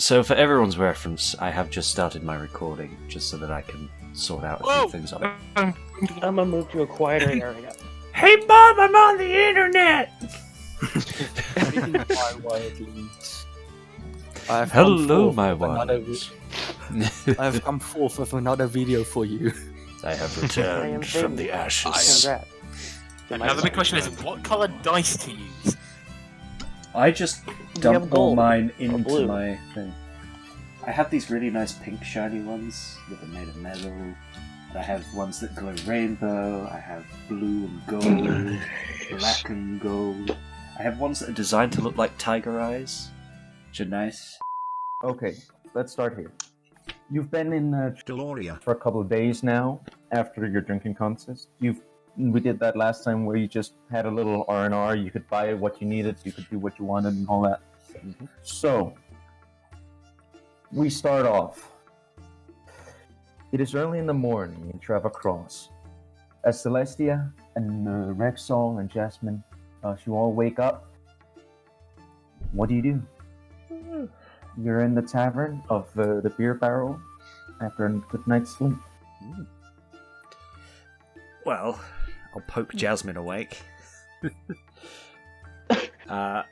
So for everyone's reference, I have just started my recording, just so that I can sort out a few things on it. I'm gonna move to a quieter area. Hey Mom, I'm on the internet! Hello, my ones. I have come forth with another video for you. I have returned from the ashes. Now the big question is, what colour dice to use? I just dump all mine into blue? my thing. I have these really nice pink shiny ones that are made of metal. And I have ones that glow rainbow. I have blue and gold, black and gold. I have ones that are designed to look like tiger eyes, which are nice. Okay, let's start here. You've been in Gloria for a couple of days now after your drinking contest. We did that last time where you just had a little R&R. You could buy what you needed, you could do what you wanted and all that. Mm-hmm. So, we start off. It is early in the morning in Trevor Cross. As Celestia and Rexall and Jasmine, you all wake up. What do you do? You're in the tavern of the Beer Barrel after a good night's sleep. Well, I'll poke Jasmine awake. And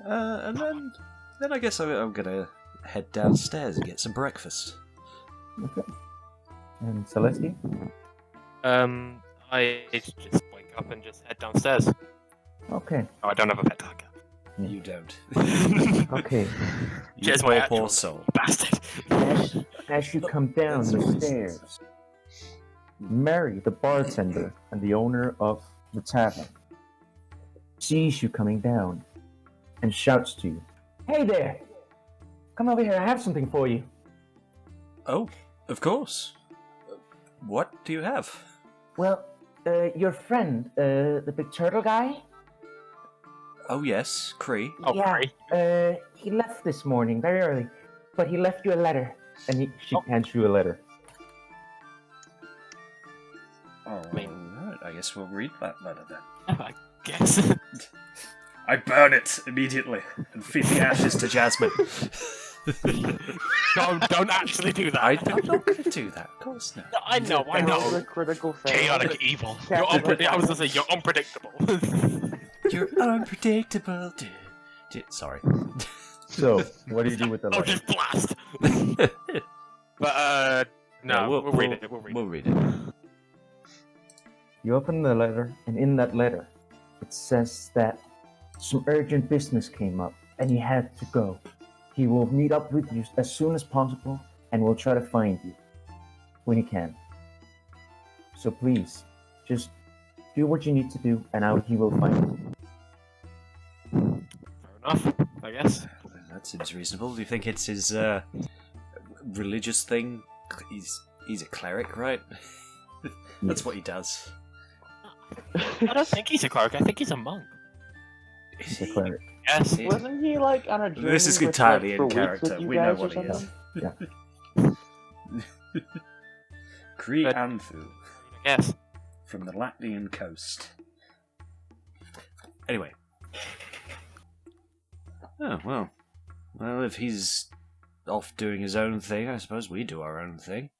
then I guess I'm gonna head downstairs and get some breakfast. Okay. And Celestia? I just wake up and just head downstairs. Okay. Oh, I don't have a pet tiger. You don't. Okay. Cheers, poor, my poor actual soul. bastard. As you come down the stairs, Mary, the bartender and the owner of the tavern, sees you coming down and shouts to you, "Hey there! Come over here, I have something for you." Oh, of course. What do you have? Well, your friend, the big turtle guy? Oh yes, Cree. Oh, sorry. He left this morning, very early, but he left you a letter, and she hands you a letter. Oh, right. I guess we'll read that letter then. I guess. I burn it immediately and feed the ashes to Jasmine. Don't actually do that. I'm not going to do that, of course not. I know. The critical fail. Chaotic evil. I was gonna say you're unpredictable. You're unpredictable, dude. Sorry. So, what do you do with the Oh, letter? just blast. But no, we'll read it. We'll read it. You open the letter, and in that letter, it says that some urgent business came up, and he had to go. He will meet up with you as soon as possible, and will try to find you when he can. So please, just do what you need to do, and he will find you. Fair enough, I guess. That seems reasonable. Do you think it's his religious thing? He's a cleric, right? That's what he does. I don't think he's a cleric. I think he's a monk. He's a cleric. Yes. Wasn't he like on a journey This is for, entirely for in weeks character. with you We know guys or what he is. something? Yeah. Cree But- Anthu Yes. from the Latvian coast. Anyway. Oh, well. Well, if he's off doing his own thing, I suppose we do our own thing.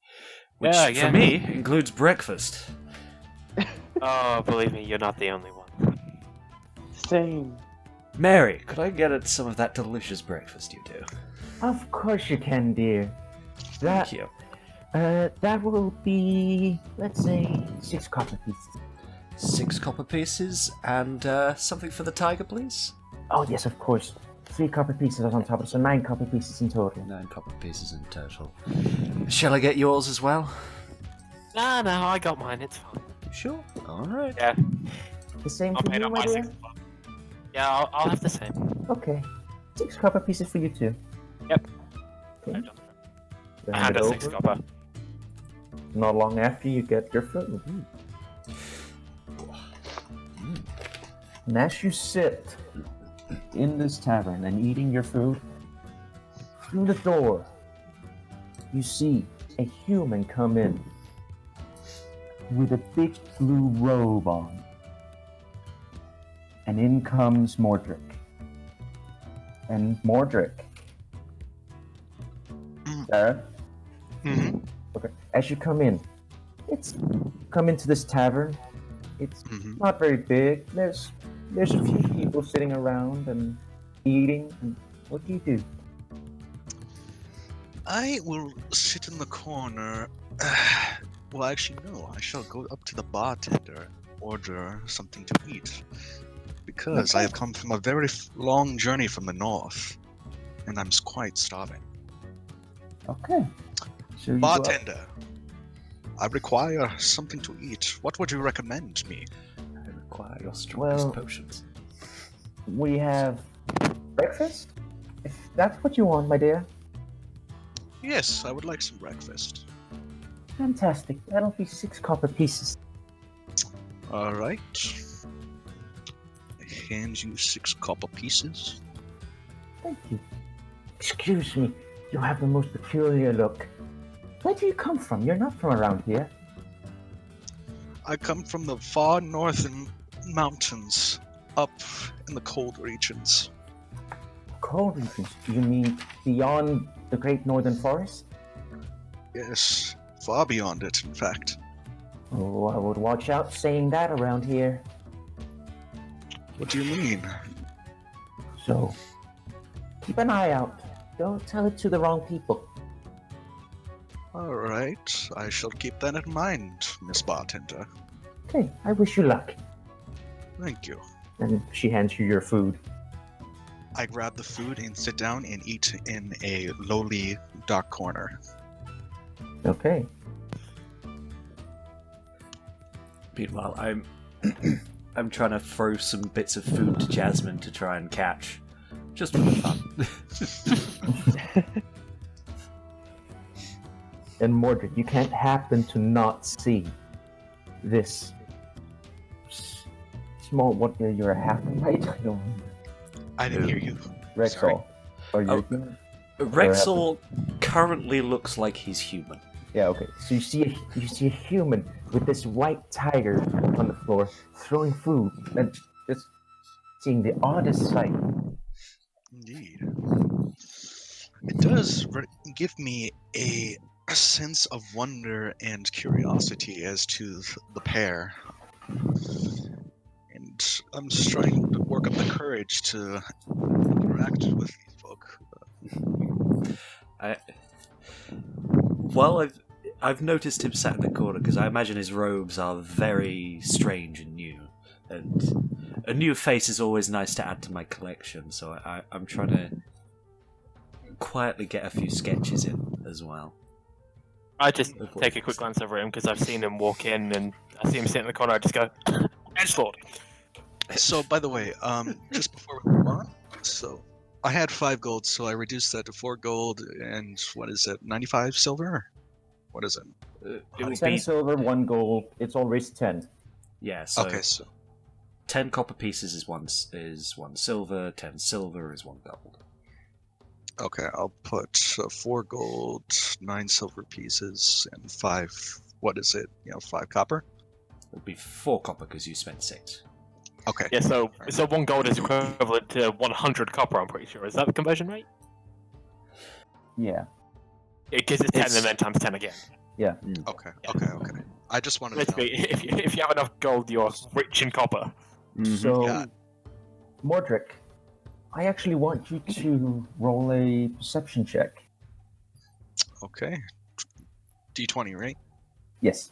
Which, Yeah. for me, includes breakfast. Oh, believe me, you're not the only one. Same. Mary, could I get at some of that delicious breakfast you do? Of course you can, dear. Thank you. That will be, let's say, 6 copper pieces. 6 copper pieces, and something for the tiger, please? Oh, yes, of course. 3 copper pieces on top of it, so 9 copper pieces in total. 9 copper pieces in total. Shall I get yours as well? No, I got mine. It's fine. Sure. Alright. Yeah, The same I'll for pay you, up my my dear? 6 o'clock. Yeah, I'll have the same. Okay. 6 copper pieces for you too. Yep. Okay. I had Hand a it 6 over. copper. Not long after you get your food. And as you sit in this tavern and eating your food, through the door, you see a human come in with a big blue robe on. And in comes Mordric. And Mordric, Sarah. Mm-hmm. Okay. As you come into this tavern. It's Mm-hmm. not very big. There's a few people sitting around and eating. And what do you do? I will sit in the corner. Well, actually, no. I shall go up to the bartender, order something to eat, because I have come from a very long journey from the north, and I'm quite starving. Okay. So you go up- Bartender, I require something to eat. What would you recommend me? I require your strongest Well- potions. We have breakfast. If that's what you want, my dear. Yes, I would like some breakfast. Fantastic. That'll be 6 copper pieces. All right. I hand you 6 copper pieces. Thank you. Excuse me. You have the most peculiar look. Where do you come from? You're not from around here. I come from the far northern mountains, up in the cold regions. Cold regions? Do you mean beyond the Great Northern Forest? Yes, far beyond it, in fact. Oh, I would watch out saying that around here. What do you mean? So, keep an eye out. Don't tell it to the wrong people. All right, I shall keep that in mind, Miss Bartender. Okay, I wish you luck. Thank you. And she hands you your food. I grab the food and sit down and eat in a lowly, dark corner. Okay. Meanwhile, I'm trying to throw some bits of food to Jasmine to try and catch, just for the fun. And Mordred, you can't happen to not see this small. What? You're a half-knight? I don't. I didn't hear you. Sorry. Rexall. Are you Oh. human? Rexall currently looks like he's human. Yeah. Okay. So you see a human with this white tiger on the floor throwing food and just seeing the oddest sight. Indeed. It does give me a sense of wonder and curiosity as to the pair. And I'm just trying to work up the courage to interact with these folk. I've noticed him sat in the corner because I imagine his robes are very strange and new, and a new face is always nice to add to my collection. So I'm trying to quietly get a few sketches in as well. I just take a quick glance over him because I've seen him walk in and I see him sit in the corner. I just go, Edgelord. So, by the way, just before we move on, so I had 5 gold, so I reduced that to 4 gold and what is it, 95 silver? What is it? It would 10 be silver, 1 gold. It's always 10. yeah. So Okay, so 10 copper pieces is one silver. 10 silver is 1 gold. okay, I'll put 4 gold, 9 silver pieces, and 5. What is it? 5 copper. It would be 4 copper because you spent 6. Okay. Yeah, so 1 gold is equivalent to 100 copper, I'm pretty sure. Is that the conversion rate? Yeah. Because it's 10 It's- and then times 10 again. Yeah. Okay. I just wanted to know. Basically, if you have enough gold, you're rich in copper. So, Yeah. Mordric, I actually want you to roll a perception check. Okay. D20, right? Yes.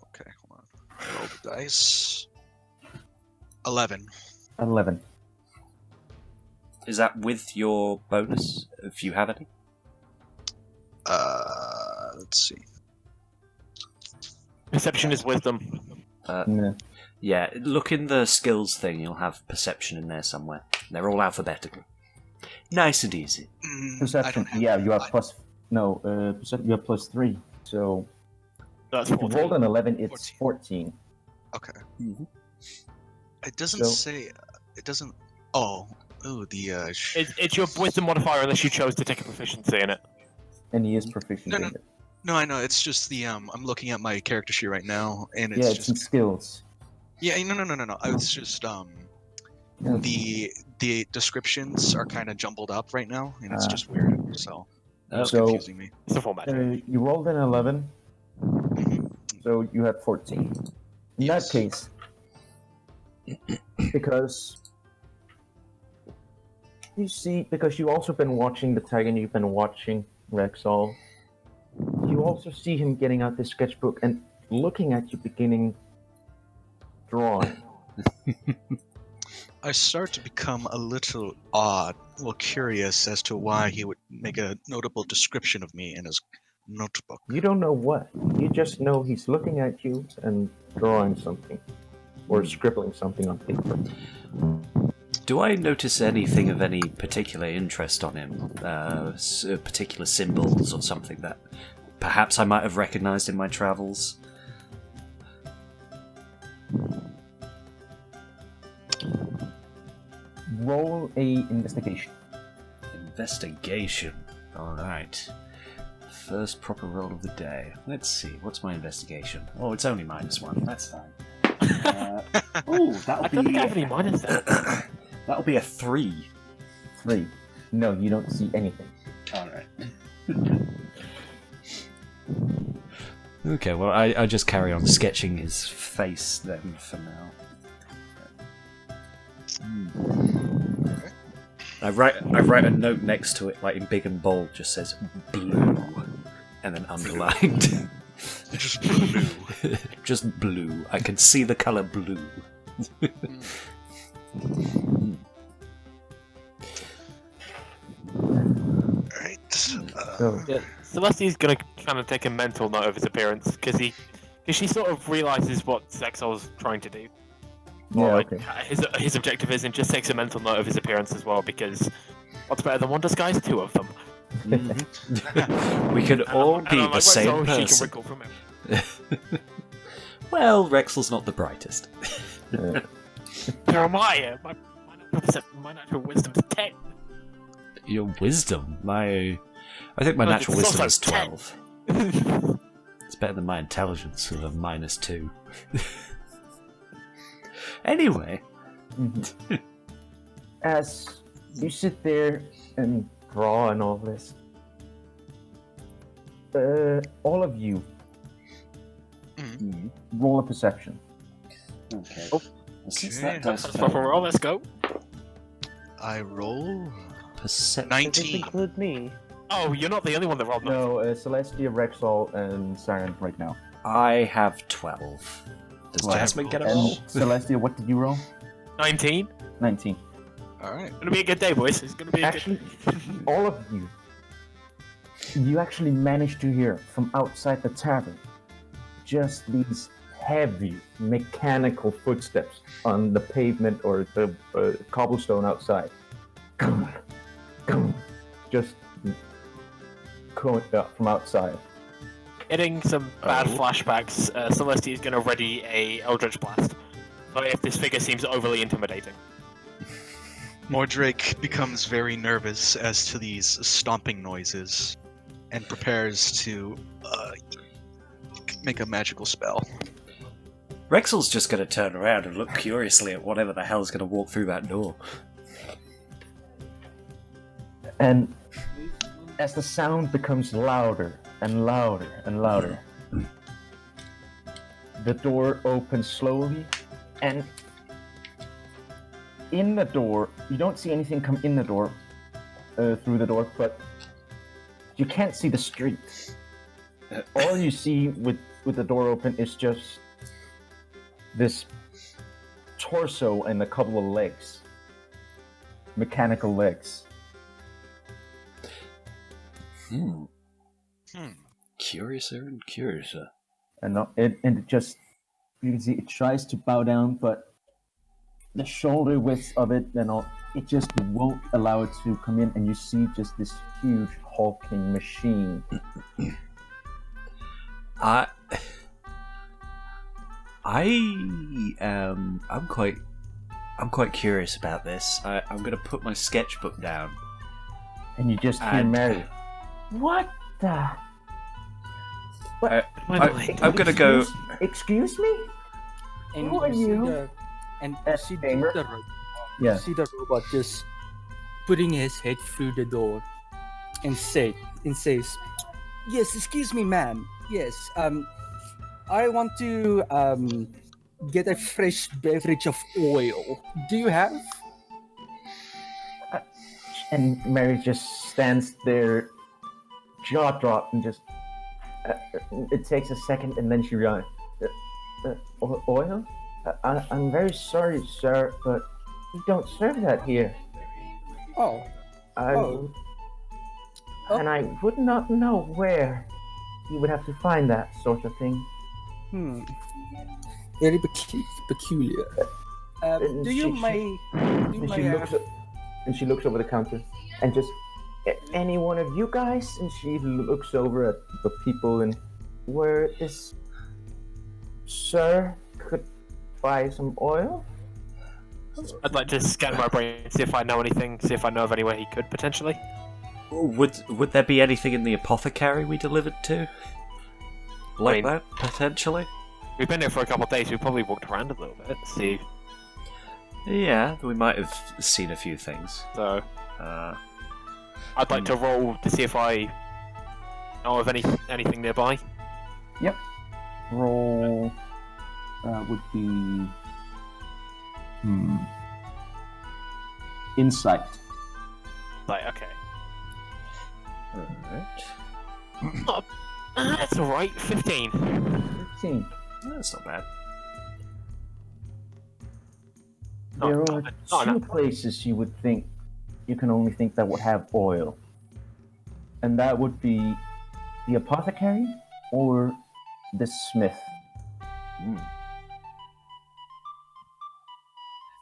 Okay, hold on. Roll the dice. 11. 11. Is that with your bonus, if you have any? Let's see. Perception is wisdom. No. Yeah, look in the skills thing, you'll have perception in there somewhere. They're all alphabetical. Nice and easy. I Perception. don't have. Yeah, you have plus. No, perception. You have plus 3. So That's if you 14. rolled an 11, it's 14. Okay. Mhm. It doesn't So- say. It doesn't. Oh, the. It's your wisdom modifier unless you chose to take a proficiency in it. And he is proficient No, in no. it. No, I know. It's just the. I'm looking at my character sheet right now, and it's Yeah, it's just. in skills. Yeah, no. It's just No. the descriptions are kind of jumbled up right now, and it's just weird. So It's So- confusing me. It's a format. You rolled an 11, Mhm. so you had 14. In Yes. that case, because you see, because you've also been watching the tag and you've been watching Rexall, you also see him getting out this sketchbook and looking at you, beginning drawing. I start to become a little odd, a little curious as to why he would make a notable description of me in his notebook. You don't know what. You just know he's looking at you and drawing something, or scribbling something on paper. Do I notice anything of any particular interest on him? Particular symbols or something that perhaps I might have recognised in my travels? Roll a investigation. Investigation. Alright. First proper roll of the day. Let's see, what's my investigation? Oh, it's only -1. That's fine. Ooh, I don't think I have any minus there. that'll be a 3. 3. No, you don't see anything. Alright. Okay, well, I just carry on sketching his face then for now. I write a note next to it, like in big and bold, just says blue, and then underlined. Just blue. Just blue. I can see the colour blue. Alright. So, Celestia's gonna kind of take a mental note of his appearance because she sort of realizes what Zexal's trying to do. yeah, Or, okay. his objective is, and just takes a mental note of his appearance as well because what's better than one disguise? 2 of them. We could all And be I'm the like, same so she can person. recall from him. Well, Rexel's not the brightest. Where am I? My natural wisdom's 10. Your wisdom, I think my No, natural it's wisdom also is 10. 12. It's better than my intelligence of a -2. Anyway, Mhm. As you sit there and draw and all this, all of you roll a perception. okay. Oh. Since Okay. that dice That's proper roll, let's go. I roll perception. Does 19. include me? Oh, you're not the only one that rolled. No, Celestia, Rexall, and Siren right now. I have 12. Does Well, Jasmine get a And roll? Celestia, what did you roll? 19. 19. Alright. It's gonna be a good day, boys. It's gonna be a Actually, all of you actually managed to hear from outside the tavern just these heavy mechanical footsteps on the pavement or the cobblestone outside. Just going up from outside. Getting some bad flashbacks. Celestia is gonna ready a Eldritch Blast. But if this figure seems overly intimidating. Mordrake becomes very nervous as to these stomping noises and prepares to make a magical spell. Rexel's just going to turn around and look curiously at whatever the hell's going to walk through that door. And as the sound becomes louder and louder and louder, the door opens slowly, and in the door, you don't see anything come in the door, through the door, but you can't see the street. All you see with the door open is just this torso and a couple of legs. Mechanical legs. Curiouser and curiouser. And it just, you can see it tries to bow down, but the shoulder width of it and all, it just won't allow it to come in, and you see just this huge hulking machine. I'm quite curious about this. I'm going to put my sketchbook down. And you just hear And- Mary. What the? I'm going to go. Excuse me? And Who are see you? you see Gamer? the Yeah. you see the robot just putting his head through the door, and says, "Yes, excuse me, ma'am. Yes, I want to get a fresh beverage of oil. Do you have?" And Mary just stands there, jaw dropped, and just. It takes a second, and then she realizes, oil? I'm very sorry, sir, but we don't serve that here. Oh. And I would not know where you would have to find that sort of thing. Very peculiar. And Do you And she looks over the counter, and just any one of you guys, and she looks over at the people, and where this sir could buy some oil. I'd like to scan my brain, see if I know anything, see if I know of anywhere he could potentially. Would there be anything in the apothecary we delivered to? Like I mean, that, potentially? We've been here for a couple of days, we probably walked around a little bit, see. Yeah, we might have seen a few things. So, I'd like to roll to see if I know of anything nearby. Yep. Roll would be insight. Like, okay. Alright. That's alright, 15. 15. That's not bad. There are two places you can only think that would have oil. And that would be the apothecary or the smith.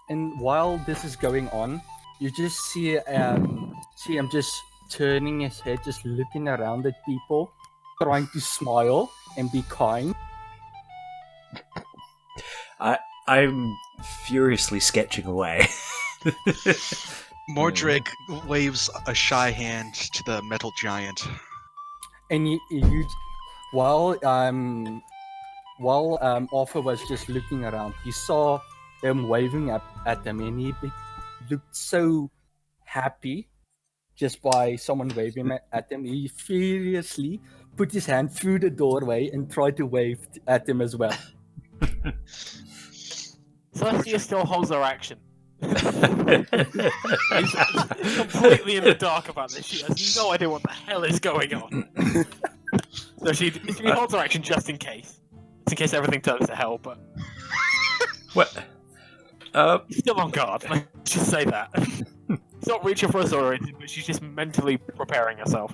And while this is going on, you just see him just turning his head, just looking around at people, trying to smile and be kind. I'm furiously sketching away. Mordred waves a shy hand to the metal giant. And you while Arthur was just looking around, you saw him waving up at them, and he looked so happy just by someone waving at him. He furiously put his hand through the doorway and tried to wave at them as well. Celestia still holds her action. He's completely in the dark about this. She has no idea what the hell is going on. So she holds her action just in case everything turns to hell. But What? she's still on guard. Let's just say that. She's not reaching for us or anything, but she's just mentally preparing herself.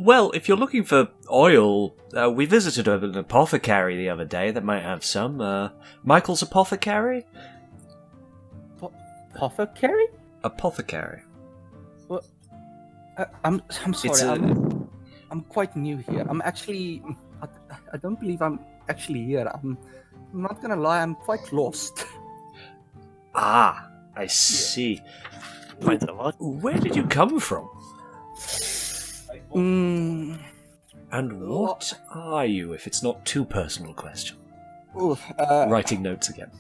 Well, if you're looking for oil, we visited an apothecary the other day that might have some. Michael's Apothecary? Apothecary? Apothecary. Well, I'm sorry. It's I'm quite new here. I'm actually. I don't believe I'm actually here. I'm not gonna lie. I'm quite lost. Ah, I see. Quite a lot. Where did you come from? And what are you, if it's not too personal a question? Writing notes again.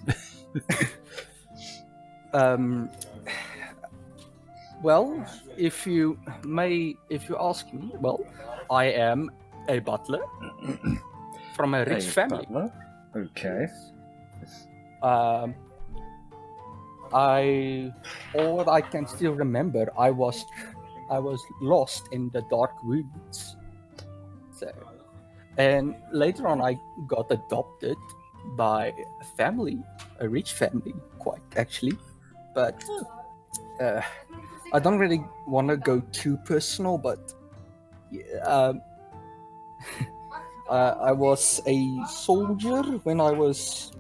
Well, if you ask me, well, I am a butler from a rich family. Butler? Okay. All I can still remember, I was lost in the dark woods. So, and later on, I got adopted by a family, a rich family, quite actually. But I don't really want to go too personal. But I was a soldier when I was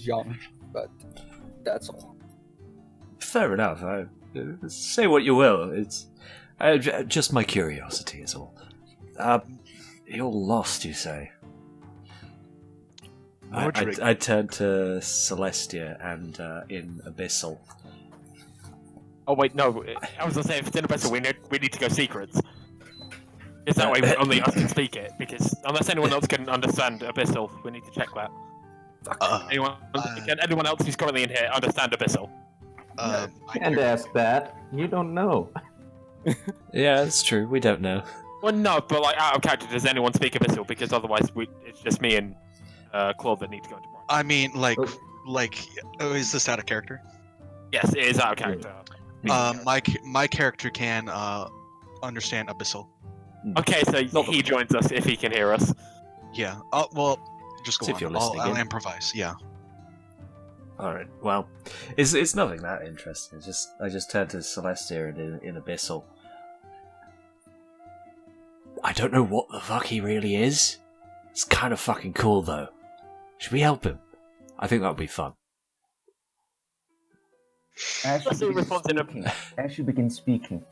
young. But that's all. Fair enough. Say what you will. It's just my curiosity is all. You're lost, you say? I turned to Celestia and in Abyssal. Oh wait, no. I was gonna say if it's in Abyssal, we need to go secrets. Is that way only us can speak it? Because unless anyone else can understand Abyssal, we need to check that. Anyone else who's currently in here understand Abyssal? Can't ask that. You don't know. Yeah, it's true. We don't know. Well, no, but like out of character, does anyone speak Abyssal? Because otherwise, it's just me and Claude that need to go into private. I mean, Oh. is this out of character? Yes, it is out of character. My character can understand Abyssal. Okay, so Not he joins us if he can hear us. Yeah. Well, just go See on. if you're listening I'll in. improvise. Yeah. All right. Well, it's nothing that interesting. I just turned to Celestia in Abyssal. I don't know what the fuck he really is. It's kind of fucking cool though. Should we help him? I think that would be fun. As Let's see you, a response in a- as you begin speaking,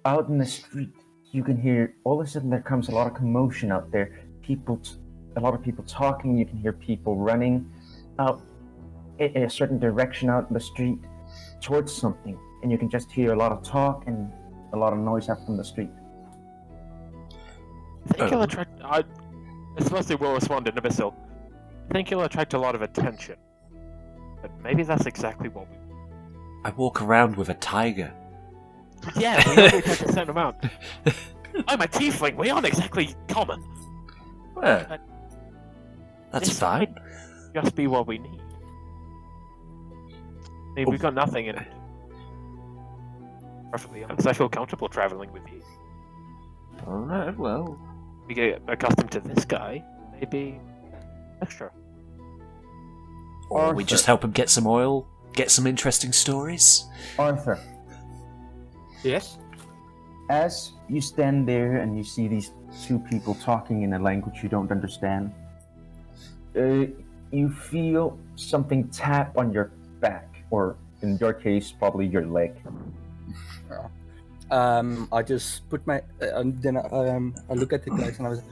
out in the street, you can hear all of a sudden there comes a lot of commotion out there. A lot of people talking. You can hear people running out in a certain direction out in the street towards something, and you can just hear a lot of talk and a lot of noise out from the street. I think he'll attract. Celestia will respond in Abyssal. I think he'll attract a lot of attention. But maybe that's exactly what we. I walk around with a tiger. Yeah, we only attract a certain amount. I'm a tiefling. We aren't exactly common. Well, that's This fine. might just be what we need. I mean, we've got nothing in it. Perfectly honest, I feel comfortable traveling with you. All right. Well, We get accustomed to this guy, maybe extra. or we Arthur. just help him get some oil, get some interesting stories. Arthur, Yes? as you stand there and you see these two people talking in a language you don't understand, you feel something tap on your back, or in your case, probably your leg. I just put my and then I look at the guys and I was,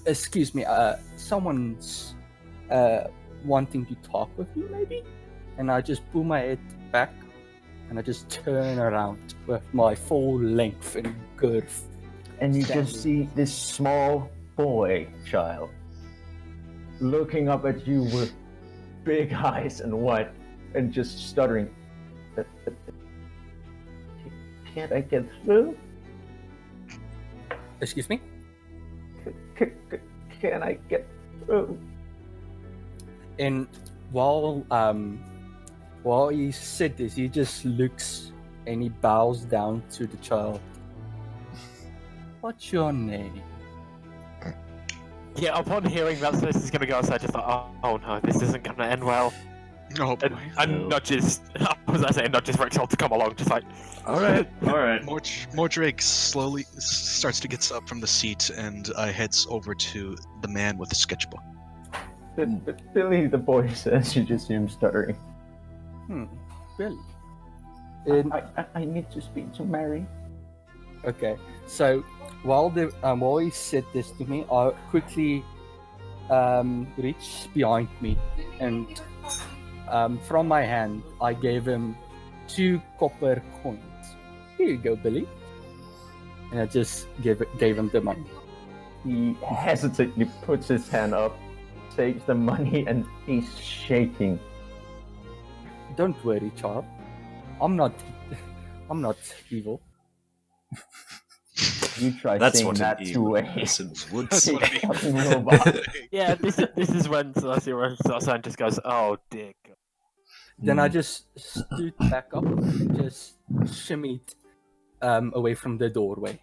excuse me, someone's wanting to talk with you, maybe. And I just pull my head back, and I just turn around with my full length and girth. And you Standing. just see this small boy child looking up at you with big eyes and what, and just stuttering. Can't I get through? Excuse me. Can I get through? And while he said this, he just looks and he bows down to the child. What's your name? Yeah, upon hearing that this is gonna go outside, just like, oh no, this isn't gonna end well. Oh boy. And not just, was I saying, not just Rexel to come along, just like, All right. Mordrake slowly starts to get up from the seat and heads over to the man with the sketchbook. Billy, the boy says. You just hear him stuttering. Billy. And, I need to speak to Mary. okay, so while he said this to me, I quickly reached behind me, and from my hand, I gave him 2 copper coins. Here you go, Billy. And I just gave him the money. He hesitantly puts his hand up, takes the money, and he's shaking. Don't worry, child. I'm not evil. You try That's saying what that an 2 evil ways. person would That's say. what I Fucking robot. yeah, this is when Celestia just goes, oh dear God. Then I just stood back up and just shimmied away from the doorway.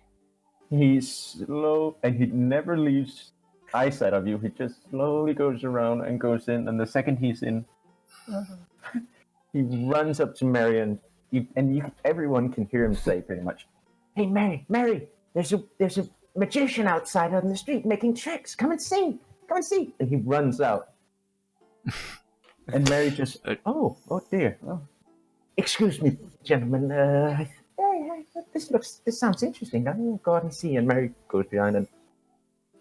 He's slow, and he never leaves eyesight of you. He just slowly goes around and goes in, and the second he's in, he runs up to Mary, and everyone can hear him say pretty much, "Hey, Mary, there's a magician outside on the street making tricks. Come and see. And he runs out. And Mary just, oh dear. Oh. Excuse me, gentlemen. This sounds interesting. I'll go out and see. And Mary goes behind and,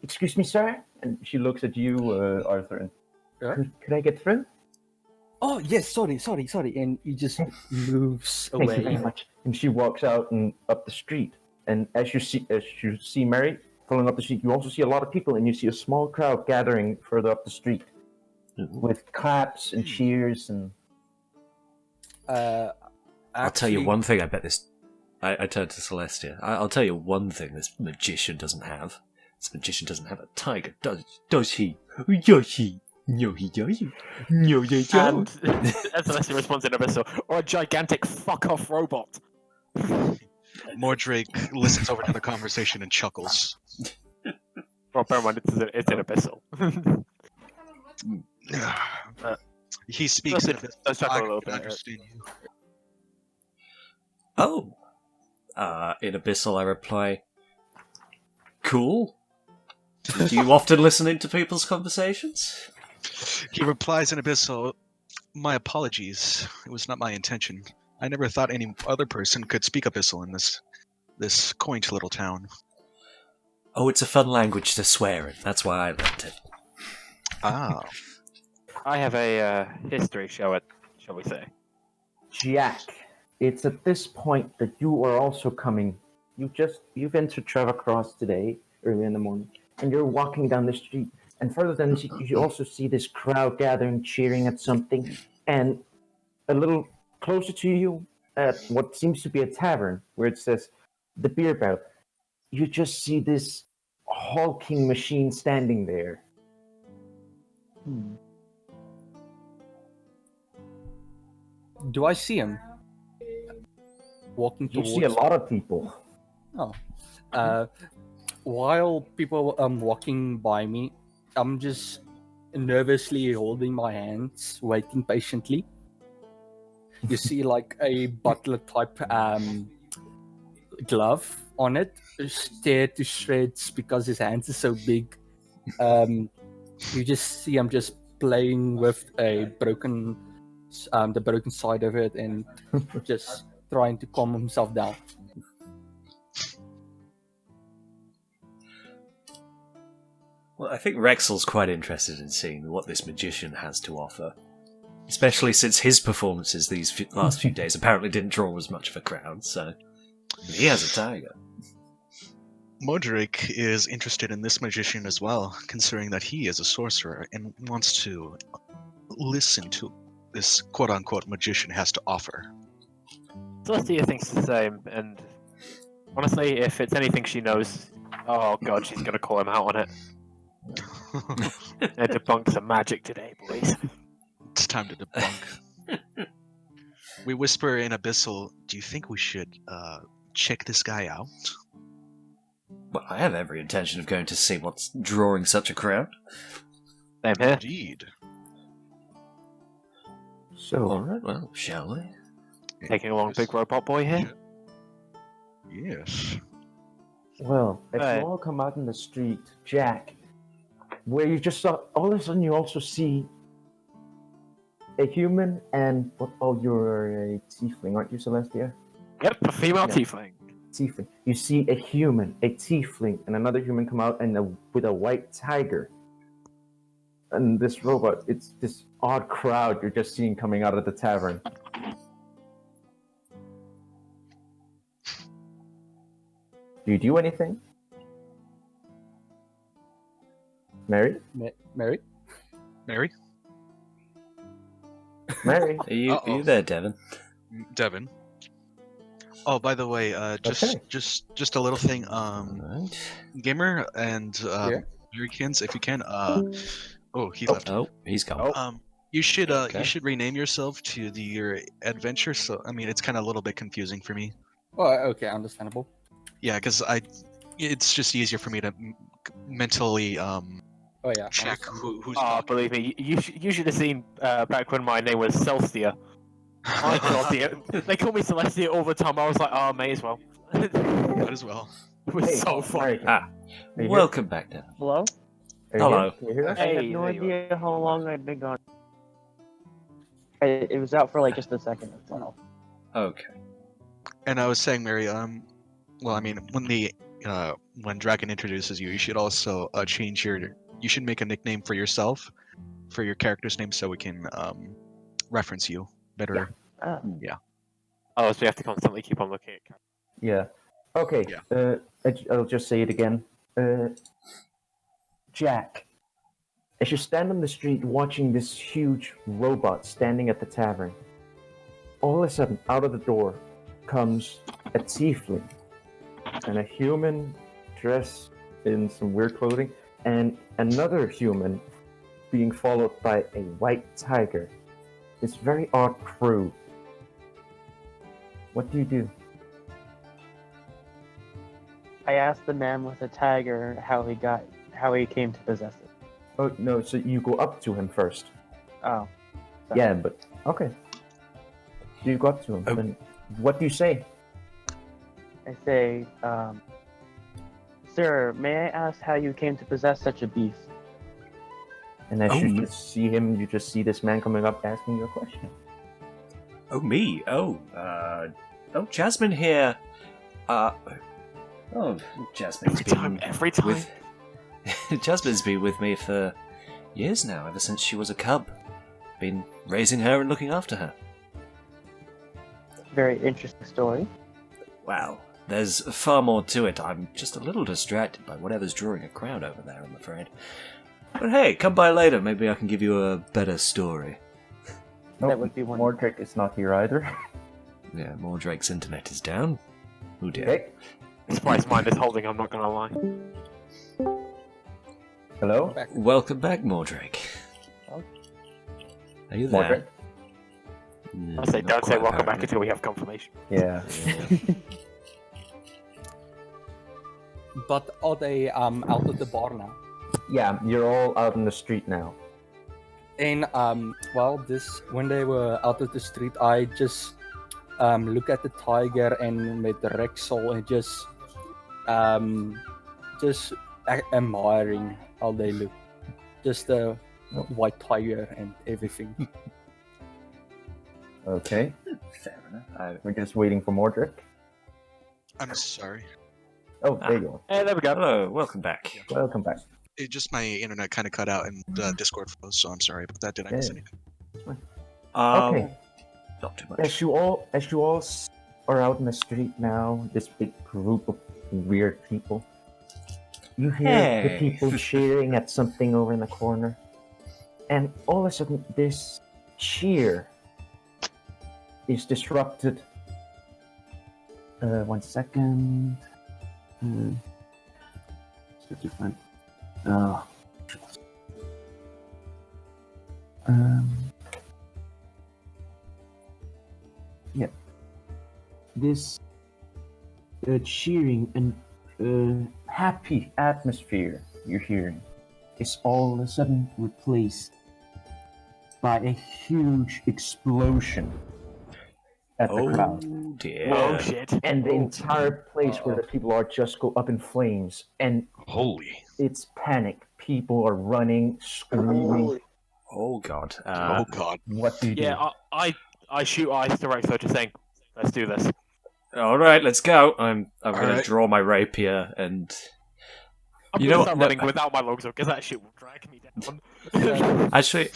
excuse me, sir. And she looks at you, Arthur. And Yeah? could I get through? Oh yes, sorry. And he just moves Thank you very away. much. And she walks out and up the street. And as you see Mary following up the street, you also see a lot of people, and you see a small crowd gathering further up the street with claps and cheers and. I'll tell you Actually, one thing. I bet this. I turned to Celestia. I'll tell you one thing. This magician doesn't have. This magician doesn't have a tiger, does he? Does he? No, he doesn't. No, they And don't. as Celestia responds in Abyssal, or a gigantic fuck-off robot. Mordrake listens over to the conversation and chuckles. Well, bear in mind, it's in Abyssal. He speaks in Let's talk a I little can bit. understand you. Oh. In Abyssal, I reply, cool. Do you often listen into people's conversations? He replies in Abyssal, my apologies. It was not my intention. I never thought any other person could speak Abyssal in this quaint little town. Oh, it's a fun language to swear in. That's why I learnt it. Ah. I have a history show it, shall we say. Jack, it's at this point that you are also coming. You've entered Trevor Cross today, early in the morning, and you're walking down the street. And further down the street, you also see this crowd gathering, cheering at something. And a little closer to you, at what seems to be a tavern, where it says the beer barrel, you just see this hulking machine standing there. do I see him walking You towards? see a lot of people. While people walking by me, I'm just nervously holding my hands, waiting patiently. You see, like a butler type glove on it, teared to shreds because his hands are so big. You just see him just playing with a broken, the broken side of it, and just trying to calm himself down. Well, I think Rexel's quite interested in seeing what this magician has to offer. Especially since his performances these last few days apparently didn't draw as much of a crowd, so he has a tiger. Mordrake is interested in this magician as well, considering that he is a sorcerer and wants to listen to this quote-unquote magician has to offer. Celestia thinks the same, and honestly, if it's anything she knows, oh god, she's gonna call him out on it. And debunk some magic today, boys. It's time to debunk. We whisper in Abyssal, do you think we should check this guy out? Well, I have every intention of going to see what's drawing such a crowd. Same here. Indeed. So, Alright, well, shall we? Taking along big robot boy here. Yes. well, if Right. you all come out in the street, Jack, where you just saw, all of a sudden you also see a human and, you're a tiefling, aren't you, Celestia? Yep, a female Yeah. tiefling. Tiefling. You see a human, a tiefling, and another human come out and with a white tiger. And this robot, it's this odd crowd you're just seeing coming out of the tavern. Do you do anything? Mary? Mary? Mary? Mary? Are you there, Devon? Devin. Oh, by the way, Okay. just a little thing. Alright. Gamer and Yeah? Americans, if you can, oh, he left. Oh, he's gone. You should Okay. you should rename yourself to your adventure. So I mean, it's kind of a little bit confusing for me. Oh, okay, understandable. Yeah, because it's just easier for me to mentally Oh yeah. check understandable. who's Oh, talking. believe me, you should have seen back when my name was Celestia. My god, they call me Celestia all the time. I was like, oh, may as well. Might as well. It was Hey, so funny. Mary, Ah, are you welcome back, Devon. Hello? Are you Hello. here? Can you hear us? I Hey, have no there you idea how long I've been gone. It was out for like just a second. That's all. Okay. And I was saying, Mary, well, I mean, when Dragon introduces you, you should also change you should make a nickname for yourself, for your character's name, so we can reference you better. Ah. Oh, so we have to constantly keep on looking at characters. Yeah. Okay. Yeah. I'll just say it again. Jack, as you stand on the street watching this huge robot standing at the tavern, all of a sudden, out of the door comes a tiefling and a human dressed in some weird clothing, and another human being followed by a white tiger. This very odd crew. What do you do? I asked the man with the tiger how he came to possess it. Oh no! So you go up to him first. Oh. Sorry. Yeah, but okay. So you go up to him, and what do you say? I say, sir, may I ask how you came to possess such a beast? And as you just see him, you just see this man coming up asking you a question. Oh, me? Jasmine here. Jasmine's Every time. Jasmine's been with me for years now, ever since she was a cub. Been raising her and looking after her. Very interesting story. Wow, there's far more to it. I'm just a little distracted by whatever's drawing a crowd over there, I'm afraid. But hey, come by later. Maybe I can give you a better story. That would be wonderful. Mordrick is not here either. Yeah, Mordrake's internet is down. Oh dear. Okay. Surprise mine is holding, I'm not gonna lie. Hello? Welcome back, Mordrake. Are you there? Mordrick? I say, Not don't say quite, welcome back apparently. until we have confirmation. Yeah. But are they out of the bar now? Yeah, you're all out in the street now. And when they were out of the street, I just look at the tiger and with the Rexall and just admiring how they look. Just the white tiger and everything. Okay. Fair enough. We're just waiting for Mordrick. I'm sorry. Oh, there you go. Hey, there we go. Hello, welcome back. Welcome back. It just my internet kind of cut out and Discord froze, so I'm sorry about that. Did I miss Yeah. anything? Okay. Not too much. As you all are out in the street now, this big group of weird people, you hear the Hey. people cheering at something over in the corner, and all of a sudden this cheer is disrupted. 1 second. It's different. Yeah. This cheering and happy atmosphere you're hearing is all of a sudden replaced by a huge explosion at the crowd. Oh dear. Oh shit. And the entire place where the people are just go up in flames, and Holy. it's panic. People are running, screaming. Oh god. Oh god. What do you do? Yeah, I shoot eyes to Rexo just saying, let's do this. Alright, let's go. I'm gonna Alright. draw my rapier and I'm You gonna know start what? running without my logs up because that shit will drag me down. actually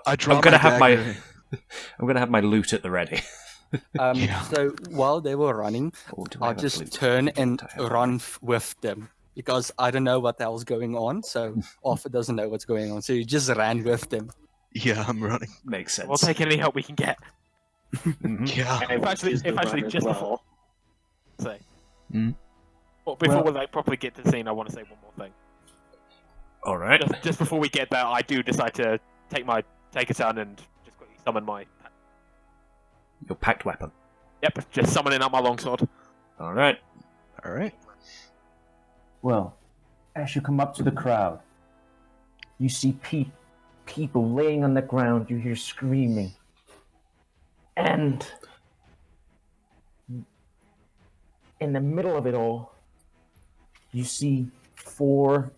I draw I'm gonna my have my dagger. I'm gonna have my loot at the ready. Yeah. So while they were running, Oh, do I I have a just flute? turn and Don't I have run with them because I don't know what the hell's going on. So Arthur doesn't know what's going on, so he just ran with them. Yeah, I'm running. Makes sense. We'll take any help we can get. Mhm. Yeah. If actually just before. Say. Hmm? Well, before Well- they properly get to the scene, I want to say one more thing. Alright. Just before we get there, I do decide to take a turn and just quickly summon my. Your packed weapon. Yep, just summoning up my longsword. Alright. All right. Well, as you come up to the crowd, you see people laying on the ground. You hear screaming, and in the middle of it all, you see four.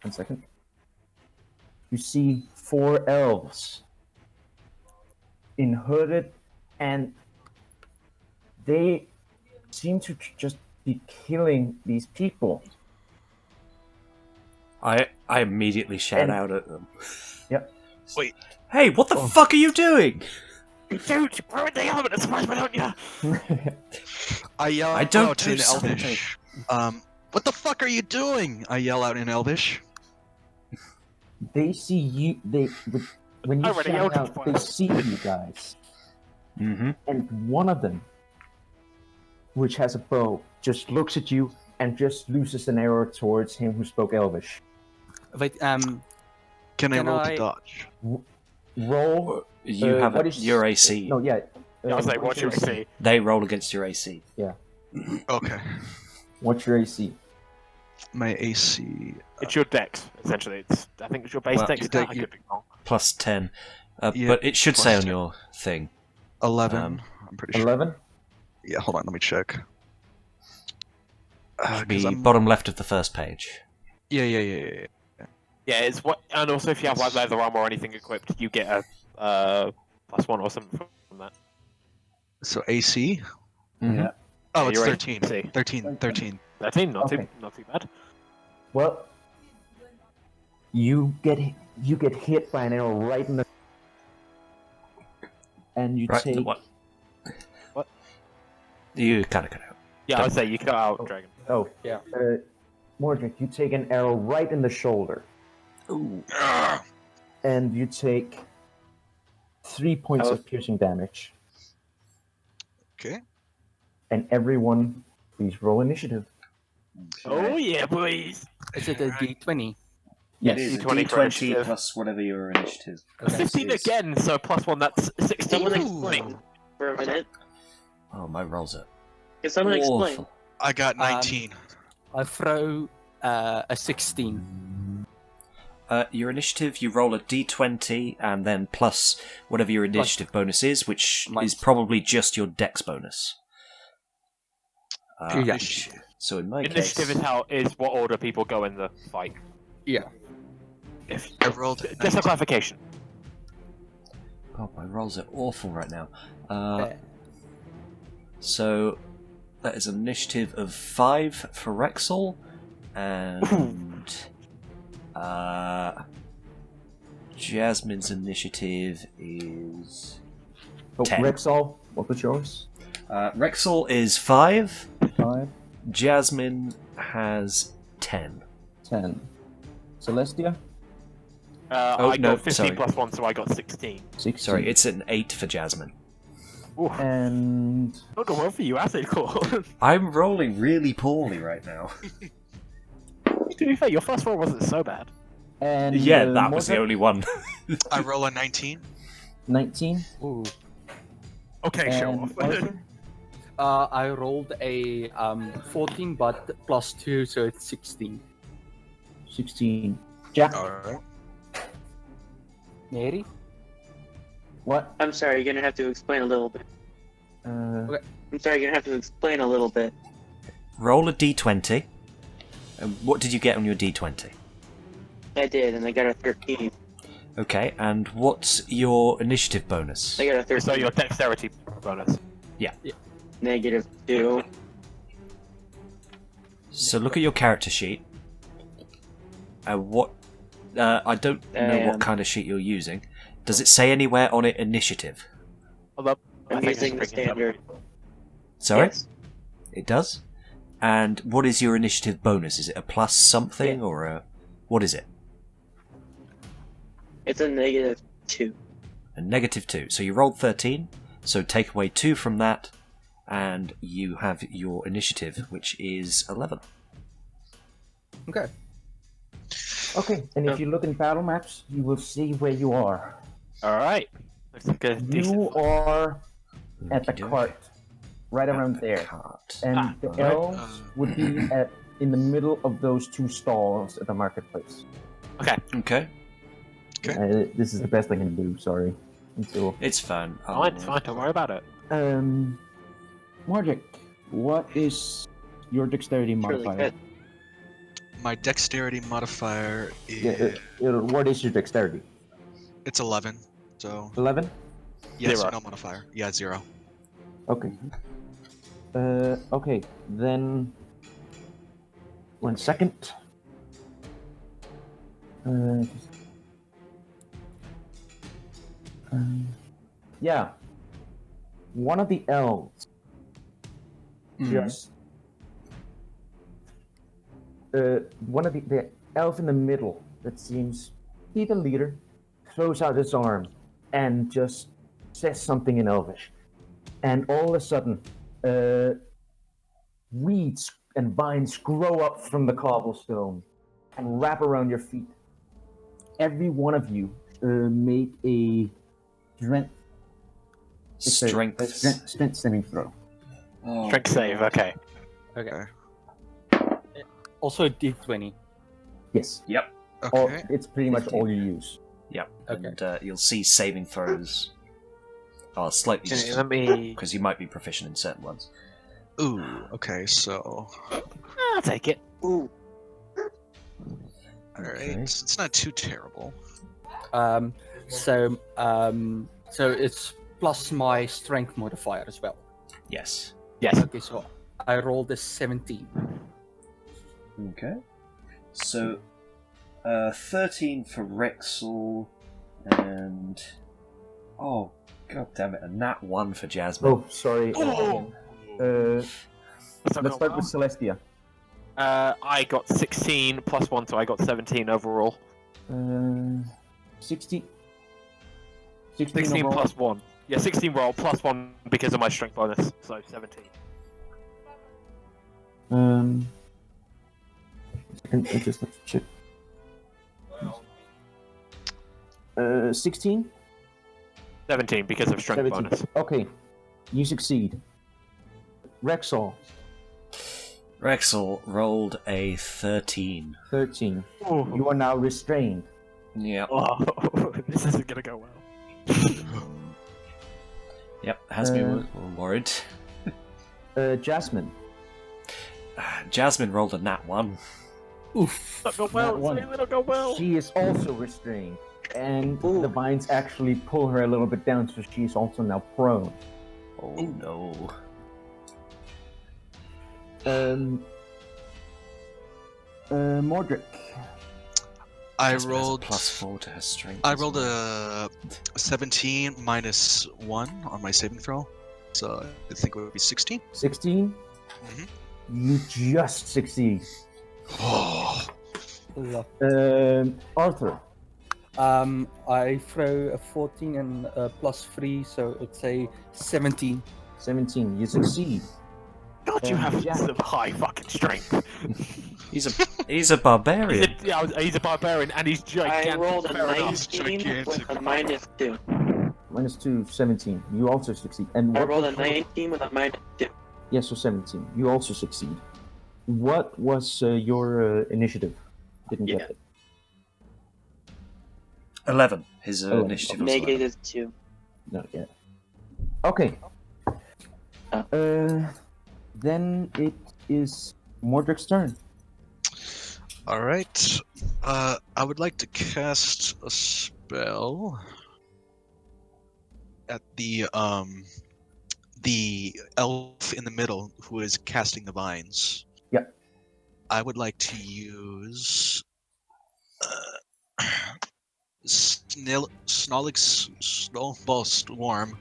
1 second. You see 4 elves in hooded, and they seem to just be killing these people. I immediately shout And- out at them. Yep. Wait. Hey, what the fuck are you doing? Dude, where are they at? It's surprise, why don't you? I yell I don't out do in something. Elvish. What the fuck are you doing? I yell out in Elvish. They see you. When you I already shout yelled out, for they it. see you guys, Mm-hmm. and one of them, which has a bow, just looks at you and just looses an arrow towards him who spoke Elvish. Wait, Can I Can roll I- to dodge? Roll. You have what is your AC. No, yeah. I was like, what's what's your AC? They roll against your AC. Okay. What's your AC? My AC. It's your dex, essentially. I think it's your base Well, dex. you stat, take- I could be wrong. Plus 10. Yeah, But it should plus say on 10. your thing. 11. I'm pretty sure. 11. Yeah, hold on, let me check. Should 'Cause be I'm- bottom left of the first page. Yeah. Yeah, it's what, and also if you have like leather armor or anything equipped, you get a +1 or something from that. So AC? Yeah. Oh, Yeah, it's you're 13. right. See. 13. 13. 13, not Okay. too bad. Well, you get hit by an arrow right in the, and you Right, take. what? What? You kind of cut out. Yeah, I would say you cut out Oh. Dragon. Oh, Yeah. Mordred, you take an arrow right in the shoulder, Ooh. and you take 3 points of piercing damage. Okay. And everyone, please roll initiative. Oh yeah, boys! is it a D20? It is a D20 for D20 initiative. plus whatever your initiative. A 15 is. again, so +1, that's 16. Someone Ooh. explain for a minute. Oh, my rolls are Can someone explain? awful. I got 19. I throw a 16. Your initiative, you roll a d20 and then plus whatever your initiative bonus is, which Mine. is probably just your dex bonus. Yeah. So in my Initiative case, is what order people go in the fight. Yeah. If I rolled just a 19. clarification. oh, my rolls are awful right now. Uh, So that is an initiative of 5 for Rexel, and Jasmine's initiative is Oh, 10. Rexall, what was yours? Rexel is 5. 5, Jasmine has 10. 10. Celestia? Oh, I no, got 15 sorry. +1, so I got 16. 16. Sorry, it's an 8 for Jasmine. Ooh, And not going well for you, Achaidh Core. I'm rolling really poorly right now. To be fair, your first roll wasn't so bad. Yeah, that was the Mordred? only one. I roll a 19. 19. ooh. Okay, show And off. Arthur? I rolled a 14, but +2, so it's 16. 16. Jack? Alright. Mary? What? I'm sorry, you're gonna have to explain a little bit. I'm sorry, you're gonna have to explain a little bit. Roll a d20. And what did you get on your d20? I did, and I got a 13. Okay, and what's your initiative bonus? I got a 13. So your dexterity bonus. -2. So look at your character sheet. What? I don't know what kind of sheet you're using. Does it say anywhere on it initiative? Hold up. I I'm think using the it's bringing it up. standard. Sorry, Yes. it does. And what is your initiative bonus? Is it a plus something or a what is it? It's a -2. A -2. So you rolled 13. So take away 2 from that, and you have your initiative, which is 11. Okay. Okay, and if you look in battle maps, you will see where you are. Alright. Looks like a decent You are at the Okey-doke. cart, right around The there. cart. And the right. elves would be in the middle of those 2 stalls at the marketplace. Okay, This is the best I can do, sorry. Until, it's fine. Fine, fine, don't worry about it. Mordred, what is your dexterity It's really modifier? good. My dexterity modifier is... What is your dexterity? It's 11. So, 11? yes, 0. no modifier. Yeah, 0. Okay. Okay, then... 1 second. Yeah. One of the elves just... one of the elf in the middle that seems to be the leader throws out his arm and just says something in Elvish. and all of a sudden, weeds and vines grow up from the cobblestone and wrap around your feet. Every one of you make a strength saving throw. Oh, Strength save, okay. Okay. Also, D20. Yes. Yep. Okay. It's pretty much all you use. Yep. Okay. And you'll see saving throws are slightly Okay, let me. because you might be proficient in certain ones. Ooh. Okay. So. I'll take it. Ooh. All right. Okay. It's not too terrible. So it's plus my strength modifier as well. Yes. Yes. Okay, so I rolled a 17. Okay. So, 13 for Rexel, and Oh, god damn it! A nat 1 for Jasmine. Oh, sorry. Oh! Let's So start with Celestia. I got 16 plus 1, so I got 17 overall. 16. 16 overall. plus 1. Yeah, 16 roll plus 1 because of my strength bonus, so 17. I just have to check. 16? 17 because of strength 17. bonus. Okay, you succeed. Rexall, Rexel rolled a 13. 13. You are now restrained. Yep. Oh, this isn't gonna go well. Yep. Has me worried. Jasmine. Jasmine rolled a nat 1. Oof. Not go well. That one. It's not go well. She is also restrained. And Ooh. the vines actually pull her a little bit down, so she's also now prone. Oh no. Mordric. I Jasmine has a rolled. +4 to her strength. I as rolled well. a 17 minus 1 on my saving throw, so I think it would be 16. 16. Mhm. You just succeed. Oh, Arthur. I throw a 14 and plus 3, so it's a 17. 17. You succeed. God, you have Jack. some high fucking strength. He's a barbarian. He's a barbarian and he's gigantic. I rolled a fair enough. 19 with a -2. -2, 17. You also succeed. And I what rolled a was- 19 with a -2. Yes, so 17. You also succeed. What was your initiative? Didn't get it. 11. His Oh, initiative was 11. -2. Not yet. Okay. Then it is Mordric's turn. all right. I would like to cast a spell at the elf in the middle who is casting the vines. Yep. I would like to use Snollick's Snowball Storm.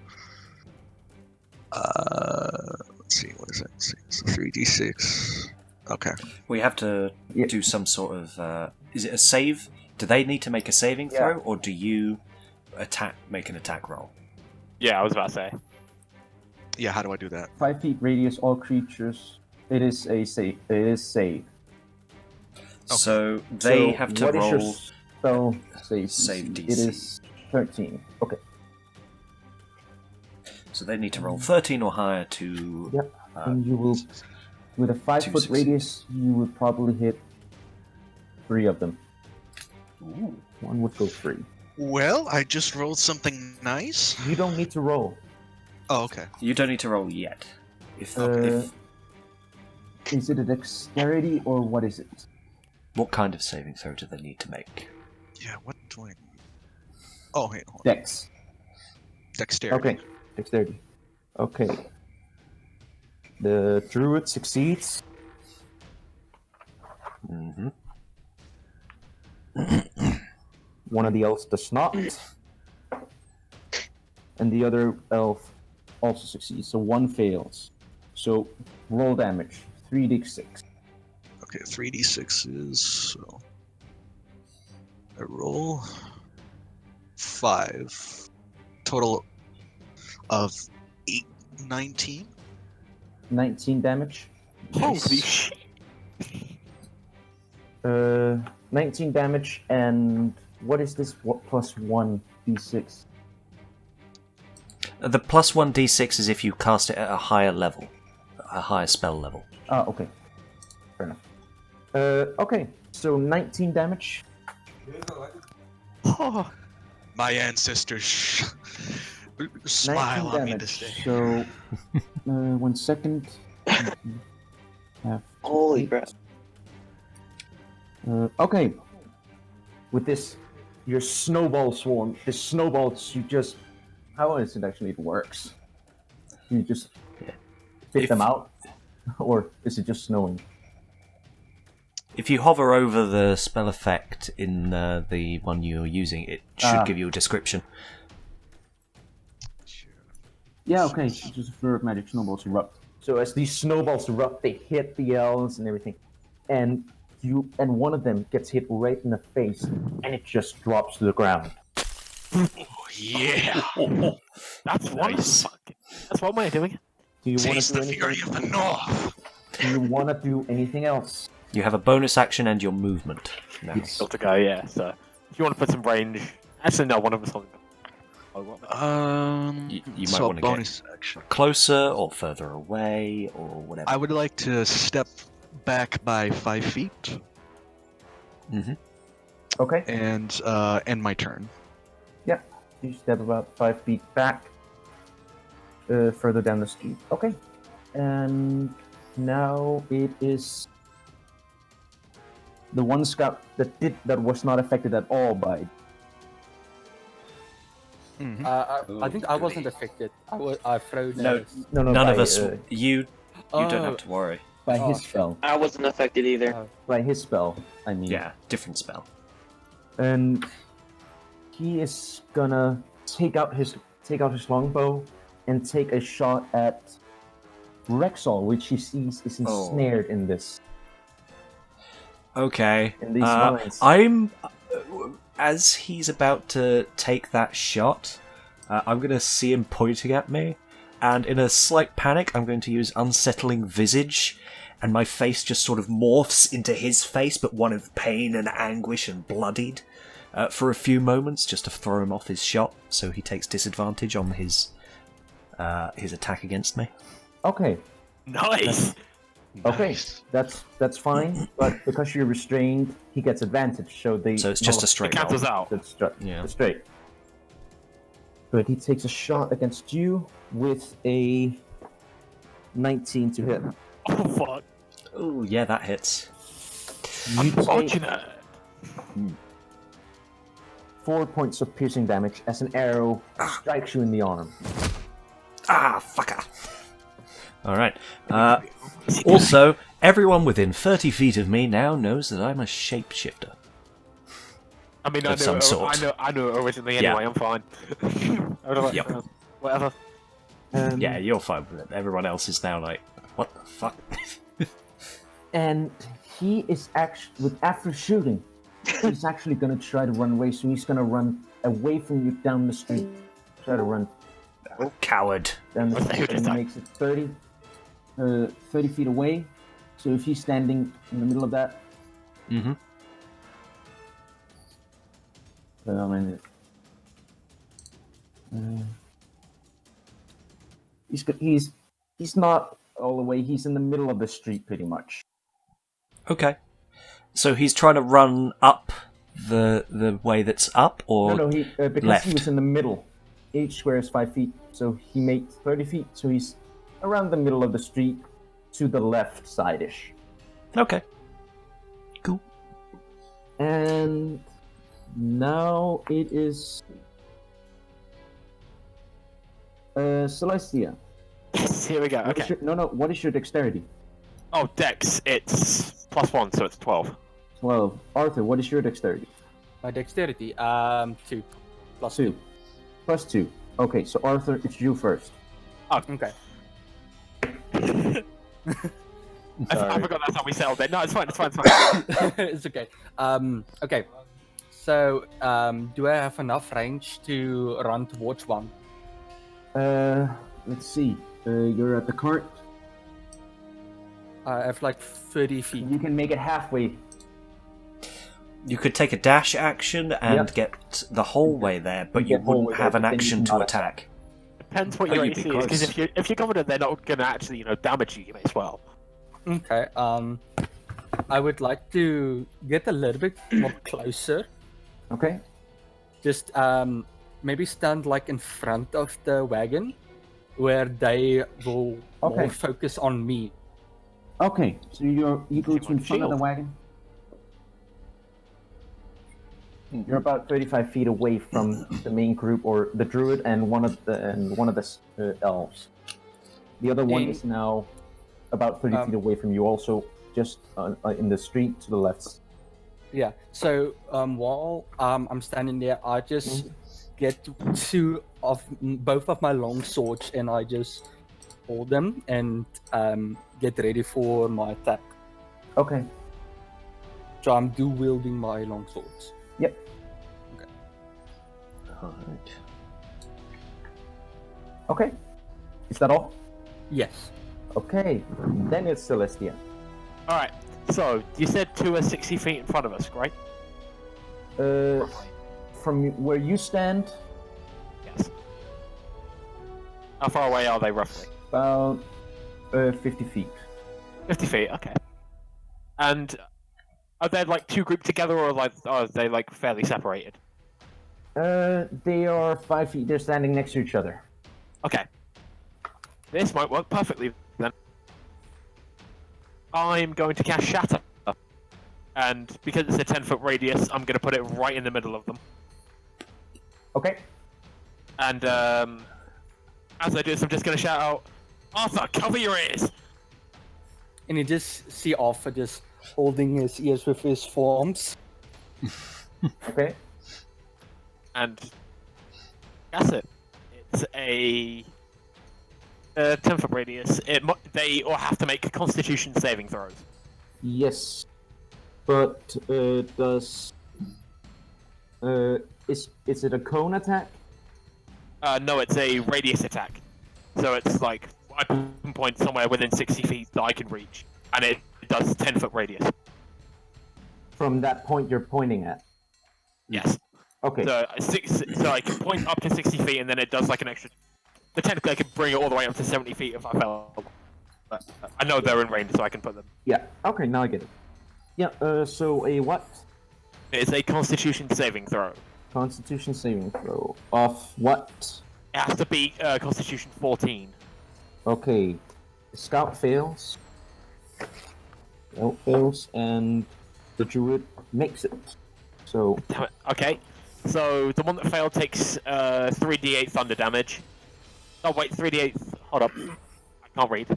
Let's see, what is that? It's 3d6. Okay. We have to Yeah. do some sort of. Is it a save? Do they need to make a saving Yeah. throw, or do you make an attack roll? Yeah, I was about to say. Yeah, how do I do that? 5 feet radius, all creatures. It is a save. It is save. So they So have to what is your roll. spell save? Save DC? DC. It is 13. Okay. So they need to roll 13 or higher to. Yep. And you will, with a 5 foot succeed. radius, you would probably hit 3 of them. Ooh. One would go free. Well, I just rolled something nice. You don't need to roll. Oh, okay. You don't need to roll yet. If Is it a dexterity or what is it? what kind of saving throw do they need to make? Yeah, what do I... Oh, wait, hold on. Dex. Dexterity. Okay. Dexterity. Okay. The druid succeeds. Mm-hmm. One of the elves does not. And the other elf also succeeds. So one fails. So roll damage. 3d6. Okay, 3d6 is... So... I roll... 5. Total of 19. 19 damage. Holy Nice. shit! 19 damage, and what is this? What plus 1 d6? The plus 1 d6 is if you cast it at a higher level, a higher spell level. Ah, okay. Fair enough. Okay, so 19 damage. Oh, my ancestors smile 19 on me damage. this day. So, 1 second. Holy crap. Okay. With this, your snowball swarm, the snowballs, you just... How is it actually it works? You just spit them out? Or is it just snowing? If you hover over the spell effect in the one you're using, it should give you a description. Yeah, okay. It's just a flurry of magic snowballs erupt. So as these snowballs erupt, they hit the elves and everything. And one of them gets hit right in the face, and it just drops to the ground. Oh, yeah. That's Nice. That's one way of doing it. Do you want Taste to do the fury anything? of the north. Do you want to do anything else? You have a bonus action and your movement now. Yes. Still to go, yeah. So, if you want to put some range, actually, no, one of us on. You might so want to bonus get action. closer or further away or whatever. I would like to step back by 5 feet Okay. and end my turn. You step about 5 feet back, further down the street. Okay. And now it is the one scout that was not affected at all by it. I think I wasn't affected. I froze. No. No, None of by, us. You don't have to worry. by Oh, his okay. spell. I wasn't affected either. By his spell, I mean. Yeah, different spell. And he is gonna take out his longbow and take a shot at Rexall, which he sees is ensnared in this. Okay. In these vines. I'm. As he's about to take that shot, I'm going to see him pointing at me, and in a slight panic, I'm going to use Unsettling Visage, and my face just sort of morphs into his face, but one of pain and anguish and bloodied, for a few moments, just to throw him off his shot, so he takes disadvantage on his attack against me. Okay. Nice! Okay, that's fine, but because you're restrained, he gets advantage. So So it's just a straight It roll. cancels out. That's Yeah. straight. But he takes a shot against you with a 19 to hit. Oh, fuck. Oh, yeah, that hits. You take Unfortunate. 4 points of piercing damage as an arrow strikes you in the arm. Ah, fucker. Alright. Also, everyone within 30 feet of me now knows that I'm a shapeshifter. I mean, Of some sort. I knew it originally Yeah. anyway, I'm fine. I was like, Yep. Whatever. Yeah, you're fine with it. Everyone else is now like, what the fuck? And he is actually, after shooting, he's actually going to try to run away. So he's going to run away from you down the street. Try to run Oh, coward. down the What's street. that? And he makes it 30 feet away. So if he's standing in the middle of that, Mm-hmm. he's not all the way. He's in the middle of the street, pretty much. Okay. So he's trying to run up the way that's up, or No, he because left? he was in the middle. Each square is 5 feet, so he made 30 feet. So he's around the middle of the street, to the left side-ish. Okay. Cool. And now it is Celestia. Yes, here we go. What is Okay. your, what is your dexterity? Oh, Dex, it's +1, so it's 12. 12. Arthur, what is your dexterity? My dexterity, 2. Plus 2. Plus 2. Okay, so Arthur, it's you first. Oh, Okay. I forgot that's how we settled it. No, it's fine, it's fine, it's fine. It's okay. Okay. So, do I have enough range to run towards one? Let's see. You're at the cart. I have like 30 feet. You can make it halfway. You could take a dash action and get the whole way there, but you wouldn't have an action to attack. Depends what your AC is, because if you're confident they're not going to actually, damage you, you may as well. Okay. I would like to get a little bit more closer. Okay. Just maybe stand like in front of the wagon, where they will more focus on me. Okay. So you go to in front of the wagon. You're about 35 feet away from the main group, or the druid and one of the elves. The other one is now about 30 feet away from you, also just in the street to the left. Yeah. So while I'm standing there, I just get both of my long swords, and I just hold them and get ready for my attack. Okay. So I'm dual wielding my long swords. Yep. Okay. Alright. Okay. Is that all? Yes. Okay. Then it's Celestia. Alright, so you said 2 are 60 feet in front of us, right? From where you stand, Yes. How far away are they roughly? about 50 feet. 50 feet, okay. And are they like two grouped together, or are they like fairly separated? They are 5 feet. They're standing next to each other. Okay. This might work perfectly then. I'm going to cast Shatter. And because it's a 10-foot radius, I'm going to put it right in the middle of them. Okay. And as I do this, I'm just going to shout out, Arthur, cover your ears! And you just see Arthur just holding his ears with his forearms. Okay. And that's it. It's a 10-foot radius. They all have to make Constitution saving throws. Yes. But is it a cone attack? No, it's a radius attack. So it's like I can point somewhere within 60 feet that I can reach, and it does 10-foot radius. From that point you're pointing at? Yes. Okay. So I can point up to 60 feet, and then it does like an extra. But technically, I could bring it all the way up to 70 feet if I felt. But I know they're in range, so I can put them. Yeah. Okay, now I get it. Yeah. So a what? It's a Constitution saving throw. Constitution saving throw of what? It has to be Constitution 14. Okay. Scout fails. Scout fails, and the druid makes it. So. Damn it. Okay. So the one that failed takes 3d8 thunder damage. Oh wait, 3d8. Hold up. I can't read.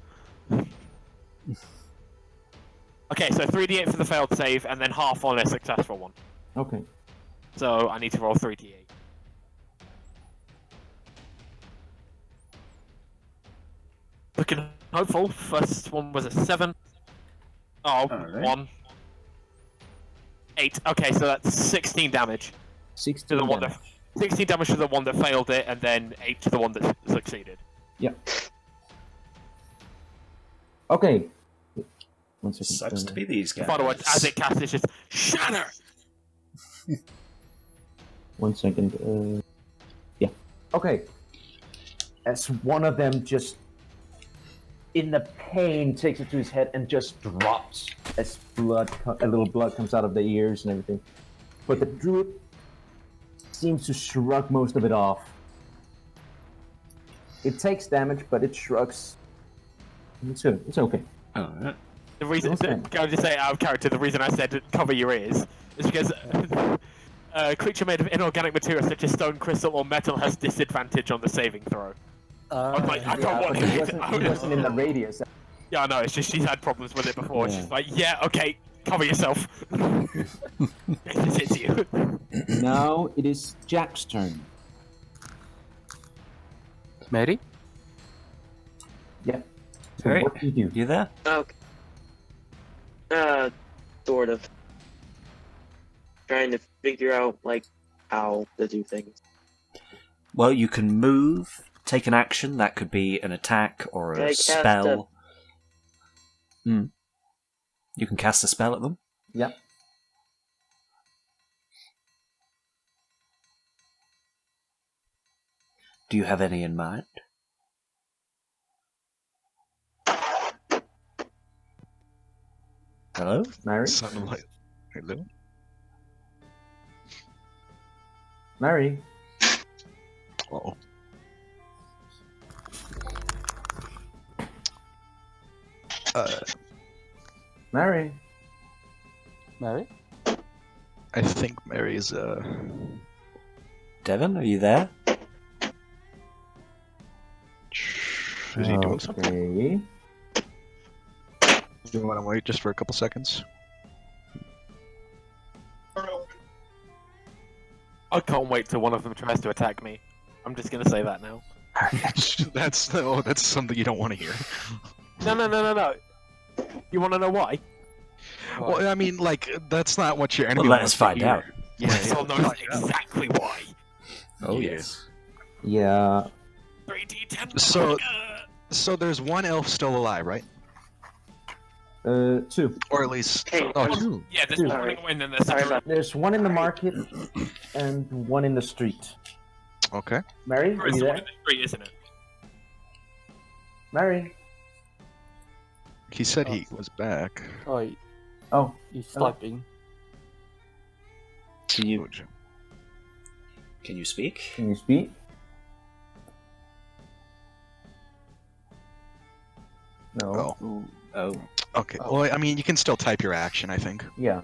Okay, so 3d8 for the failed save, and then half on a successful one. Okay. So I need to roll 3d8. Looking hopeful. First one was a 7. Oh, Alright. 1. 8. Okay, so that's 16 damage. 16 To the one damage. that 16 damage to the one that failed it, and then 8 to the one that succeeded. Yeah. Okay. 1 second. Sucks to be these guys. By the way, as it casts, it's just shatter. 1 second. Yeah. Okay. As one of them just, in the pain, takes it to his head and just drops as a little blood comes out of the ears and everything. But the druid seems to shrug most of it off. It takes damage, but it shrugs. It's good. It's okay. Alright. The reason, Okay. can I just say out of character, the reason I said cover your ears is because a creature made of inorganic material such as stone, crystal, or metal has disadvantage on the saving throw. I was like, I don't want It wasn't in the radius. Yeah, I know, it's just she's had problems with it before. Yeah. She's like, yeah, okay, cover yourself. It hits you. Now it is Jack's turn. Mary? Yeah. So Alright. what do you do? You there? Okay. Sort of. Trying to figure out, like, how to do things. Well, you can move take an action. That could be an attack or Can I a cast spell. You can cast a spell at them. Yep. Do you have any in mind? Hello? Mary? Sounded like hello. Mary? Oh. Mary? Mary? I think Mary's Devon, are you there? Is he doing something? Okay. Do you want to wait just for a couple seconds? I can't wait till one of them tries to attack me. I'm just gonna say that now. that's something you don't want to hear. No. You want to know why? Well, I mean, like that's not what your enemy. Well, let wants us to find hear. out. Yeah, Rexel knows exactly why. Oh, Yeah. yes. Yeah. 3d10. So there's one elf still alive, right? 2. Or at least Hey, two. Yeah, there's Dude. one running away and then there's Sorry two. about There's one in the market and one in the street. Okay. Mary, are It's you the one there? in the street, isn't it? Mary? He said he was back. Oh, Oh, he's Hello? typing. Can you speak? can you speak? No. Oh. Oh. Okay. Well, I mean, you can still type your action. I think, Yeah.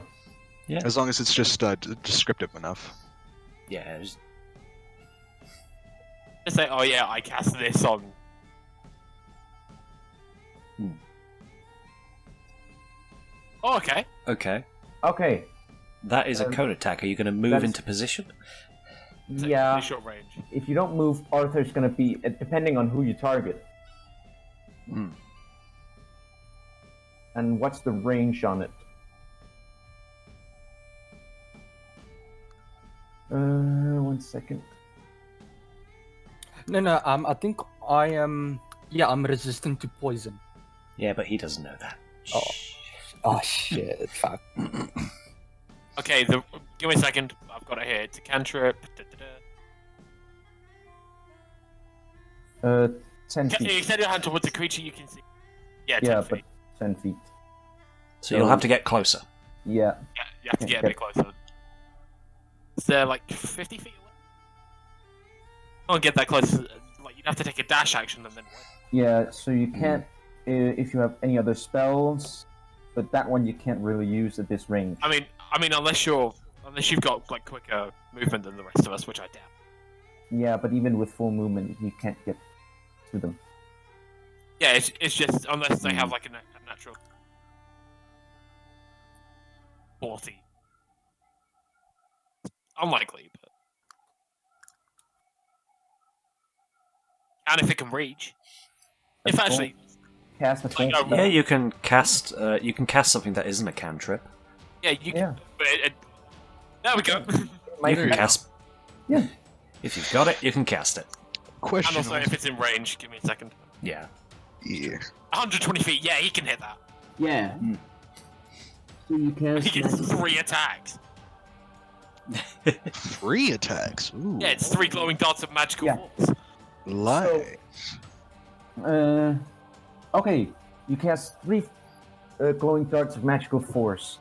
as long as it's just descriptive enough. Yeah. Just say, oh yeah, I cast this on. Oh, okay. Okay. Okay. That is a cone attack. Are you going to move that's- into position? It's Yeah. pretty short range. If you don't move, Arthur's gonna be depending on who you target. And what's the range on it? 1 second. No. I think I am. Yeah, I'm resistant to poison. Yeah, but he doesn't know that. Oh. Oh shit! Fuck. Okay, give me a second. I've got it here. It's a cantrip. 10 You feet. set your hand towards a creature you can see. Yeah, 10 Yeah, feet. but 10 feet. So you'll have to get closer. Yeah. Yeah, you have to get a bit closer. Is there like 50 feet away? Can't get that close. Like you'd have to take a dash action and then wait. Yeah, so you can't if you have any other spells, but that one you can't really use at this range. I mean, unless you've got like quicker movement than the rest of us, which I doubt. Yeah, but even with full movement, you can't get to them. Yeah, it's just unless they have like a natural 40. Unlikely, but and if it can reach, if That's actually, Cast a full Like, spell. Yeah, you can cast. You can cast something that isn't a cantrip. yeah, you Yeah. can. But there we go. You can cast. Yeah. If you've got it, you can cast it. And Question. also, if it's in range, give me a second. Yeah. Yeah. 120 feet, yeah, he can hit that. Yeah. So you cast He gets magic. 3 attacks. 3 attacks. Ooh. Yeah, it's 3 glowing darts of magical Yeah. force. Light. Okay, you cast 3 glowing darts of magical force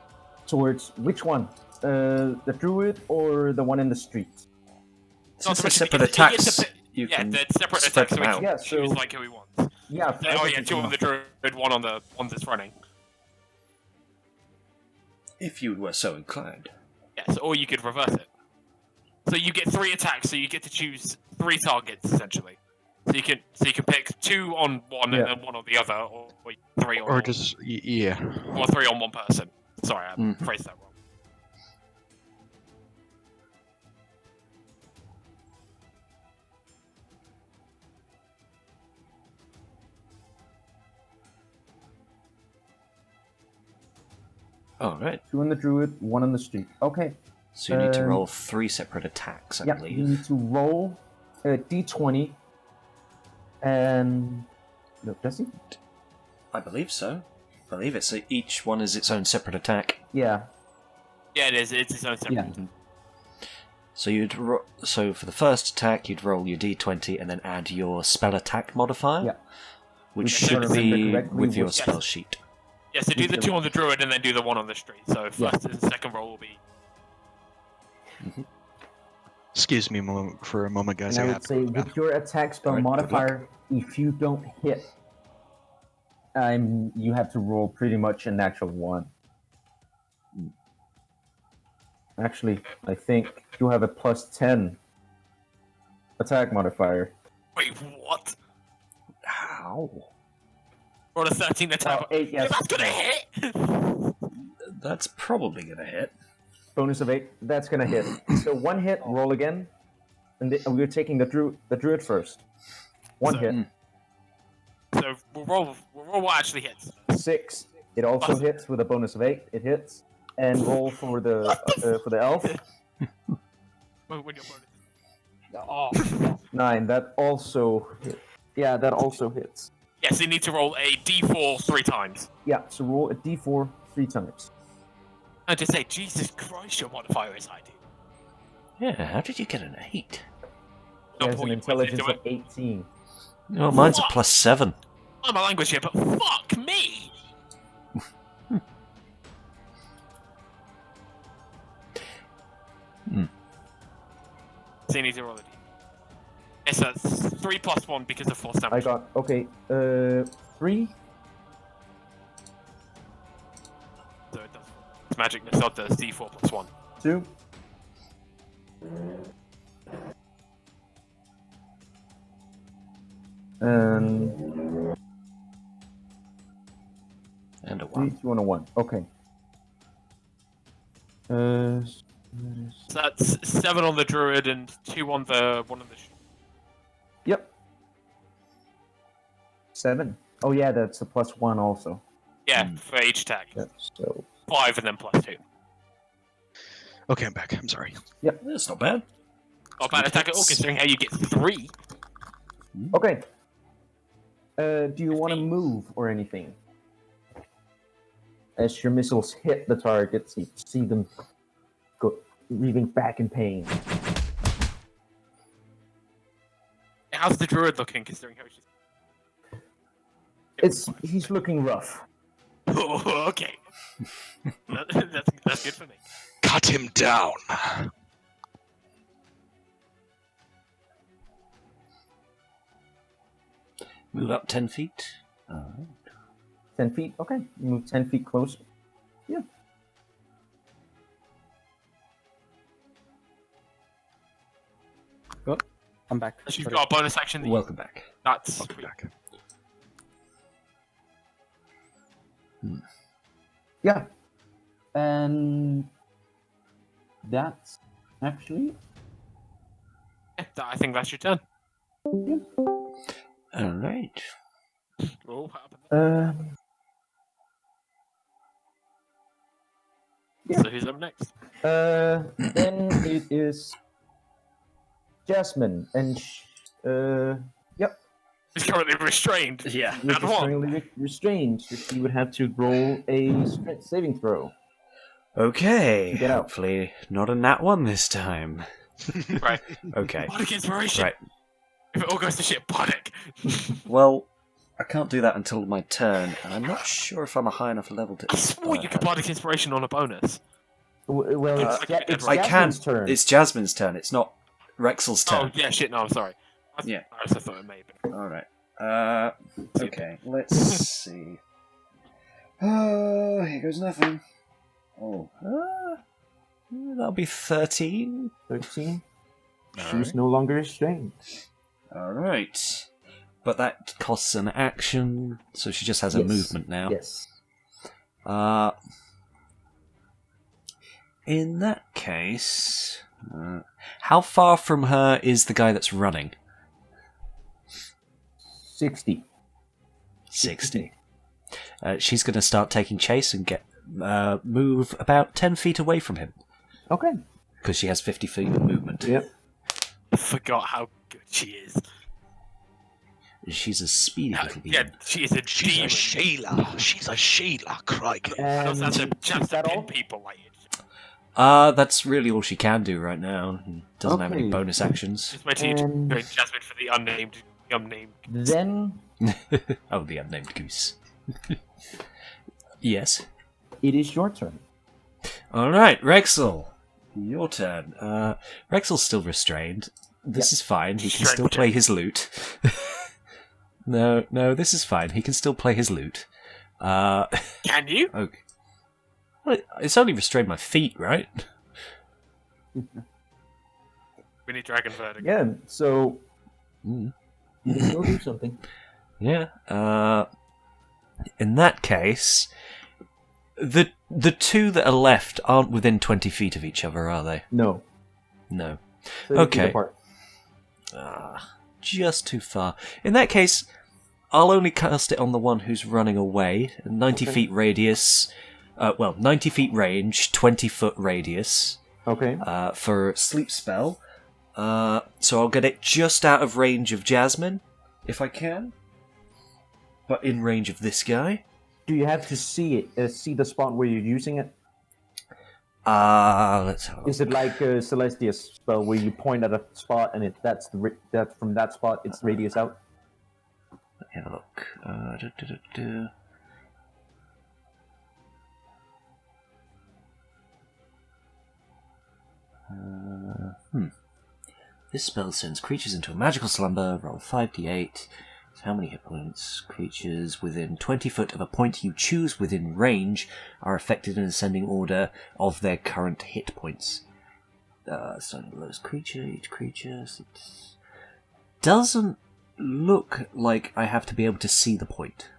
towards which one? The druid or the one in the street? Not Since to they're mention separate he gets a attacks, bit- you yeah, can they're separate spread attacks, so them he out. can Yeah, choose so- like who he wants. Yeah. Say, oh yeah, 2 on the druid, 1 on the one that's running. If you were so inclined. Yes, or you could reverse it. So you get 3 attacks, so you get to choose 3 targets essentially. So you can pick 2 on one Yeah. and then 1 on the other, or 3 on Or one, just yeah. or 3 on one person. Sorry, I Mm. phrased that wrong. All right. 2 on the druid, 1 on the street. Okay. So you need to Um, roll 3 separate attacks, I Yeah, believe. you need to roll a d20 And no, does he? I believe so. I believe it's each one is its own separate attack. Yeah. Yeah, it is. It's its own separate. Yeah. So so for the first attack, you'd roll your d20 and then add your spell attack modifier, Yeah. which If I should remember be correctly, with your was- spell sheet. Yeah, so do the 2 on the druid and then do the 1 on the street. So Yeah. first and second roll will be. Excuse me for a moment, guys. And I I would have to say go to the with your attack spell Alright, good modifier, if you don't hit, you have to roll pretty much a natural 1. Actually, I think you have a +10 attack modifier. Wait, what? How? Roll a 13 attack. 8, Yeah, yes. that's gonna hit! That's probably going to hit. Bonus of 8, that's gonna hit. So 1 hit, roll again. And we're taking the druid first. 1 So- hit. So we'll roll what actually hits. 6, it also hits with a bonus of 8. It hits. And roll for the elf. When you're bonus. Oh, 9, that also hit. Yeah, that also hits. Yes, you need to roll a d4 3 times. Yeah, so roll a d4 3 times. And to say, Jesus Christ, your modifier is high, dude. Yeah, how did you get an 8? It Don't has put an your points intelligence into of it. 18. Oh, mine's a What? +7. I'm a language here, but fuck me! So you need to roll a d. Yes, that's 3 plus 1 because of force I damage. got, okay, 3. So it does. It's magic, it's not the d4 plus 1. 2. And And a 3, 1. 2, and a 1. Okay. So that's 7 on the druid and 2 on the 1 on the Yep. 7. Oh yeah, that's a +1 also. yeah, for each attack. Yep. So 5 and then plus 2. Okay, I'm back. I'm sorry. That's not bad. Not bad attack at all, considering how you get 3. okay. Do you want to move or anything? As your missiles hit the targets, you see them go reeling back in pain. How's the druid looking, considering how she's... He's looking rough. Oh, okay. That's good for me. Cut him down. Move up 10 feet. Alright. 10 feet. Okay, you move 10 feet closer. Yeah. I'm back. She's Sorry. got a bonus action that you... Welcome back. That's... Welcome back. Yeah. And that's actually Yeah, I think that's your turn. Alright. Oh, what happened? Yeah. So who's up next? Then it is Jasmine, and yep, He's currently restrained. Yeah. you're Not one. currently restrained. So you would have to roll a strength saving throw. Okay. Get out. Hopefully not a nat 1 this time. Right. Okay. Bardic inspiration. Right. If it all goes to shit, Bardic. Well, I can't do that until my turn, and I'm not sure if I'm a high enough level to... I swore you could Bardic inspiration on a bonus. Well, It's like it's I can. Jasmine's turn. It's Jasmine's turn. It's not Rexel's Oh turn. yeah, shit. No, I'm sorry. Yeah. I also thought it may be. All right. Okay. Let's see. Oh, here goes nothing. Oh. That'll be 13. 13. All She's right. no longer restrained. All right. But that costs an action, so she just has a Yes. movement now. Yes. In that case, how far from her is the guy that's running? 60. 60. She's going to start taking chase and move about 10 feet away from him, Okay. because she has 50 feet of movement. Yep. I forgot how good she is. She's a speedy little Yeah, bean. she is a She's demon. a Shayla. She's a Shayla, crikey. And also has a chance is that to pin all? people like it. That's really all she can do right now. Doesn't have any Okay. bonus actions. Just waiting And- to Jasmine for the unnamed. Then Oh, the unnamed goose. Yes. it is your turn. Alright, Rexel. Your turn. Rexel's still restrained. This is fine. He can still play his lute. No, this is fine. He can still play his lute. Can you? Okay. Well, it's only restrained my feet, right? We need Dragon Verdict. Yeah, so Mm. you can still do something. Yeah. In that case, the two that are left aren't within 20 feet of each other, are they? No. No. 30 feet Okay. apart. Just too far. In that case, I'll only cast it on the one who's running away. 90 feet radius. 90 feet range, 20 foot radius. Okay. For sleep spell. So I'll get it just out of range of Jasmine, if I can. But in range of this guy. Do you have to see it? See the spot where you're using it? Let's have a look. Is it like Celestia's spell where you point at a spot and that's from that spot it's radius out? Let me have a look. This spell sends creatures into a magical slumber. Roll 5d8. How many hit points? Creatures within 20 foot of a point you choose within range are affected in ascending order of their current hit points. Starting with the lowest creature, each creature. Doesn't look like I have to be able to see the point.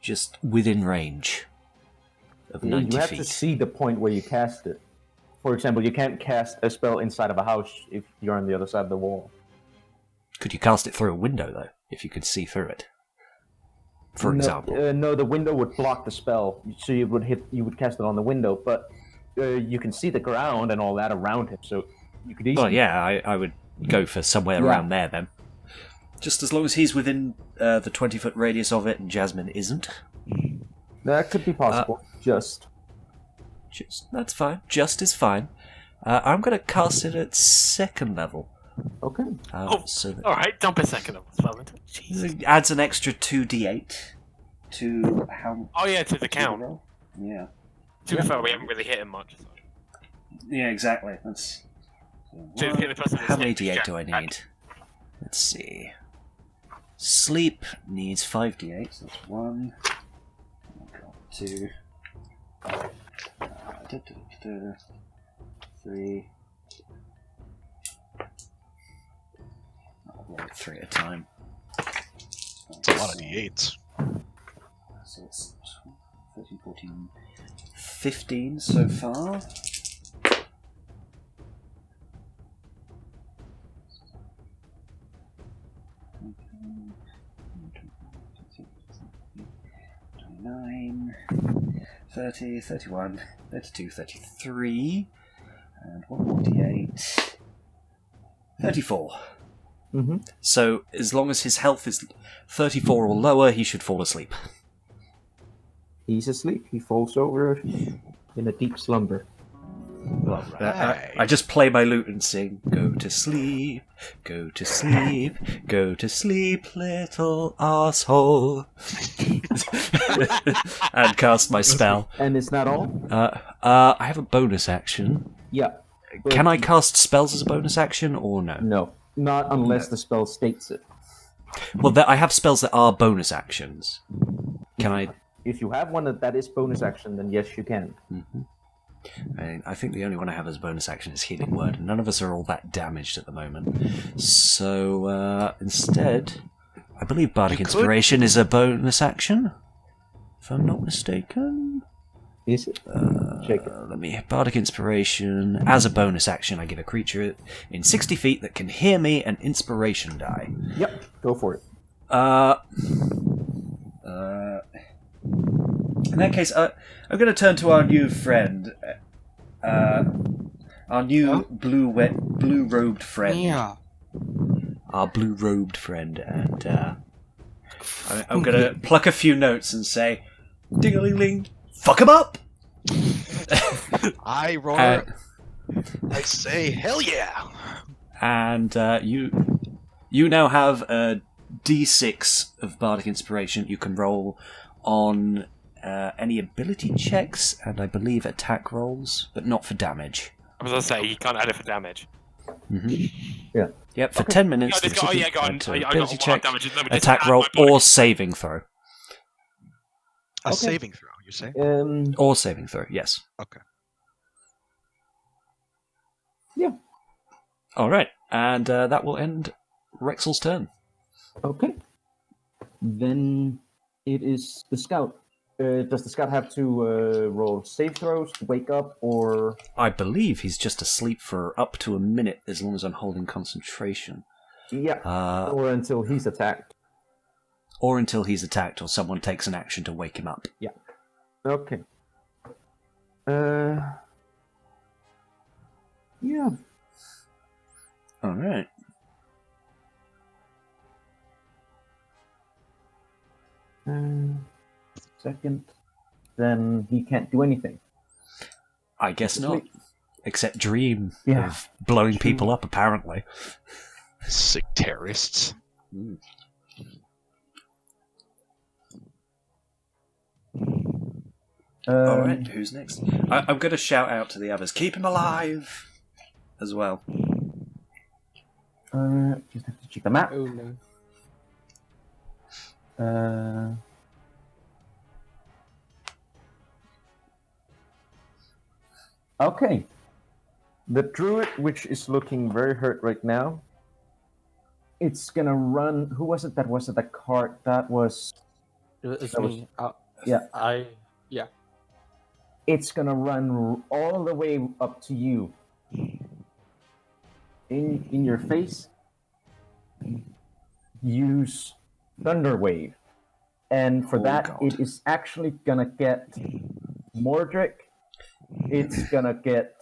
Just within range of 90 You have feet. to see the point where you cast it. For example, you can't cast a spell inside of a house if you're on the other side of the wall. Could you cast it through a window, though, if you could see through it? For example. No, the window would block the spell, so you would cast it on the window, but you can see the ground and all that around him, so you could easily... Well, yeah, I would go for somewhere around there, then. Just as long as he's within the 20-foot radius of it and Jasmine isn't. That could be possible, Just, that's fine. Just is fine. I'm going to cast it at second level. Okay. So that Alright, dump a second of this. Jesus. it adds an extra 2d8 to how... Oh yeah, to the count. Yeah. To be fair, we haven't really hit him much. So. Yeah, exactly. That's... So hit the person How many that's hit d8 do I Jack. need? Let's see. Sleep needs 5d8. So that's 1. 2. 3. I'll roll 3 at a time. It's a lot of D8s. So it's 13, 14, 15 so far. Nine, 30, 31, 32, 33, and 1 more d8. 34. Mm-hmm. So, as long as his health is 34 or lower, he should fall asleep. He's asleep. He falls over in a deep slumber. Well, I just play my lute and sing, go to sleep, go to sleep, go to sleep, little asshole. And cast my spell. And is that all? I have a bonus action. Yeah. Can I cast spells as a bonus action, or no? No. Not unless the spell states it. Well, I have spells that are bonus actions. Can I... If you have one that is bonus action, then yes, you can. Mm-hmm. I think the only one I have as bonus action is Healing Word, and none of us are all that damaged at the moment. So, instead, I believe Bardic Inspiration is a bonus action, if I'm not mistaken. Is it? Check it. Let me... Bardic Inspiration. As a bonus action, I give a creature in 60 feet that can hear me an inspiration die. Yep, go for it. In that case, I'm going to turn to our new friend, our new blue-robed friend. Yeah. our blue-robed friend, and I'm going to pluck a few notes and say, ding-a-ling-ling, fuck him up! I roar. I say, hell yeah! And you now have a D6 of Bardic Inspiration you can roll on any ability checks and I believe attack rolls, but not for damage. I was going to say, you can't add it for damage. Yeah. Yep, for 10 minutes. I got Ability check, damage. attack roll, or saving throw. A saving throw, you say? Or saving throw, yes. Okay. Yeah. Alright, and that will end Rexel's turn. Okay. Then it is the scout. Does the scout have to roll save throws to wake up, or...? I believe he's just asleep for up to a minute, as long as I'm holding concentration. Yeah, or until he's attacked. Or until he's attacked, or someone takes an action to wake him up. Yeah. Okay. Yeah. Alright. Second. Then he can't do anything. I guess not. Except dream Yeah. of blowing people up, apparently. Sick terrorists. Alright, who's next? I'm going to shout out to the others. Keep him alive! As well. Just have to check the map. Oh no. Okay. The druid, which is looking very hurt right now, it's gonna run. Who was it that was at the cart? That was. It's That me. Yeah. Yeah. It's gonna run all the way up to you. In your face. Use Thunder Wave, and for that, God. it is actually gonna get Mordric. It's gonna get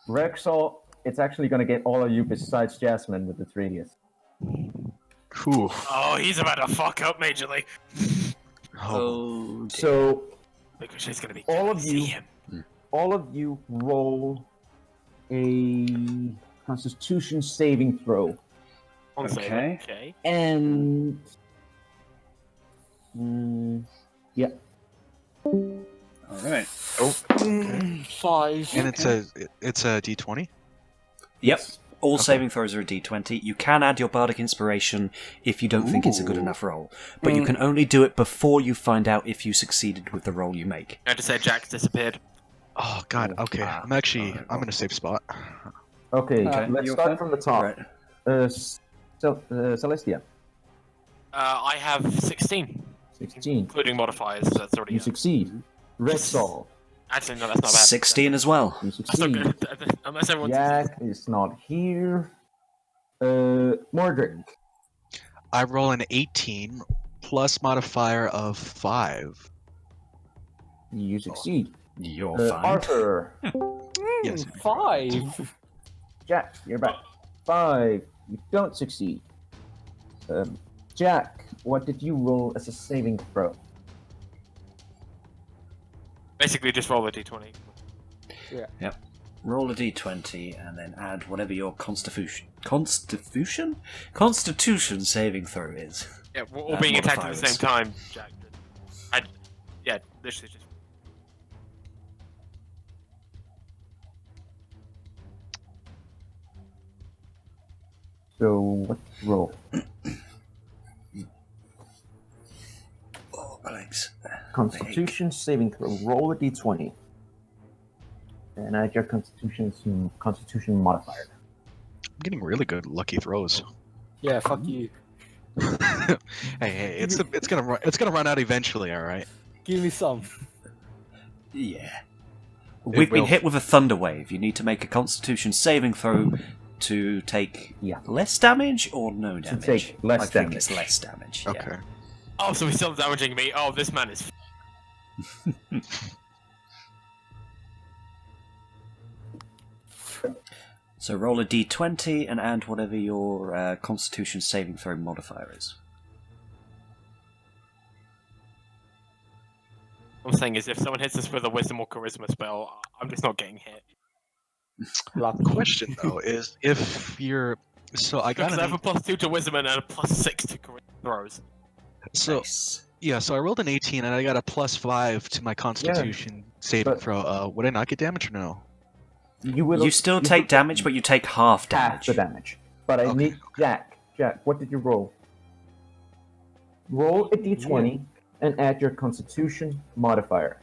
Rexall. It's actually gonna get all of you besides Jasmine with its radius. Whew. Oh, he's about to fuck up majorly. Oh. So Because she's gonna be all of see you, him. roll a Constitution saving throw, Okay. Okay. and yeah, Alright. 5. And it's a D20? Yep. All saving throws are a d20. You can add your Bardic Inspiration if you don't think it's a good enough roll. But you can only do it before you find out if you succeeded with the roll you make. I had to say Jack's disappeared. Oh god, okay. I'm in a safe spot. okay. Okay. Let's You're start fine? from the top. Right. Celestia, I have 16, 16. including modifiers. So that's already. You succeed. Rexall, Actually, no, that's not bad. 16 as well. you That's not succeed. good. Unless everyone's. Jack is not here. Mordric, I roll an 18 plus modifier of 5. you succeed. You're fine. Arthur, Yes. 5. Jack, you're back. 5, you don't succeed. Jack, what did you roll as a saving throw? Basically, just roll a d20. Roll a d20 and then add whatever your constitution saving throw is. Yeah, we're all being attacked at the modifiers. same time, Jack. Yeah, literally just. So, what roll? Oh, Alex. Constitution saving throw. Roll a d20. And add your constitution modifier. I'm getting really good lucky throws. Yeah, fuck you. hey, it's gonna run out eventually, all right. Give me some. Yeah. We've been will. hit with a thunder wave. You need to make a constitution saving throw to take Yeah. less damage or no damage. take less I think damage. it's less damage. yeah. Okay. Oh, so he's still damaging me. Oh, this man is. So roll a d20 and add whatever your Constitution saving throw modifier is. What I'm saying is, if someone hits us with a Wisdom or Charisma spell, I'm just not getting hit. Question though is if you're so I got Because I have an a +2 to Wisdom and a +6 to Charisma throws. so Nice. yeah, so I rolled an 18 and I got a +5 to my Constitution saving but- throw. Would I not get damage or no? You still take damage, but you take half half damage. the damage. But I Okay, need Jack, what did you roll? Roll a d20 and add your Constitution modifier.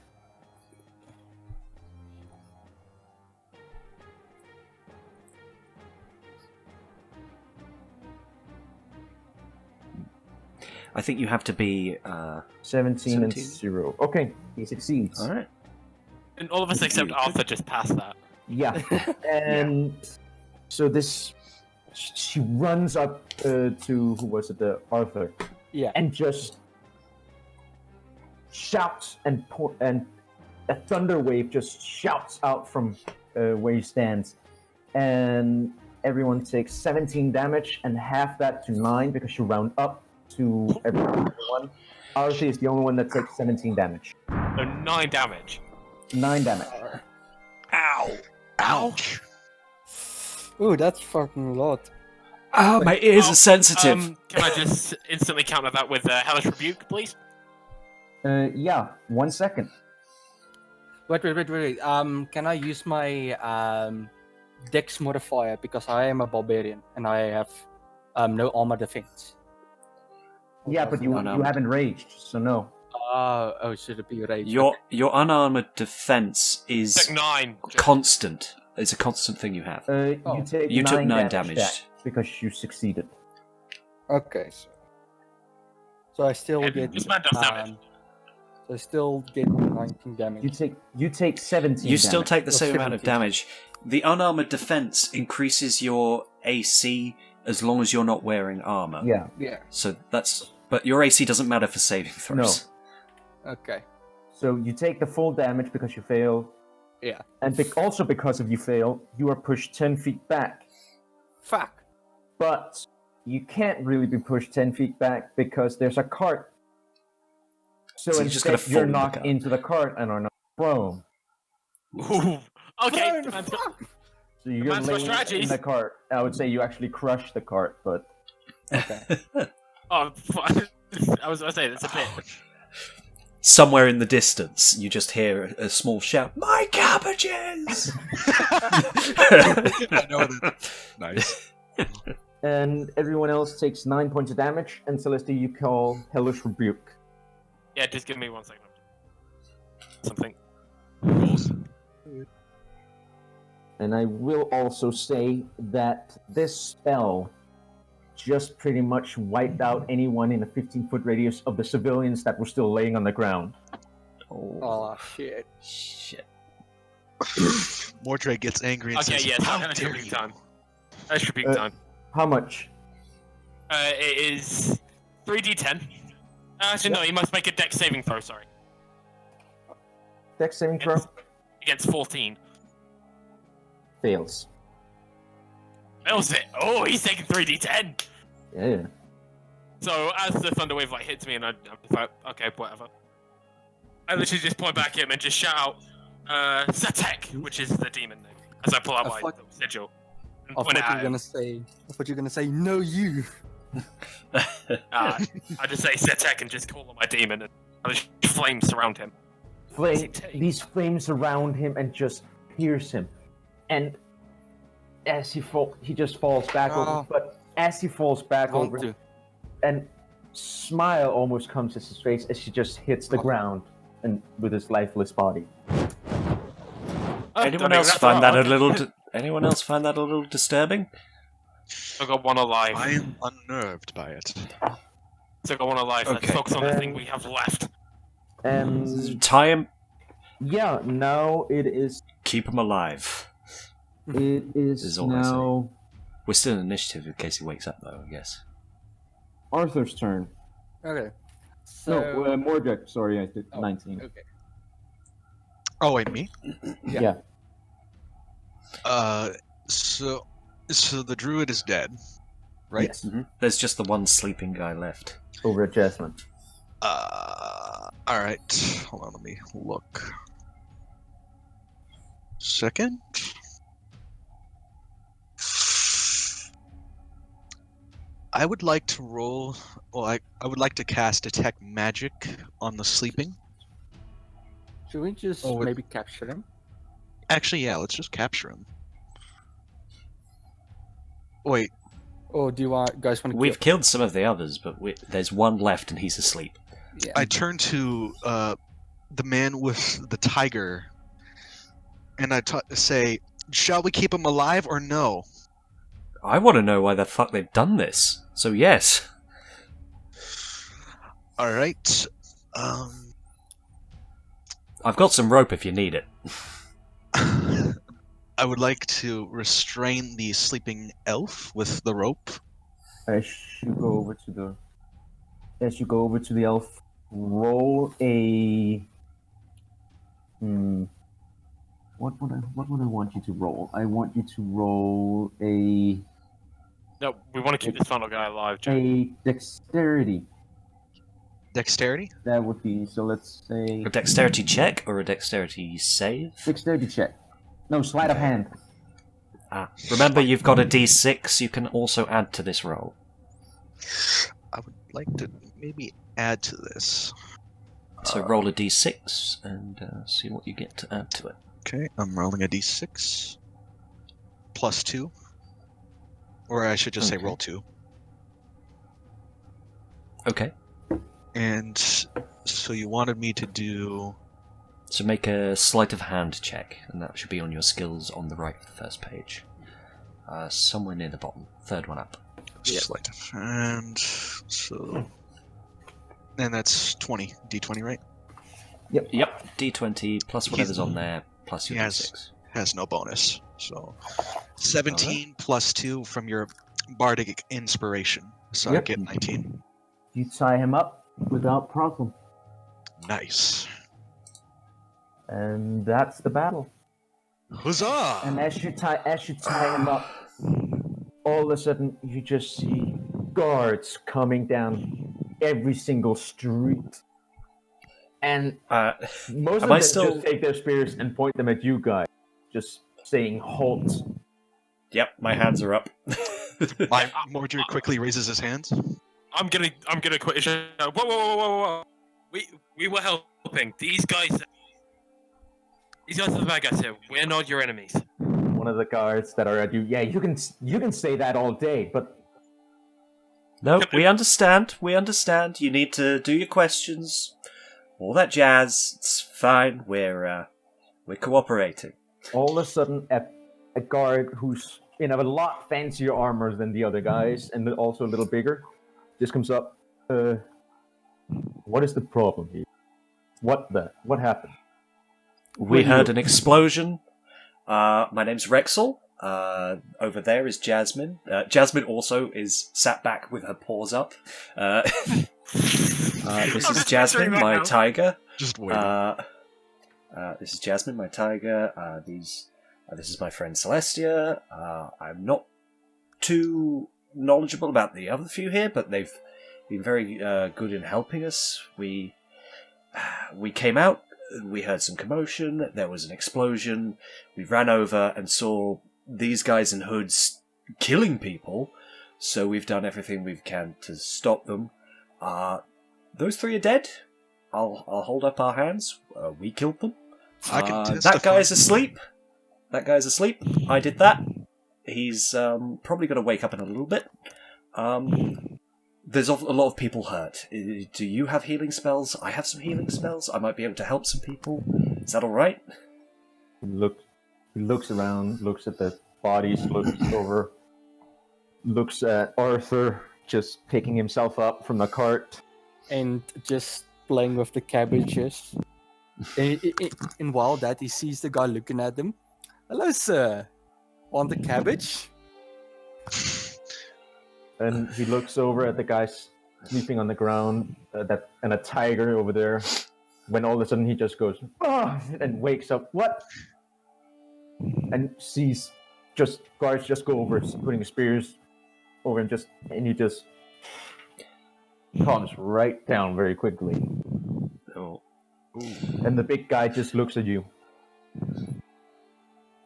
I think you have to be... 17 and 17. 0. Okay, he succeeds. Alright. And all of us except Arthur just passed that. Yeah. And so this... She runs up to... Who was it? Arthur. Yeah. And just... shouts and a thunder wave just shouts out from where he stands. And everyone takes 17 damage and half that to 9 because you round up to everyone. Arthur is the only one that takes 17 damage. So 9 damage. 9 damage. Ow! Ouch! Ooh, that's fucking a lot. Oh, my ears are sensitive. Can I just instantly counter that with Hellish Rebuke, please? Yeah, 1 second. Wait. Can I use my Dex modifier because I am a barbarian and I have no armor defense? Yeah, but you haven't raged, so no. Oh, should it be rage? Your unarmored defense is It's like 9. constant. It's a constant thing you have. You take You took 9 damage damage. Jack, because you succeeded. Okay, so I still Yeah, get. this man does damage. So I still get 19 damage. You take 17 You still damage. take the Or same amount of 17. damage. The unarmored defense increases your AC as long as you're not wearing armor. Yeah. Yeah. So that's... But your AC doesn't matter for saving throws. Okay. So you take the full damage because you fail. Yeah. And also because of you fail, you are pushed 10 feet back. Fuck. But you can't really be pushed 10 feet back because there's a cart. So So you're just gonna instead, fall you're in the knocked cart. into the cart and are not prone. Ooh. Okay. Burn, man's fuck. So you're Man's got laying in strategies. the cart. I would say you actually crush the cart, but Oh, fuck. I was going to say, that's a bit. Somewhere in the distance, you just hear a small shout, "My cabbages!" I know that. Nice. and everyone else takes 9 points of damage. And Celestia, you call Hellish Rebuke. Yeah, just give me 1 second. Something. And I will also say that this spell just pretty much wiped out anyone in a 15-foot radius of the civilians that were still laying on the ground. Oh shit. Shit. Mordred gets angry and Okay, says, yes, "How Hellish dare Rebuke you?" time. Hellish Rebuke time. How much? It is 3d10. Actually, no, you must make a dex saving throw, sorry. Dex saving throw? Against 14. Fails. Fails it. Oh, he's taking 3d10. Yeah. So as the thunder wave hits me, and I'm just like, okay, whatever. I literally just point back at him and just shout out, Satek, which is the demon name, as I pull out I my thought- sigil. And I point thought it you at were him. gonna say no, you. I just say Satek and just call on my demon, and there's flames surround him. These flames surround him and just pierce him. And as he just falls back over. But as he falls back over, and smile almost comes to his face as he just hits the ground and with his lifeless body. Anyone else find that a little disturbing? I got 1 alive. I am unnerved by it. So I got 1 alive. Let's Okay. focus on the thing we have left. Tie him. Yeah, now it is. Keep him alive. It is Is all I now We're still in initiative in case he wakes up, though, I guess. Arthur's turn. Okay. So. No, Mordred. Sorry, I did 19. Okay. Oh wait, me? Yeah. So the druid is dead, right? Yes. There's just the one sleeping guy left. Over at Jasmine. All right. Hold on, let me look. Second. I would like to roll. Well, I would like to cast Detect Magic on the sleeping. Should we just Oh, maybe capture him? Actually, yeah. Let's just capture him. Wait. Or do you guys want to We've killed some of the others, but there's one left and he's asleep. Yeah. I turn to the man with the tiger, and I say, "Shall we keep him alive or no?" I want to know why the fuck they've done this. So yes. All right. I've got some rope if you need it. I would like to restrain the sleeping elf with the rope. As you go over to the elf, roll a. What would I want you to roll? I want you to roll a No, we want to keep this final guy alive, Joe. a dexterity. Dexterity? That would be, so let's say A dexterity check or a dexterity save? dexterity check. No, sleight of hand. Remember, you've got a d6 you can also add to this roll. I would like to maybe add to this. So roll a d6 and see what you get to add to it. Okay, I'm rolling a d6 plus 2. Or I should just say roll 2. Okay. And so you wanted me to do... So make a sleight of hand check, and that should be on your skills on the right of the first page. Somewhere near the bottom. Third one up. Sleight of hand. So... And that's 20. D20, right? Yep. D20 plus whatever's on there, plus your d6. Has no bonus. So 17 plus 2 from your bardic inspiration. So I get 19. You tie him up without problem. Nice. And that's the battle. Huzzah! And as you tie him up, all of a sudden you just see guards coming down every single street. And most of them just take their spears and point them at you guys, just saying halt. Yep, my hands are up. Mordred quickly raises his hands. I'm gonna quit. Whoa! We were helping these guys. These guys are the bad guys here. We're not your enemies. One of the guards that are at you. Yeah, you can say that all day, but no, we understand. We understand. You need to do your questions, all that jazz. It's fine. We're cooperating. All of a sudden, a guard who's in a lot fancier armor than the other guys, and also a little bigger, just comes up. What is the problem here? What happened? We heard an explosion. My name's Rexel. Over there is Jasmine. Jasmine also is sat back with her paws up. This is Jasmine, my tiger. Just wait. This is Jasmine, my tiger. This is my friend Celestia. I'm not too knowledgeable about the other few here, but they've been very good in helping us. We came out. We heard some commotion. There was an explosion. We ran over and saw these guys in hoods killing people. So we've done everything we can to stop them. Those 3 are dead. I'll hold up our hands. We killed them. I can testify. That guy's asleep. I did that. He's probably going to wake up in a little bit. There's a lot of people hurt. Do you have healing spells? I have some healing spells. I might be able to help some people. Is that all right? He looks around, looks at the bodies, looks over, looks at Arthur just picking himself up from the cart. And just playing with the cabbages. And while that, he sees the guy looking at him. Hello, sir. Want a cabbage? And he looks over at the guy sleeping on the ground, and a tiger over there. When all of a sudden he just goes, and wakes up. What? And sees guards just go over, putting spears over, and he just calms right down very quickly. Oh. And the big guy just looks at you.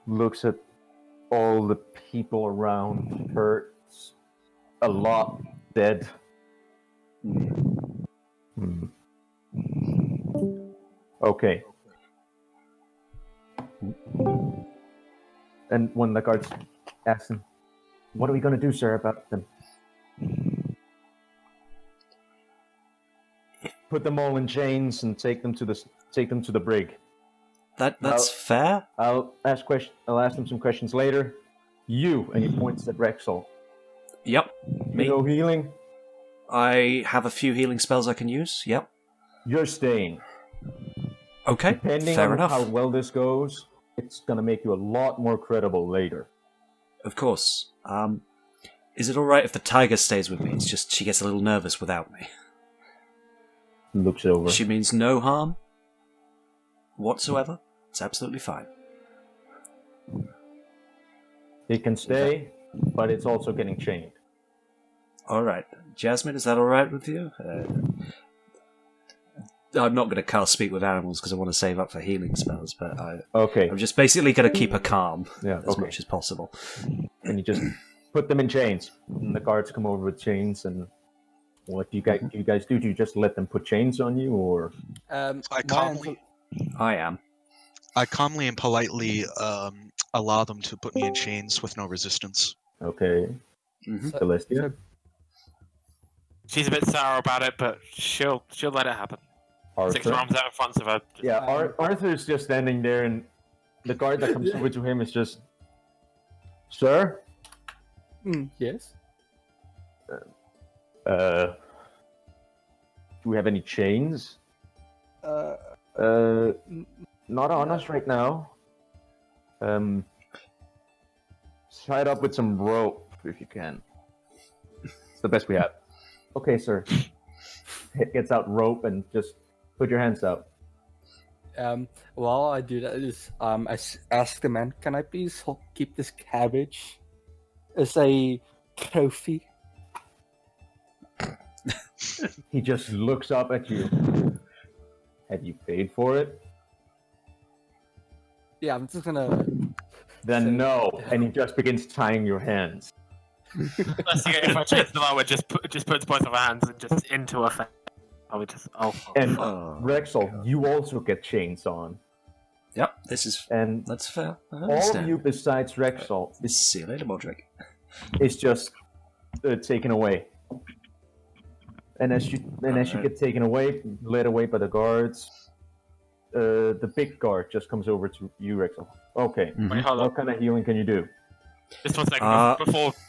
Looks at all the people around, hurt, a lot dead. Okay. And when the guards ask him, "What are we going to do, sir, about them?" Put them all in chains and take them to the brig. That's fair. I'll ask them some questions later. You, and he points at Rexel. Yep. Me. You know healing? I have a few healing spells I can use. Yep. You're staying. Okay. Depending fair on enough. how well this goes, it's gonna make you a lot more credible later. Of course. Is it alright if the tiger stays with me? It's just she gets a little nervous without me. Looks over. She means no harm whatsoever. It's absolutely fine. It can stay, but it's also getting chained. Alright. Jasmine, is that alright with you? I'm not going to cast Speak with Animals because I want to save up for healing spells, but I'm just basically going to keep her calm as much as possible. And you just put them in chains. And the guards come over with chains, and what do you guys do? Do you just let them put chains on you, or? I am. I calmly and politely allow them to put me in chains with no resistance. Okay. Celestia? She's a bit sour about it, but she'll let it happen. Arthur? 6 arms out in front of her. Yeah, Arthur's just standing there, and the guard that comes over to him is just, "Sir? Yes? Do we have any chains?" Not on us right now. Tie it up with some rope, if you can. It's the best we have. Okay, sir. It gets out rope and just put your hands out. While I do that, I ask the man, "Can I please keep this cabbage as a trophy?" He just looks up at you. Have you paid for it? Yeah, I'm just gonna... Then no, and he just begins tying your hands. If I change the lower, just puts both of her hands and just into her face. I would just And Rexel, you also get chains on. Yep, that's fair. All of you besides Rexel see you later, Modric. Is just taken away. And as you get taken away, led away by the guards, the big guard just comes over to you, Rexel. Okay, what kind of healing can you do? Just 1 second,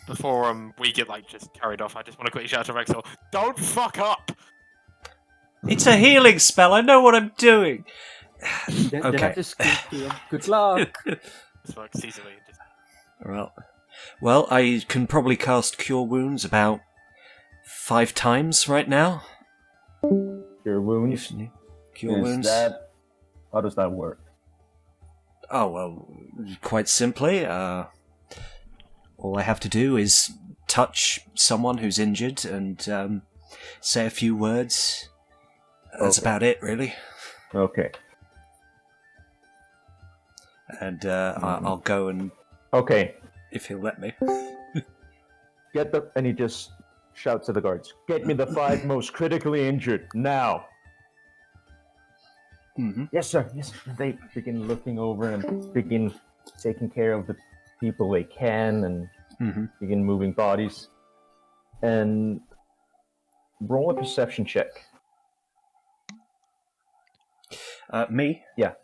before we get just carried off, I just want to quickly shout to Rexel, "Don't fuck up!" It's a healing spell, I know what I'm doing! Okay. Good luck! Just works easily. Well, I can probably cast Cure Wounds about 5 times right now. Cure Wounds? Cure Wounds. How does that work? Oh, well, quite simply, all I have to do is touch someone who's injured and say a few words. That's about it, really. Okay. And I'll go and... Okay. If he'll let me. And he just shouts to the guards, "Get me the 5 most critically injured, now!" Yes, sir. Yes, sir. They begin looking over and begin taking care of the people they can and begin moving bodies. And roll a perception check. Me? Yeah.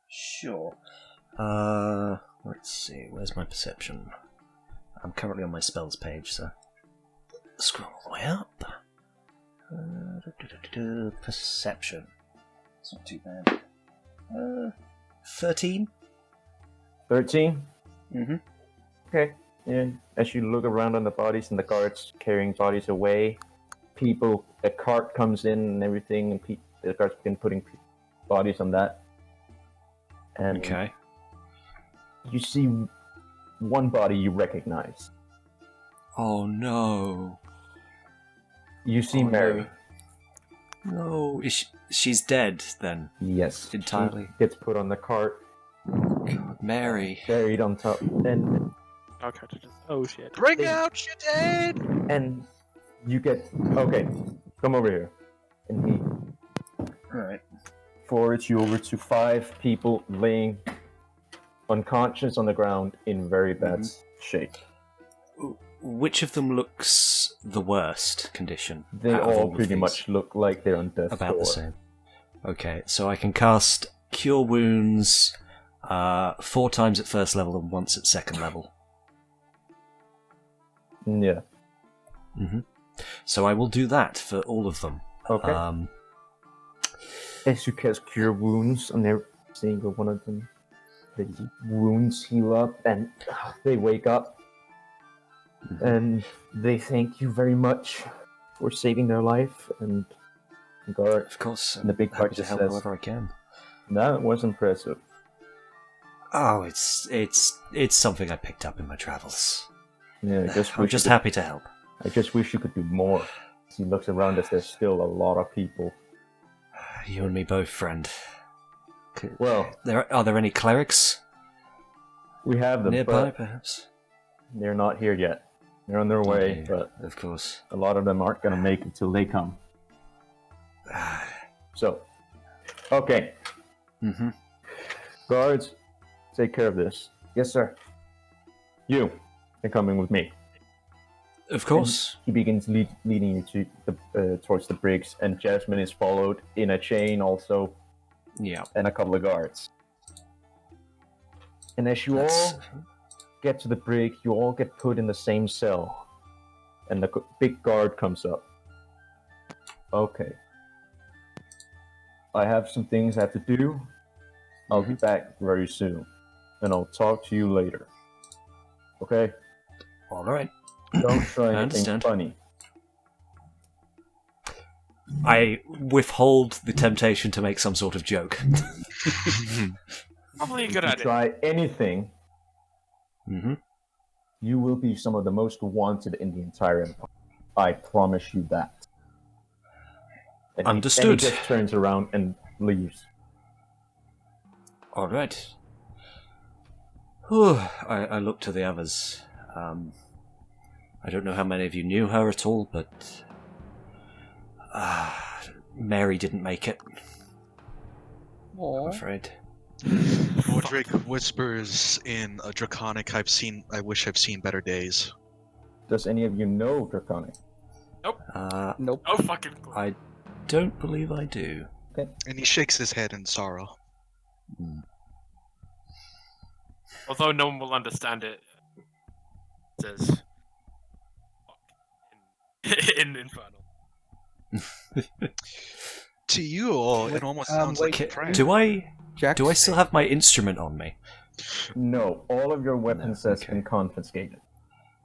Sure. Let's see. Where's my perception? I'm currently on my spells page, so scroll all the way up. Perception. It's not too bad. 13? 13? Mm-hmm. Okay. Yeah. As you look around on the bodies and the guards carrying bodies away, a cart comes in and everything, and the guards begin putting bodies on that. And okay. You see one body you recognize. Oh no. You see Oh, Mary. No, she's dead then. Yes. Entirely. She gets put on the cart, God, Mary. buried on top, and Okay, oh shit. Bring out Cheide! and you get okay. Come over here, and he Right. forwards you over to 5 people laying unconscious on the ground in very bad shape. Which of them looks the worst condition? They out of all of pretty these? much look like they're on death's About door. the same. Okay, so I can cast Cure Wounds 4 times at first level and once at second level. Yeah. So I will do that for all of them. Okay. As you cast Cure Wounds on every single one of them, the wounds heal up and they wake up. And they thank you very much for saving their life. And Gar, Of course, and the big happy bug to just help says, however I can. that was impressive. Oh, it's something I picked up in my travels. Yeah, I'm just happy to help. I just wish you could do more. As he looks around us, there's still a lot of people. You and me both, friend. Well, Are there any clerics we have them, nearby, but perhaps? they're not here yet. They're on their way, Okay, but of course. a lot of them aren't going to make it till they come. So, okay. Guards, take care of this. Yes, sir. You're coming with me. Of course. And he begins leading you to the towards the bricks, and Jasmine is followed in a chain also, Yeah. and a couple of guards. And as you all get to the brig, you all get put in the same cell, and the big guard comes up. Okay. I have some things I have to do. I'll be back very soon, and I'll talk to you later. Okay? All right. Don't try anything understand. funny. I withhold the temptation to make some sort of joke. Probably a If good you idea. try anything, Mm-hmm. you will be some of the most wanted in the entire empire. I promise you that. And Understood. He just turns around and leaves. All right. Whew. I look to the others. I don't know how many of you knew her at all, but Mary didn't make it. I'm afraid. Mordric whispers in a draconic, I wish I've seen better days. Does any of you know Draconic? Nope. Oh fucking. I don't believe I do. And he shakes his head in sorrow. Although no one will understand it, it says in Infernal. To you all, it almost sounds like a prank. Do I Jack, still have my instrument on me? No, all of your weapons has okay. been confiscated.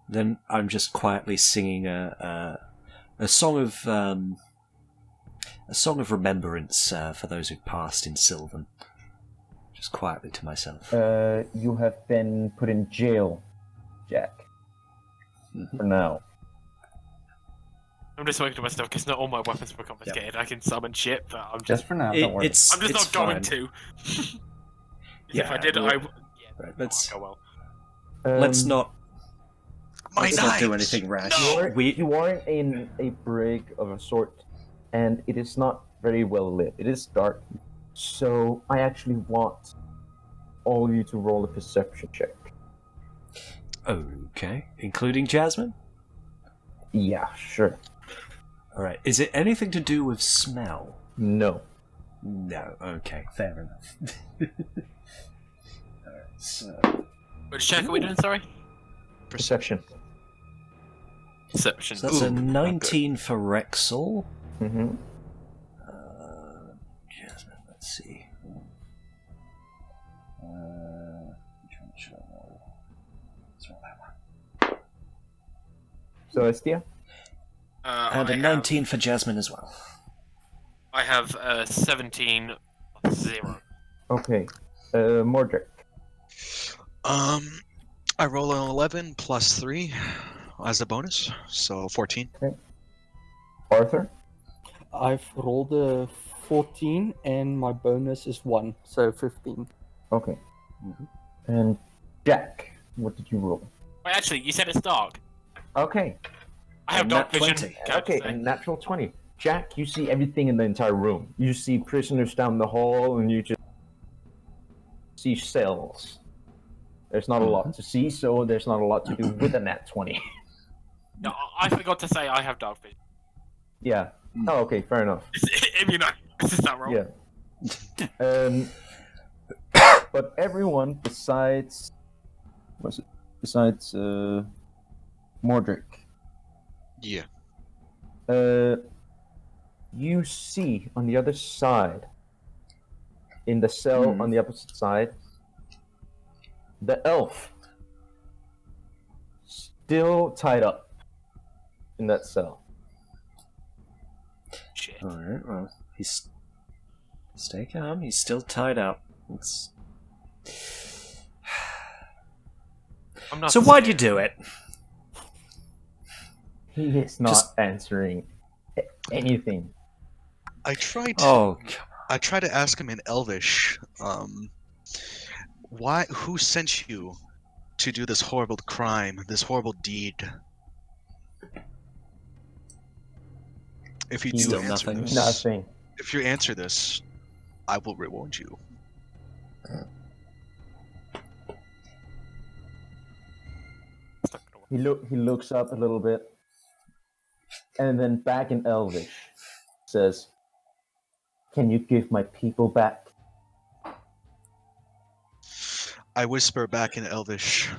Then I'm just quietly singing a song of remembrance for those who passed in Sylvan. Just quietly to myself. You have been put in jail, Jack. For now. I'm just talking to myself because not all my weapons were confiscated. I can summon shit, but I'm Just just for now, don't worry. I'm just it's not going fine. to. Yeah, If I did, well, I would. Yeah, right, let's- go well. Let's not My do knives! anything rash. No! You are in a brig of a sort, and it is not very well lit. It is dark. So I actually want all of you to roll a perception check. Okay, including Jasmine? Yeah, sure. Alright, is it anything to do with smell? No. No, okay, fair enough. Alright, so... Which check are we doing, sorry? Perception. Perception. So that's a Ooh, 19 for Rexel. Mm-hmm. Jasmine, let's see. Which one should I roll? Let's roll that one. So, Estia? And a 19 for Jasmine as well. I have 17 plus 0. Okay. Mordric. I roll an 11 plus 3 as a bonus, so 14. Arthur? I've rolled a 14 and my bonus is 1, so 15. Okay. And Jack, what did you roll? Wait, actually, you said it's dark. Okay. I have dark vision. 20. can I Okay, just say? a natural 20. Jack, you see everything in the entire room. You see prisoners down the hall, and you just see cells. There's not a lot to see, so there's not a lot to do with a nat 20. No, I forgot to say I have dark vision. Yeah. Oh, okay, fair enough. If you know, is that wrong? Yeah. But everyone besides Mordric, Yeah. you see on the other side, in the cell on the opposite side, the elf still tied up in that cell. Shit. Alright, well, he's... Stay calm, he's still tied up. It's... I'm not So why'd you do it? He is not Just- answering anything. I tried. Oh, I tried to ask him in Elvish. Why? Who sent you to do this horrible crime, this horrible deed? If you do Still answer nothing. this, Nothing. if you answer this, I will reward you. He looks up a little bit, and then back in Elvish says, "Can you give my people back?" I whisper back in Elvish.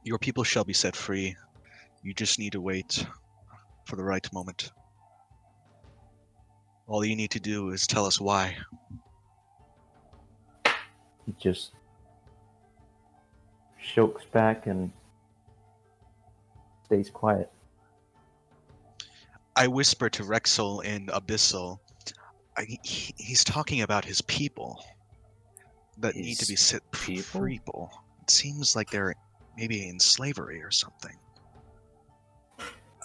Your people shall be set free. You just need to wait for the right moment. All you need to do is tell us why. He just chokes back and stays quiet. I whisper to Rexel in Abyssal. He's talking about his people that need to be His set people? free. It seems like they're maybe in slavery or something.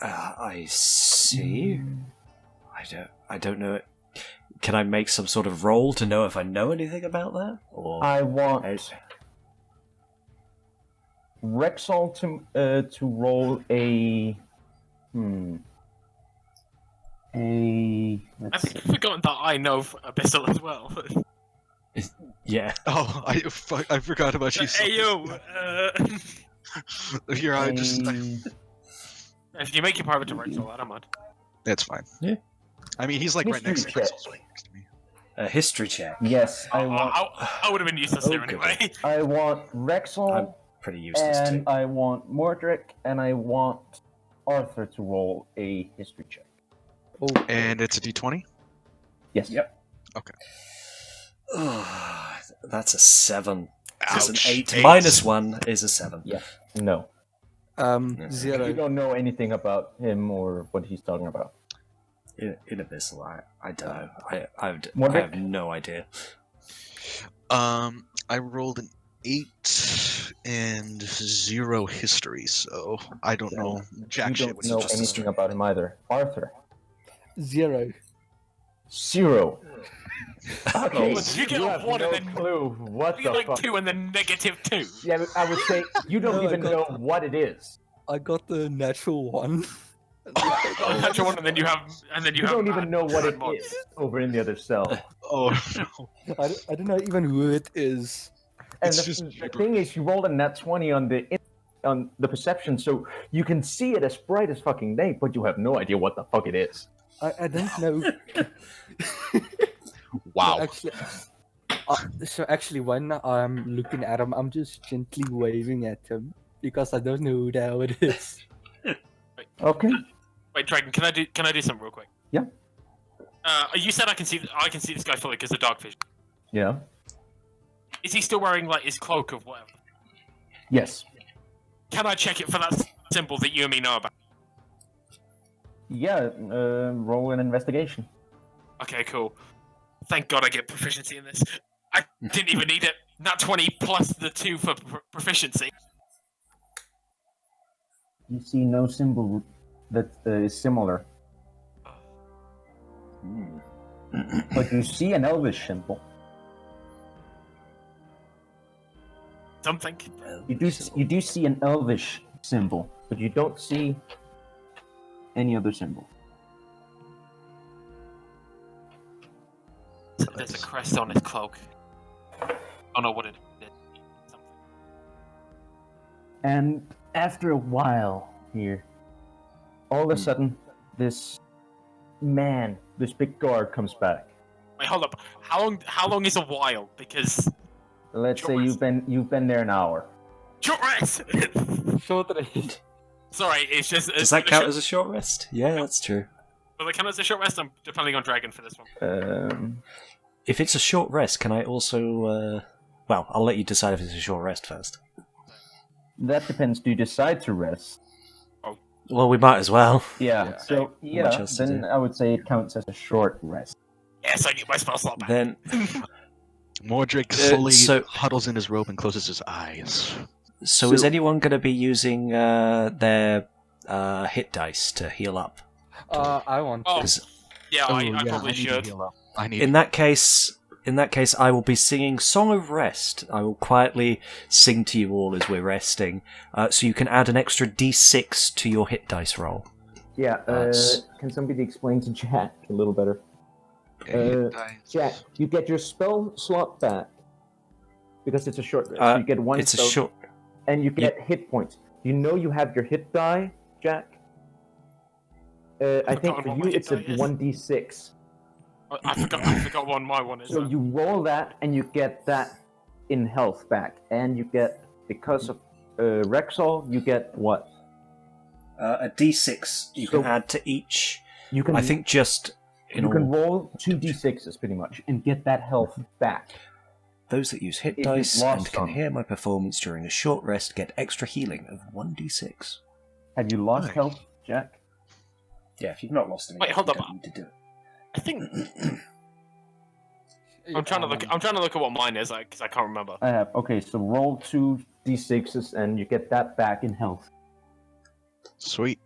I see. I don't know. Can I make some sort of roll to know if I know anything about that? Or I want Rexall to roll a I think I've forgotten that I know Abyssal as well. yeah. Oh, I forgot about you. Hey yo! Here, I just. If you make your private to Rexel, I don't mind. That's fine. Yeah. I mean, he's like right next to History check. Rexel's right next to me. A history check. Yes, I want. I would have been useless here Okay. anyway. I want Rexall, I'm pretty useless too. and I want Mordric, and I want Arthur to roll a history check. And it's a d20? Yes. Yep. Okay. That's a 7. That's an Ouch. 8. Eight. Minus 1 is a 7. Yeah. No. You 0. don't know anything about him or what he's talking about. In Abyssal, I don't know. I Mordric? have no idea. I rolled an 8 and 0 history, so I don't know jack You shit. don't What's know just a anything string. about him either. Arthur. 0. 0. Okay. Well, did you get a have 1 no and then- clue what You the get like fuck. 2 and then negative 2. Yeah, I would say you don't No, I even got- know what it is. I got the natural 1. Natural 1 and then you have You have don't even know what it mod. is over in the other cell. Oh, no. I don't know even who it is. And It's the just thing is, you rolled a nat 20 on the perception, so you can see it as bright as fucking day, but you have no idea what the fuck it is. I don't know. Wow. So actually, when I'm looking at him, I'm just gently waving at him because I don't know who the hell it is. Okay. Wait, Dragon, can I do something real quick? Yeah. You said I can see this guy fully because of dark vision. Yeah. Is he still wearing like his cloak of whatever? Yes. Can I check it for that symbol that you and me know about? Yeah. Roll an investigation. Okay, cool. Thank God I get proficiency in this. I didn't even need it. Nat 20 plus the 2 for proficiency. You see no symbol that is similar. But you see an Elvish symbol. Something. You do see an Elvish symbol, but you don't see any other symbol. There's a crest on his cloak. Oh no, what it is. Something. And after a while here, all of a sudden, this big guard comes back. Wait, hold up. How long is a while? Because Let's say Short you've been there an hour. short rest. Short rest. Sorry, it's just. Does that count as a short rest? Yeah, that's true. Will it count as a short rest? I'm depending on Dragon for this one. If it's a short rest, can I also... well, I'll let you decide if it's a short rest first. That depends. Do you decide to rest? Well, we might as well. Yeah. So Much else to then do. I would say it counts as a short rest. Yes, I get my spell slot back. Then, Mordric slowly so- huddles in his robe and closes his eyes. so is anyone going to be using their hit dice to heal up? I want Oh, to. 'Cause yeah, I yeah, probably need to should. heal up. I need. in that case, I will be singing Song of Rest. I will quietly sing to you all as we're resting, so you can add an extra d6 to your hit dice roll. Yeah. That's- Can somebody explain to Jack a little better? hit dice. Jack, you get your spell slot back because it's a short rest. So you get one It's a spell, short. and you get hit points. You know you have your hit die, Jack. I think forgotten for what you my hit it's a die is. 1d6. I forgot what my one is. So you roll that, and you get that in health back, and you get, because of Rexall, you get what? A d6 you So- can add to each. You can. I think just in you all, can roll 2d6s pretty much, and get that health back. those that use hit if you've dice lost and can some. hear my performance during a short rest get extra healing of 1d6. Have you lost Nice. health, Jack? Yeah, if you've not lost any, Wait, hold you up. don't need to do it. I think I'm trying to look. I'm trying to look at what mine is, because I can't remember. I have. Okay, so roll 2d6s, and you get that back in health. Sweet.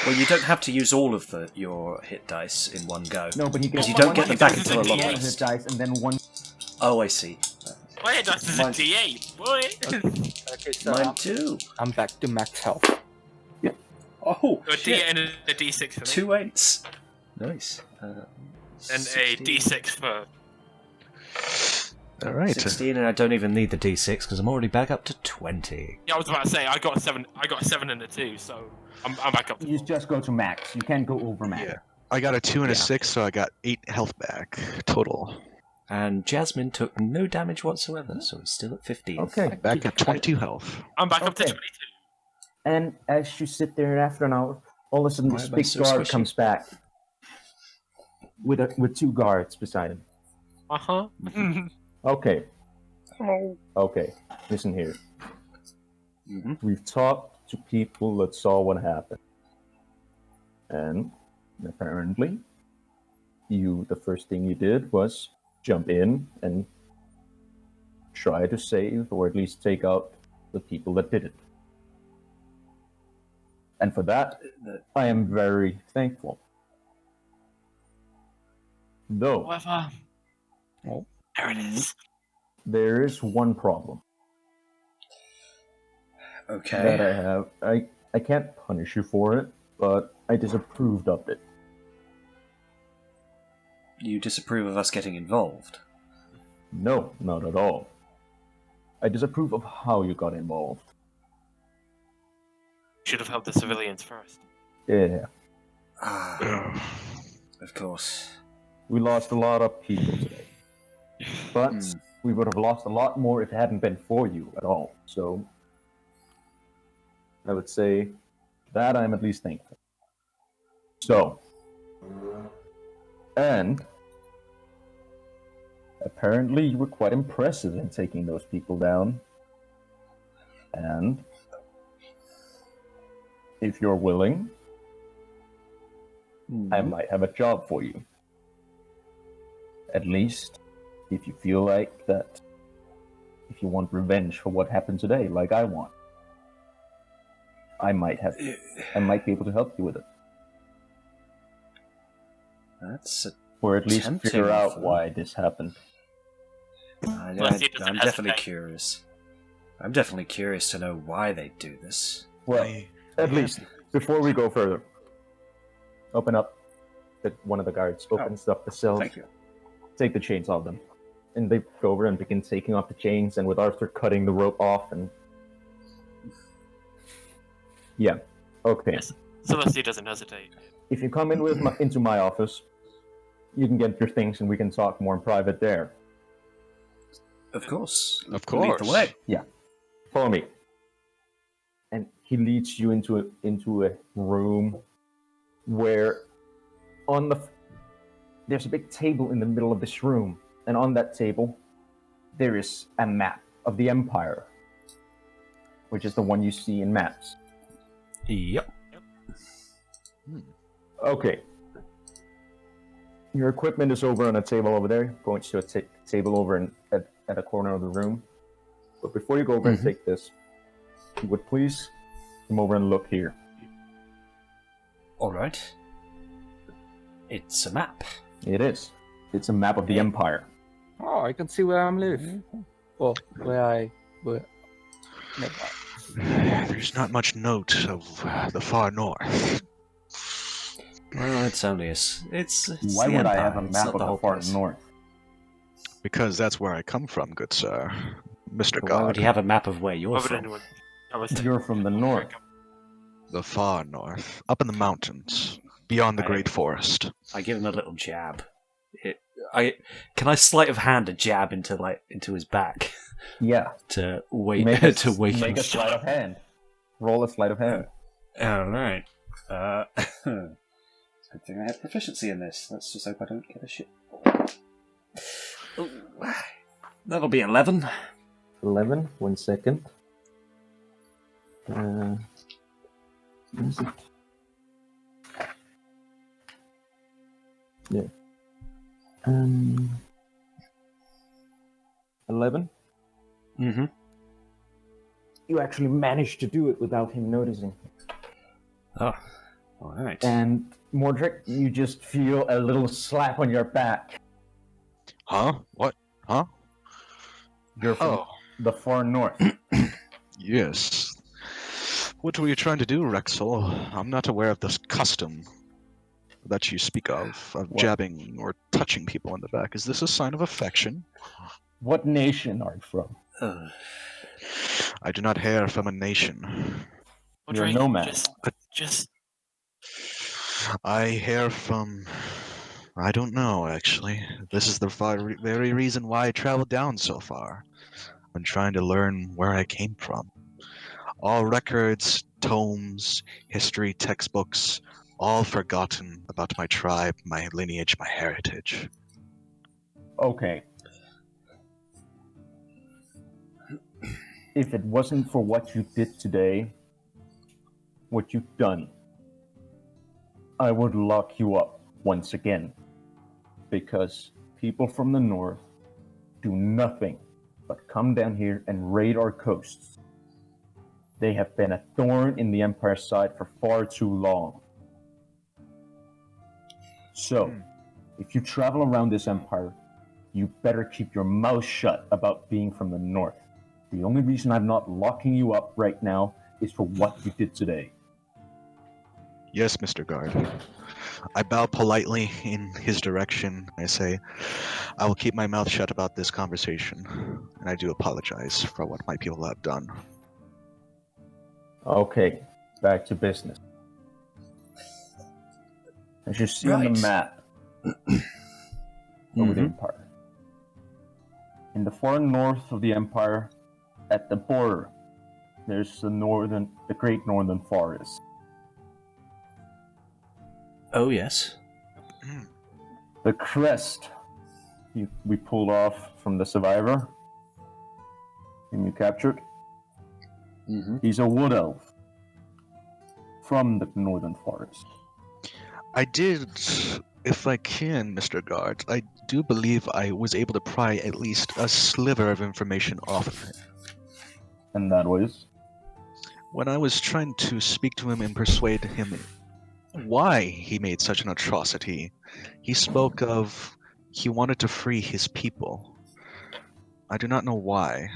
Well, you don't have to use all of your hit dice in one go. No, but you get Because you don't one get them hit back dice is until a a long D8. one rest. hit dice, and then one. Oh, I see. My hit dice is a Mine- D8, boy. Okay, so Mine too. I'm back to max health. Oh, A shit. D8 and a D6 for me, 2 8s. Nice. and a 16. D6 for. All right. 16, and I don't even need the d6 because I'm already back up to 20. Yeah, I was about to say I got a 7. I got a 7 and a 2, so I'm back up. To You just go to max. You can't go over max. Yeah. I got a 2 and a Yeah. 6, so I got 8 health back total. And Jasmine took no damage whatsoever, so it's still at 15. Okay. Back at 22 health. I'm back up to Okay. 22. And as you sit there after an hour, all of a sudden Why this am I big so guard squishy? comes back with 2 guards beside him. Uh huh. Okay. Okay. Listen here. Mm-hmm. We've talked to people that saw what happened, and apparently, the first thing you did was jump in and try to save, or at least take out, the people that did it. And for that, I am very thankful. Though, However, there it is. there is one problem that Okay. I have. I can't punish you for it, but I disapproved of it. You disapprove of us getting involved? No, not at all. I disapprove of how you got involved. Should have helped the civilians first. Yeah, Ah, of course. we lost a lot of people today. But Hmm. we would have lost a lot more if it hadn't been for you at all. So, I would say that I'm at least thankful. So, and apparently you were quite impressive in taking those people down. And if you're willing, I might have a job for you. At least, if you feel like that, if you want revenge for what happened today, like I want. I might be able to help you with it. That's Or at least tempting figure out offer. why this happened. I'm Celestia doesn't definitely hesitate. curious. I'm definitely curious to know why they do this. Well, I- at least, before we go further, open up. One of the guards opens up the cell. Thank you. Take the chains off them. And they go over and begin taking off the chains, and with Arthur cutting the rope off, and... Yeah. Okay. Yes. Celestia doesn't hesitate. If you come in into my office, you can get your things and we can talk more in private there. Of course. Of Lead the course. way. Follow me. And he leads you into a room where there's a big table in the middle of this room, and on that table there is a map of the Empire, which is the one you see in maps. Yep. Okay. Your equipment is over on a table over there. Points to a table over at a corner of the room. But before you go over and take this, you would please come over and look here. Alright. It's a map. It is. It's a map of the Empire. Oh, I can see where I'm live. Oh, where. Never mind. There's not much note of the far north. Well, it's only it's Why the would I Empire, have a it's map not of the the whole far place. north? Because that's where I come from, good sir. Mr. But why would God. he have a map of where you're Why would from? anyone? I was You're from the north. The far north. Up in the mountains. Beyond the I- great forest. I give him a little jab. Can I sleight of hand a jab into his back Yeah. to wait Make a, to wake make him. a sleight of hand. Roll a sleight of hand. All right. Good thing I have proficiency in this. Let's just hope I don't get a shit. That'll be 11. 11. 1 second. Where is it? Yeah. 11. Mm-hmm. You actually managed to do it without him noticing. Oh, all right. And Mordric, you just feel a little slap on your back. Huh? What? Huh? You're from Oh, the far north. yes. What were you trying to do, Rexel? I'm not aware of this custom that you speak of What? jabbing or touching people in the back. Is this a sign of affection? What nation are you from? I do not hail from a nation. You're a Audrey, nomad. Just I hail from... I don't know, actually. This is the very reason why I traveled down so far. I'm trying to learn where I came from. All records, tomes, history textbooks, all forgotten about my tribe, my lineage, my heritage. Okay. If it wasn't for what you did today, what you've done, I would lock you up once again. Because people from the north do nothing but come down here and raid our coasts. They have been a thorn in the Empire's side for far too long. So, if you travel around this empire, you better keep your mouth shut about being from the north. The only reason I'm not locking you up right now is for what you did today. Yes, Mr. Guard. I bow politely in his direction. I say, I will keep my mouth shut about this conversation, and I do apologize for what my people have done. Okay, back to business. As you see on the Right. map over the Mhm. empire, in the far north of the empire, at the border, there's the Great Northern Forest. Oh, yes. The crest we pulled off from the survivor, whom you captured. Mm-hmm. He's a wood elf from the Northern Forest. I did, if I can, Mr. Guard, I do believe I was able to pry at least a sliver of information off of him. And that was? when I was trying to speak to him and persuade him why he made such an atrocity, he spoke of he wanted to free his people. I do not know why.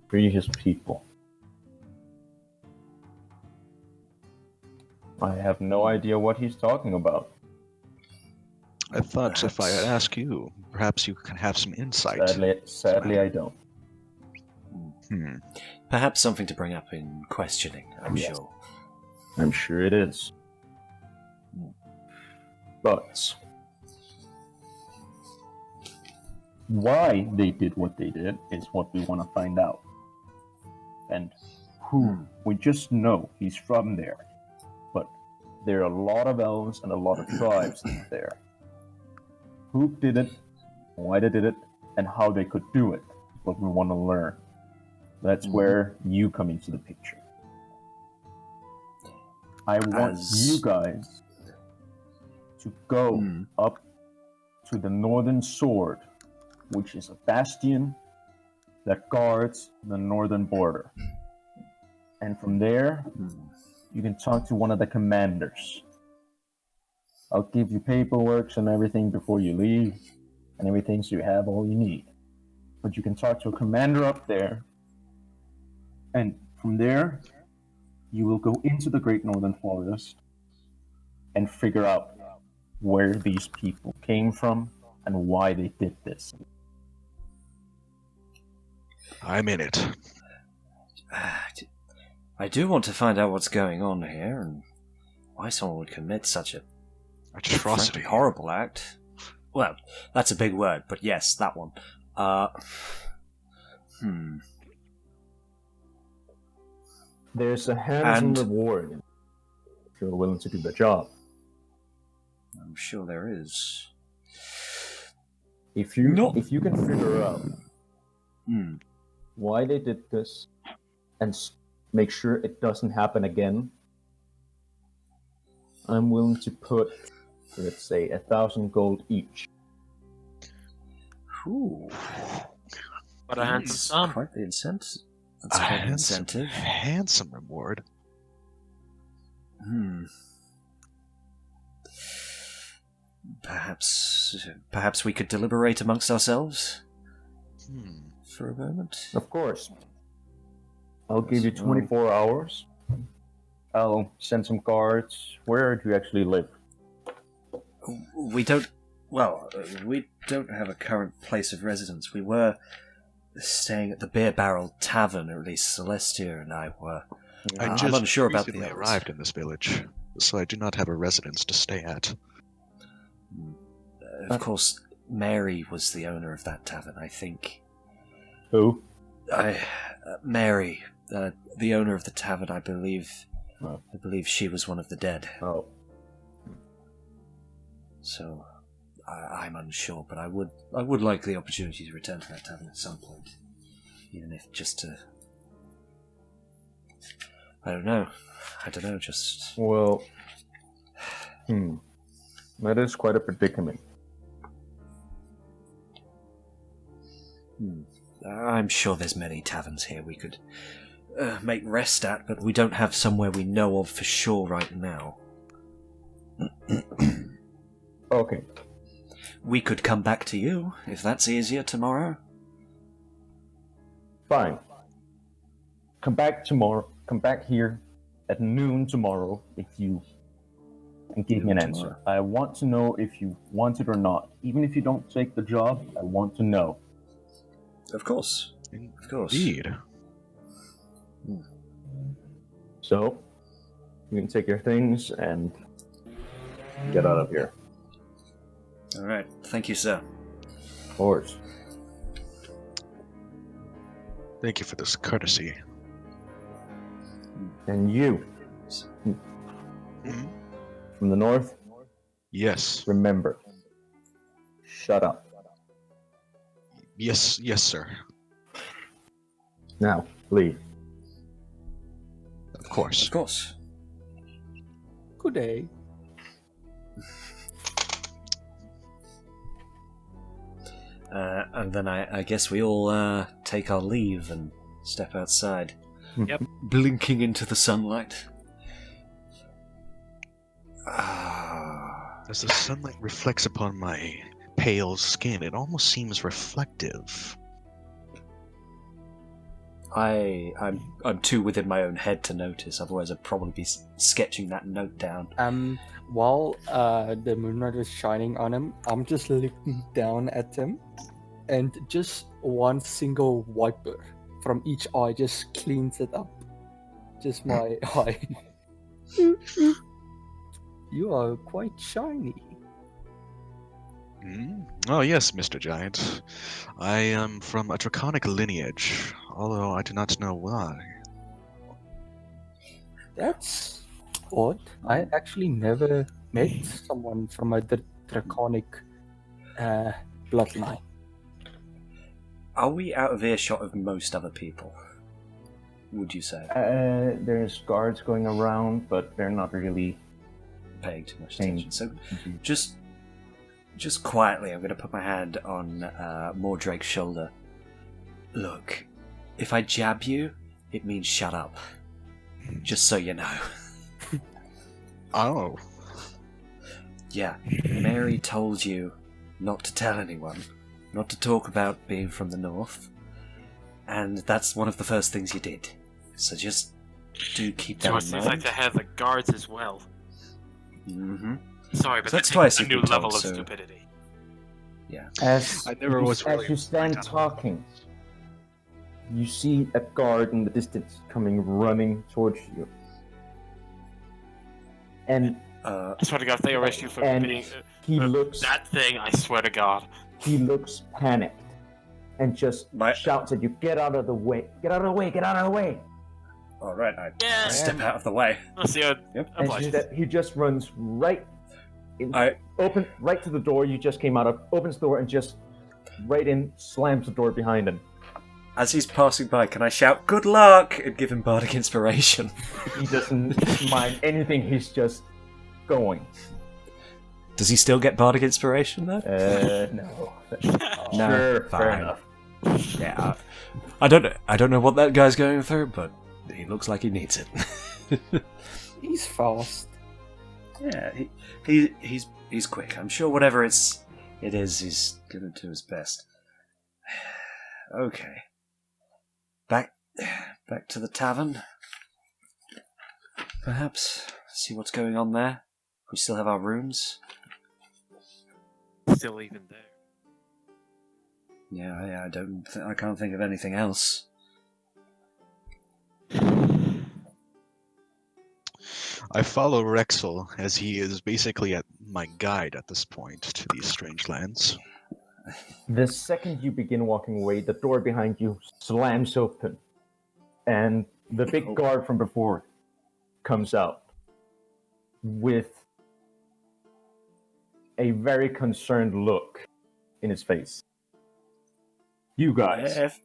Free his people. I have no idea what he's talking about. I thought if I ask you, perhaps you can have some insight. Sadly I don't. Perhaps something to bring up in questioning, I'm sure. I'm sure it is. But why they did what they did is what we want to find out. And who, we just know he's from there. But there are a lot of elves and a lot of tribes there. Who did it, why they did it, and how they could do it is what we want to learn. That's where you come into the picture. I want you guys to go up to the northern sword, which is a bastion that guards the northern border. And from there, you can talk to one of the commanders. I'll give you paperwork and everything before you leave, and everything so you have all you need. But you can talk to a commander up there, and from there, you will go into the Great Northern Forest and figure out where these people came from and why they did this. I'm in it. I do want to find out what's going on here and why someone would commit such a Atrocity. horrible act. Well, that's a big word, but yes, that one. There's a handsome reward if you're willing to do the job. I'm sure there is. If you can figure out why they did this and make sure it doesn't happen again, I'm willing to put, let's say, 1,000 gold each. Ooh. What a handsome sum. Quite the incentive. That's quite an incentive. Handsome reward. Perhaps we could deliberate amongst ourselves for a moment. Of course. I'll give you 24 hours. I'll send some cards. Where do you actually live? We don't have a current place of residence. We were staying at the Beer Barrel Tavern, or at least Celestia and I were. I'm unsure about the recently others. arrived in this village, so I do not have a residence to stay at. Of course, Mary was the owner of that tavern, I think. Who? Mary, the owner of the tavern, I believe. Oh. I believe she was one of the dead. Oh. So, I'm unsure, but I would like the opportunity to return to that tavern at some point, even if just to. I don't know. Just. Well. That is quite a predicament. I'm sure there's many taverns here we could make rest at, but we don't have somewhere we know of for sure right now. Okay. We could come back to you, if that's easier, tomorrow. Fine. Come back tomorrow. Come back here at noon tomorrow if you and give me an answer. I want to know if you want it or not. Even if you don't take the job, I want to know. Of course. Of course. Indeed. So, you can take your things and get out of here. Alright, thank you, sir. Of course. Thank you for this courtesy. And you, from the north, Yes. remember, shut up. Yes, sir. Now, leave. Of course. Of course. Good day. And then I guess we all take our leave and step outside. Yep. Blinking into the sunlight. As the sunlight reflects upon my pale skin, it almost seems reflective. I'm too within my own head to notice, otherwise I'd probably be sketching that note down. While the moonlight is shining on him, I'm just looking down at him, and just one single wiper from each eye just cleans it up. Just my eye. You are quite shiny. Oh yes, Mr. Giant. I am from a draconic lineage, although I do not know why. That's odd. I actually never met someone from a draconic bloodline. Are we out of earshot of most other people? Would you say? There's guards going around, but they're not really paying too much attention. So, just quietly, I'm going to put my hand on Mordrake's shoulder. Look, if I jab you, it means shut up. Just so you know. Oh. Yeah, Mary told you not to tell anyone, not to talk about being from the north, and that's one of the first things you did. So just do keep that in mind. So it seems like they have the guards as well. Mm-hmm. Sorry, but So that's that's twice a you've new been level told, of so- stupidity. Yeah. As I never was really as you stand talking, you see a guard in the distance coming running towards you. And I swear to God, if they arrest you for and being he looks that thing, I swear to God. he looks panicked and just shouts at you, "Get out of the way! Get out of the way! Get out of the way!" All right, I Yeah. step out of the way. Let's see how Yep. And he just runs right in, I- open right to the door you just came out of, opens the door and just right in, slams the door behind him. As he's passing by, can I shout, "Good luck!" and give him bardic inspiration? He doesn't mind anything, he's just going. Does he still get bardic inspiration, though? No. No, Sure, fine. fair enough. Yeah, I don't know what that guy's going through, but he looks like he needs it. He's fast. Yeah, he's quick. I'm sure whatever it is, he's gonna do his best. Okay, back to the tavern. Perhaps see what's going on there. We still have our rooms. Still even there. Yeah, I can't think of anything else. I follow Rexel as he is basically my guide at this point to these strange lands. The second you begin walking away, the door behind you slams open, and the big guard from before comes out with a very concerned look in his face. You guys.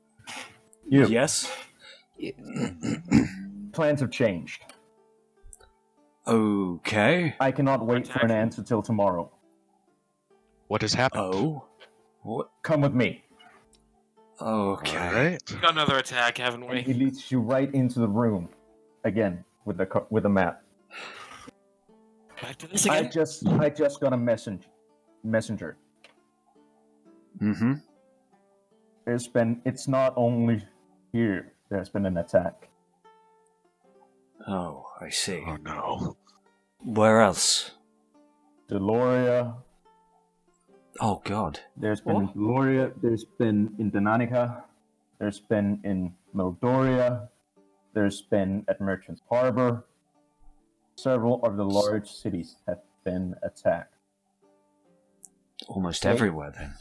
You. Yes. Plans have changed. Okay. I cannot wait for an answer till tomorrow. What has happened? Oh. What? Come with me. Okay. Alright. We've got another attack, haven't And we? he leads you right into the room again with the map. Back to this I again. just got a messenger. Mm-hmm. It's not only here. There's been an attack. Oh, I see. Oh no. Where else? Deloria. Oh God. There's been in Deloria. There's been in Danica. There's been in Mildoria. There's been at Merchant's Harbor. Several of the large cities have been attacked. Almost Okay. everywhere then.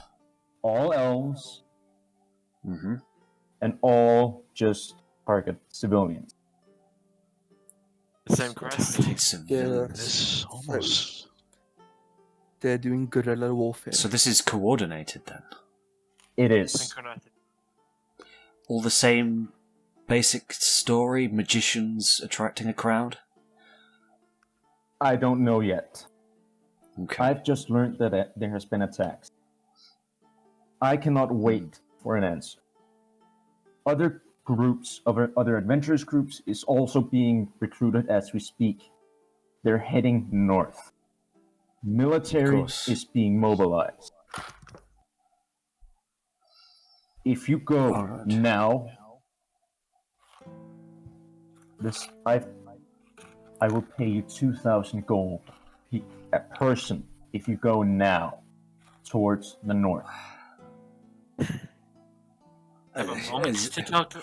All elves Mm-hmm. and all just target civilians. The same crest. Targeting civilians. This almost... They're doing guerrilla warfare. So this is coordinated then. It is. Synchronized. All the same basic story, magicians attracting a crowd? I don't know yet. Okay. I've just learned that there has been attacks. I cannot wait for an answer. Other groups, other adventurous groups, is also being recruited as we speak. They're heading north. Military is being mobilized. If you go now, I will pay you 2,000 gold a person if you go now towards the north.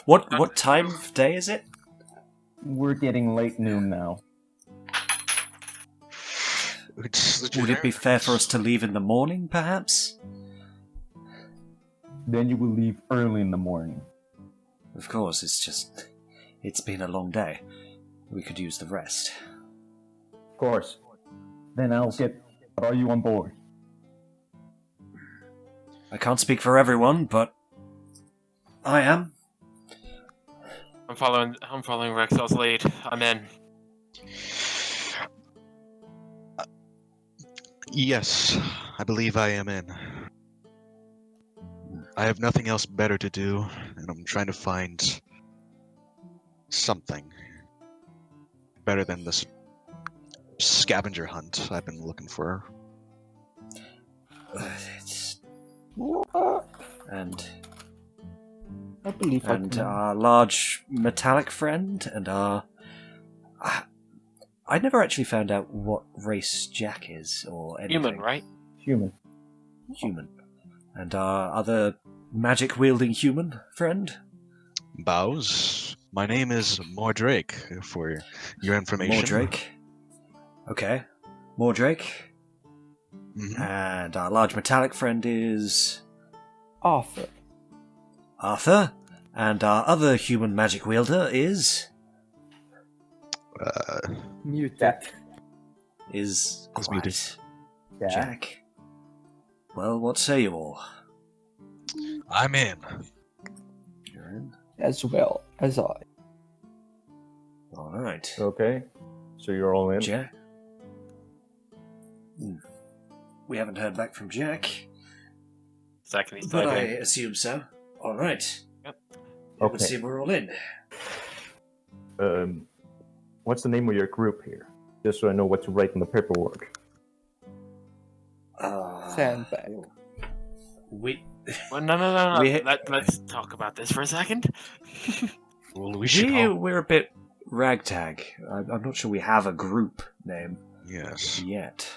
What time of day is it? We're getting late noon now. Would it be fair for us to leave in the morning, perhaps? Then you will leave early in the morning. Of course, it's been a long day. We could use the rest. Of course. Then are you on board? I can't speak for everyone, but I am. I'm following Rexel's lead. I'm in. Yes, I believe I am in. I have nothing else better to do, and I'm trying to find something better than this scavenger hunt I've been looking for. And I believe our large metallic friend, and our... I never actually found out what race Jack is, or anything. Human, right? Human. And our other magic-wielding human friend? Bows. My name is Mordrake, for your information. Mordrake. Okay. Mordrake. Mm-hmm. And our large metallic friend is... Arthur. And our other human magic wielder is... Muted. Is muted. Jack. Well, what say you all? I'm in. You're in? As well as I. Alright. Okay. So you're all in? Jack? We haven't heard back from Jack. Second, he's But I typing. assume so. Alright. Yep. I would assume we're all in. What's the name of your group here? Just so I know what to write in the paperwork. Sandbag. We... Well, no. Let's talk about this for a second. Well, we're a bit ragtag. I'm not sure we have a group name. Yes. Yet.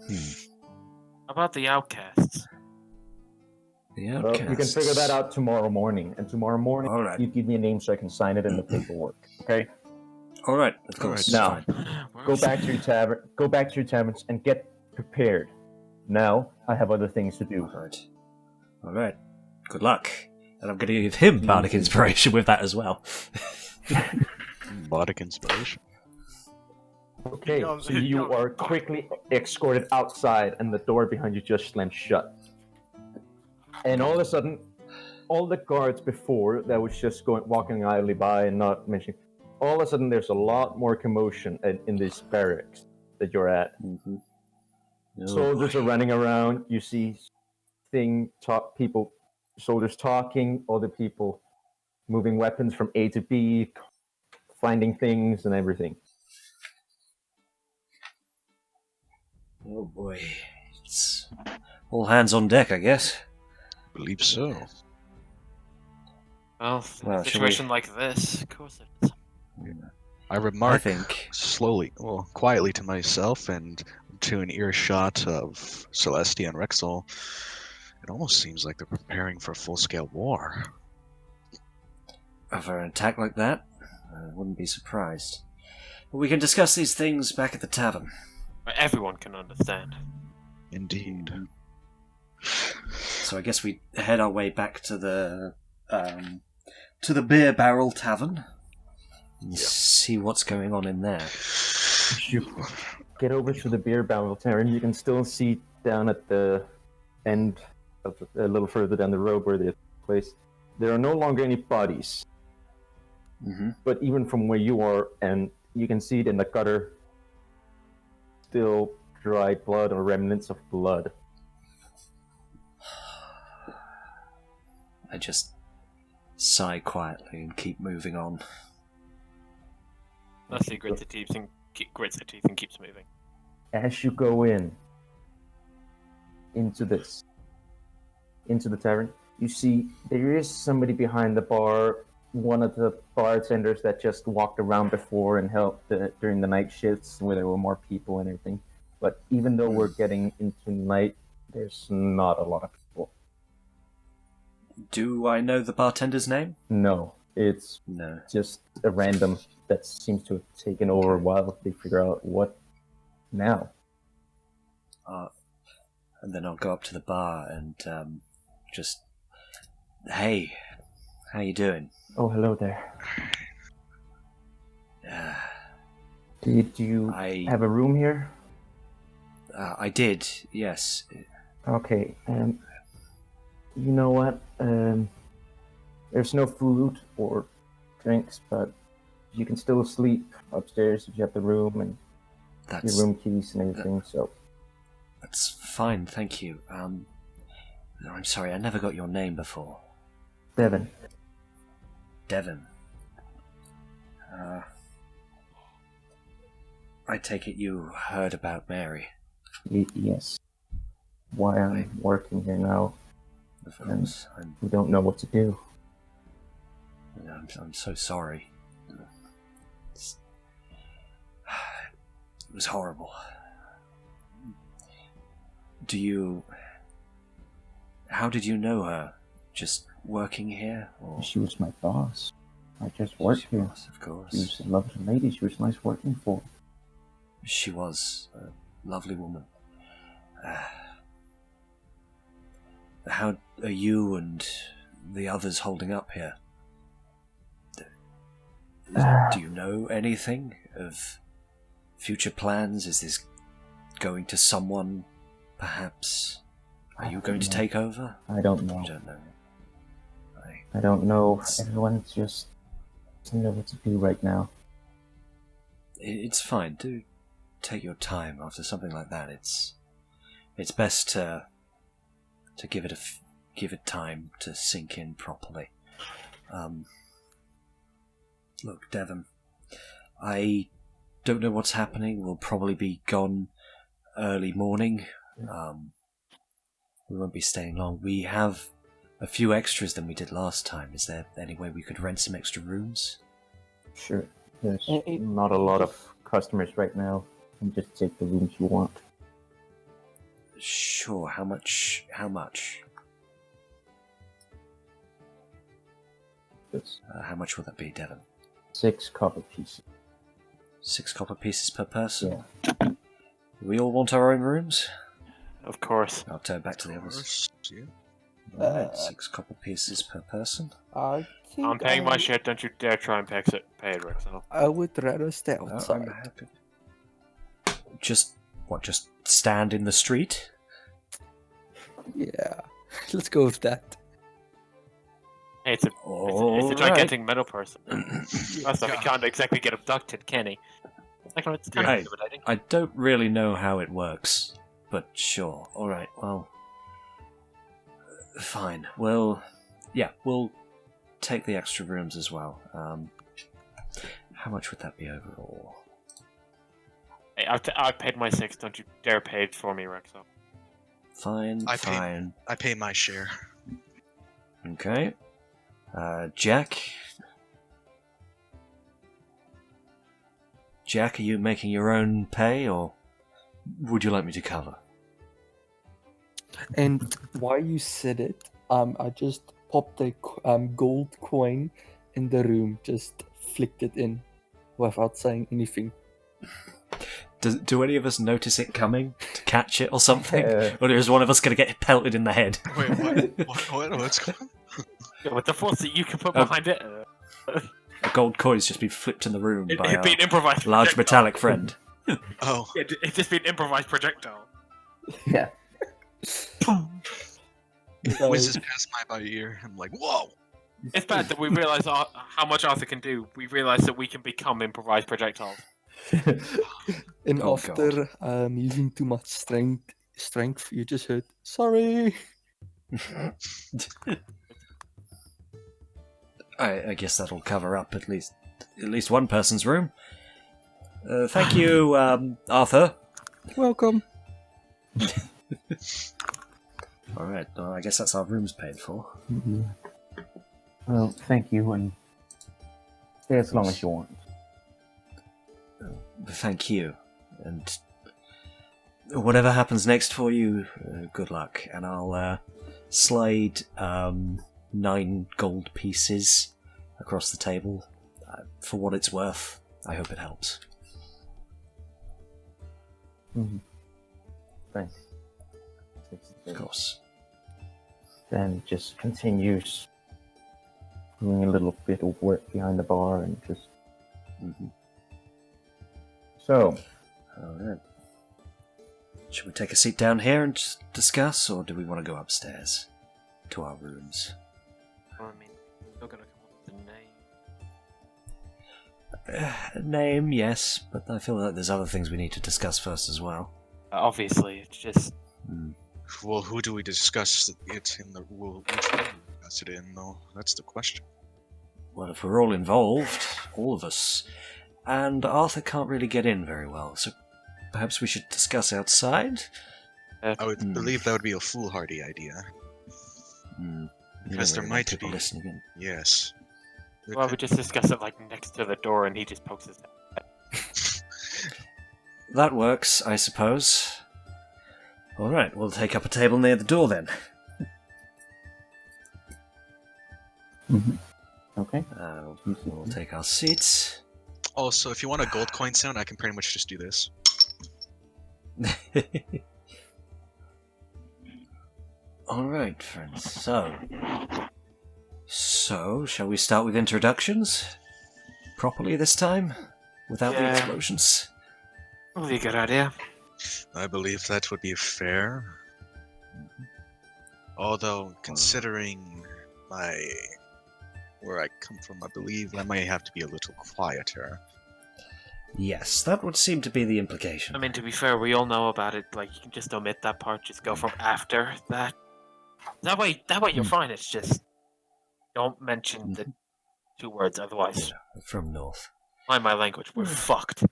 How about the Outcasts? The Well, Outcasts. you can figure that out tomorrow morning. And tomorrow morning, Alright. you give me a name so I can sign it in the paperwork. Okay? Alright, of course. Now, go back to your taverns and get prepared. Now, I have other things to do. Alright. Good luck. And I'm going to give him Bardic Inspiration with that as well. Bardic Inspiration. Okay, so you are quickly escorted outside, and the door behind you just slams shut. And all of a sudden, all the guards before that was just walking idly by and not mentioning, all of a sudden there's a lot more commotion in these barracks that you're at. Mm-hmm. Soldiers are running around. You see soldiers talking, other people moving weapons from A to B, finding things and everything. Oh boy. It's all hands on deck, I guess. Believe so. Well, a situation like this, of course it is. I remark think... quietly to myself and to an earshot of Celestia and Rexel. It almost seems like they're preparing for a full-scale war. For an attack like that, I wouldn't be surprised. But we can discuss these things back at the tavern. Everyone can understand. Indeed. So I guess we head our way back to the Beer Barrel Tavern and see what's going on in there. You get over to the Beer Barrel Tavern. You can still see down at the end, a little further down the road where the place, there are no longer any bodies. Mm-hmm. But even from where you are, and you can see it in the gutter, still dried blood or remnants of blood. I just sigh quietly and keep moving on. Leslie grits her teeth and keeps moving. As you go into the tavern, you see there is somebody behind the bar, one of the bartenders that just walked around before and helped during the night shifts where there were more people and everything. But even though we're getting into night, there's not a lot of people. Do I know the bartender's name? No, it's just a random that seems to have taken over while they figure out what now. And then I'll go up to the bar and just, hey, how you doing? Oh, hello there. Did you have a room here? I did, yes. Okay, you know what? There's no food or drinks, but you can still sleep upstairs if you have the room and your room keys and everything, so... That's fine, thank you. I'm sorry, I never got your name before. Devon. Devon. I take it you heard about Mary? Yes. Why I'm working here now. Of course. We don't know what to do. I'm so sorry. It was horrible. How did you know her? Just working here? Or? She was my boss. I just worked here. Of course. She was a lovely lady. She was nice working for. She was a lovely woman. How are you and the others holding up here? Do you know anything of future plans? Is this going to someone, perhaps? Are you going to take over? I don't know. You don't know. I don't know. Everyone just doesn't know what to do right now. It's fine. Do take your time after something like that. It's best to give it time to sink in properly. Look, Devon, I don't know what's happening. We'll probably be gone early morning. We won't be staying long. We have a few extras than we did last time. Is there any way we could rent some extra rooms? Sure. There's not a lot of customers right now. You can just take the rooms you want. Sure. How much? How much will that be, Devon? 6 copper pieces. 6 copper pieces per person? Yeah. Do we all want our own rooms? Of course. I'll turn back to the others. Yeah. Alright, 6 copper pieces per person. I think I'm paying my shit, don't you dare try and pay it, Rexel. I would rather stay I'm outside. happy. Just stand in the street? Yeah, let's go with that. Hey, it's a gigantic metal person. That's not, he can't exactly get abducted, can he? It's kind of intimidating. I don't really know how it works, but sure. Alright, well... Fine. Well, yeah, we'll take the extra rooms as well. How much would that be overall? Hey, I paid my 6, don't you dare pay it for me, Rexel. Fine. I pay my share. Okay. Jack? Jack, are you making your own pay, or would you like me to cover? And while you said it, I just popped a gold coin in the room, just flicked it in without saying anything. Do any of us notice it coming to catch it or something? Or is one of us going to get pelted in the head? Wait, what? What's going on? Yeah, with the force that you can put behind it. A gold coin's just been flipped in the room by It'd be an improvised large projectile. metallic friend. Oh. It'd just be an improvised projectile. Yeah. Whizzes past my ear. I'm like, whoa! It's bad that we realise how much Arthur can do. We realise that we can become improvised projectiles. And Oh, after using too much strength, you just heard, sorry. I guess that'll cover up at least one person's room. Thank you, Arthur. Welcome. All right, well, I guess that's our rooms paid for. Mm-hmm. Well, thank you, and stay as long as you want. Thank you, and whatever happens next for you, good luck. And I'll slide 9 gold pieces across the table. For what it's worth, I hope it helps. Mm-hmm. Thanks. Of course. Then just continues doing a little bit of work behind the bar and just... Mm-hmm. So... Alright. Should we take a seat down here and just discuss, or do we want to go upstairs to our rooms? Well, I mean, you're gonna come up with a name. Name, yes, but I feel like there's other things we need to discuss first as well. Obviously, it's just... Well, who do we discuss it in the... which room do we discuss it in, though? That's the question. Well, if we're all involved, all of us, and Arthur can't really get in very well, so perhaps we should discuss outside? I would believe that would be a foolhardy idea. Because there might be... listening in. Yes. Well, we just discuss it, like, next to the door, and he just pokes his head. That works, I suppose. Alright, we'll take up a table near the door then. Mm-hmm. Okay. We'll take our seats. Also, if you want a gold coin sound, I can pretty much just do this. Alright, friends, So, shall we start with introductions? Properly this time? Without the explosions? Probably a good idea. I believe that would be fair. Although, considering where I come from, I believe I may have to be a little quieter. Yes, that would seem to be the implication. I mean, to be fair, we all know about it. Like, you can just omit that part, just go from after that. That way you're fine. It's just don't mention the 2 words, otherwise. From north. Mind my language, we're fucked.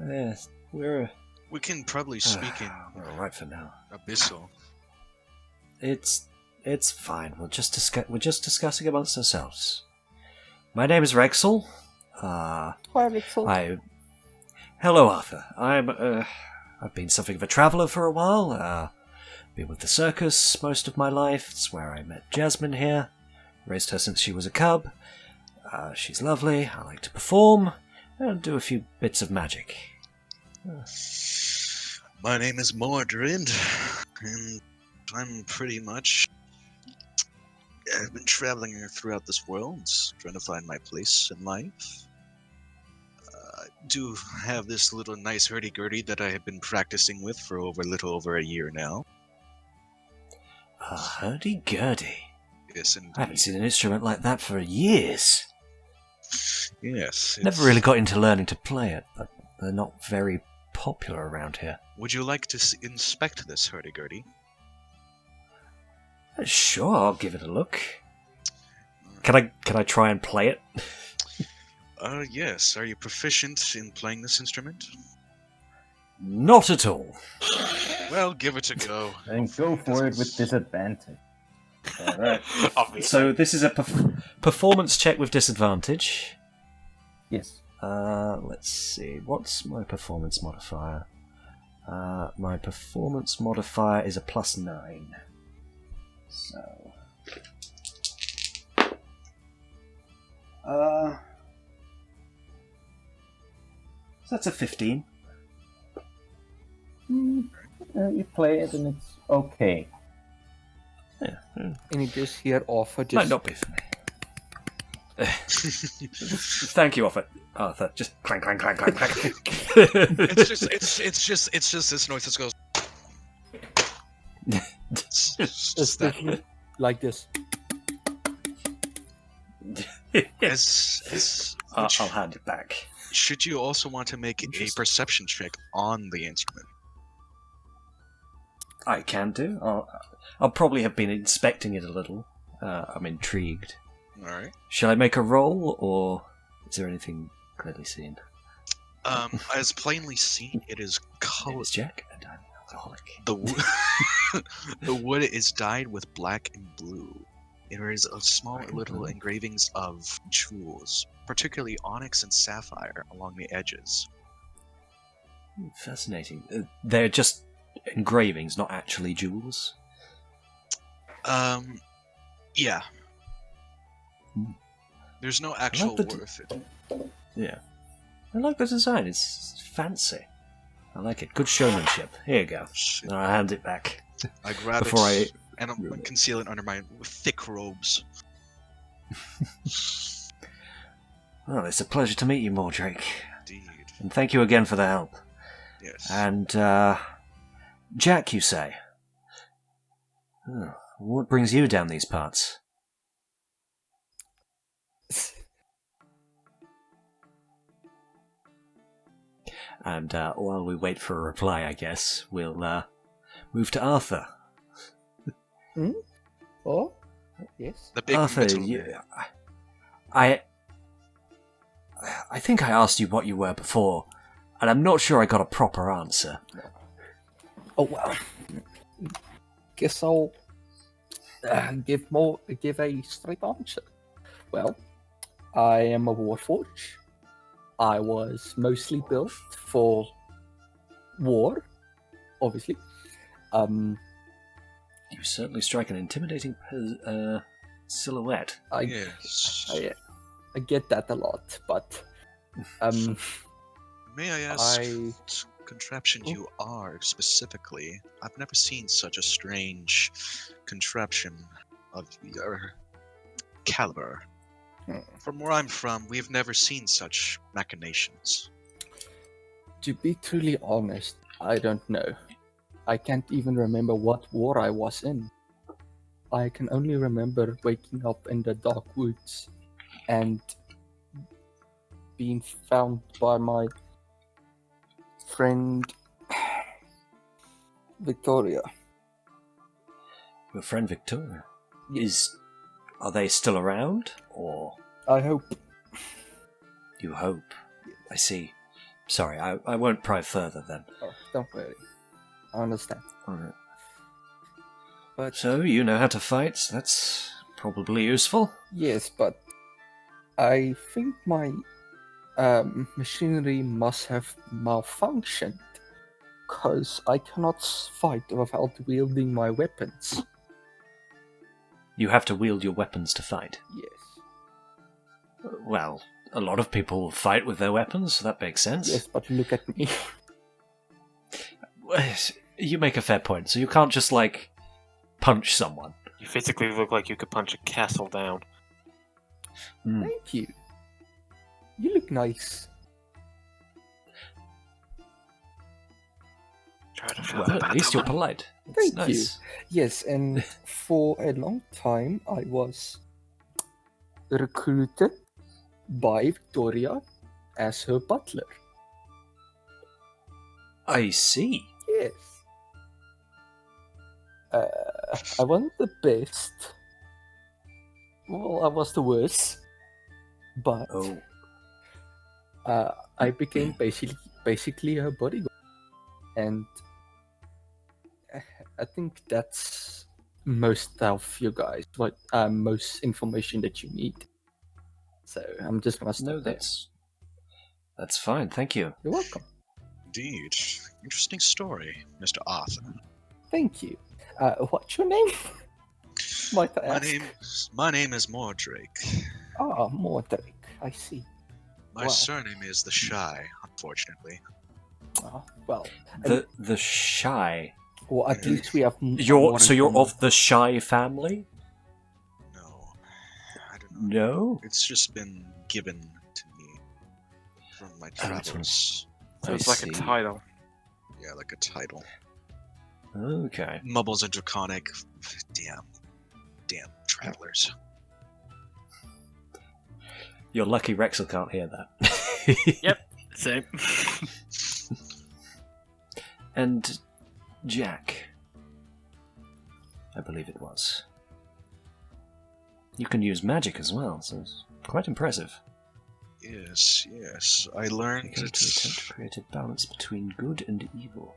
Yes, we can probably speak in we're alright for now. Abyssal. It's fine. We're just discussing amongst ourselves. My name is Rexel. Hi, Rexel. Hello, Arthur. I've been something of a traveller for a while. Been with the circus most of my life. It's where I met Jasmine here. Raised her since she was a cub. She's lovely. I like to perform and do a few bits of magic. My name is Mordred, and I'm pretty much... I've been traveling throughout this world, trying to find my place in life. I do have this little nice hurdy-gurdy that I have been practicing with for a little over a year now. A hurdy-gurdy? Yes, indeed. I haven't seen an instrument like that for years. Yes. Never really got into learning to play it, but they're not very popular around here. Would you like to inspect this hurdy-gurdy? Sure, I'll give it a look. Can I try and play it? Yes. Are you proficient in playing this instrument? Not at all. Well, give it a go. Then go for it with disadvantage. Alright. So this is a performance check with disadvantage. Yes. Let's see. What's my performance modifier? My performance modifier is a +9. So... So that's a 15. You play it and it's okay. Yeah. And you just hear Arthur just... Might not be for me. Thank you, Arthur. Just clank, clank, clank, clank, clank. It's just this noise that goes. Just that. Like this. I'll hand it back. Should you also want to make a perception check on the instrument? I can do. I'll probably have been inspecting it a little. I'm intrigued. Alright. Shall I make a roll, or is there anything clearly seen? As plainly seen, it is color. It's Jack, and I'm alcoholic. The wood is dyed with black and blue. There is a small little engravings of jewels, particularly onyx and sapphire, along the edges. Fascinating. They're just engravings, not actually jewels. Yeah. There's no actual like worth. Yeah. I like the design. It's fancy. I like it. Good showmanship. Here you go. Shit. Now I hand it back. I grab Before it and I conceal it under my thick robes. Well, it's a pleasure to meet you, Mordrake. Indeed. And thank you again for the help. Yes. And, Jack, you say? Oh, what brings you down these parts? And while we wait for a reply, I guess, we'll move to Arthur. Oh? Yes? The big Arthur, metal I think I asked you what you were before, and I'm not sure I got a proper answer. Oh, well. Guess I'll give a straight answer. Well, I am a warforge. I was mostly built for war, obviously. You certainly strike an intimidating silhouette. Yes. I get that a lot, but May I ask what contraption you are specifically? I've never seen such a strange contraption of your caliber. From where I'm from, we've never seen such machinations. To be truly honest, I don't know. I can't even remember what war I was in. I can only remember waking up in the dark woods and being found by my friend Victoria. Your friend Victoria? Are they still around, or...? I hope. You hope. I see. Sorry, I won't pry further then. Oh, don't worry. I understand. Alright. But So, you know how to fight, that's probably useful. yes, but I think my machinery must have malfunctioned, because I cannot fight without wielding my weapons. You have to wield your weapons to fight. Yes. Well, a lot of people fight with their weapons, so that makes sense. Yes, but look at me. You make a fair point, so you can't just, punch someone. You physically look like you could punch a castle down. Thank you. You look nice. Well, at least you're polite. That's Thank nice. you. Yes, and for a long time I was recruited by Victoria as her butler. I see. Yes. I wasn't the best. Well, I was the worst. But Oh. I became basically her bodyguard. And I think that's most of you guys, most information that you need. So I'm just gonna stop No, there. that's fine, thank you. You're welcome. Indeed. Interesting story, Mr. Arthur. Thank you. What's your name? Might I ask? My name is Mordrake. Ah, Mordrake. I see. My Wow. surname is the Shy, unfortunately. Well, The Shy. or at least we have. You're of the Shy family? No, I don't know. No. It's just been given to me from my travels. So I it's like see. a title. Yeah, like a title. Okay. Mumbles and Draconic. Damn travelers. You're lucky Rexel can't hear that. Yep, same. And Jack, I believe it was. You can use magic as well, so it's quite impressive. Yes, I learned I came to attempt to create a balance between good and evil.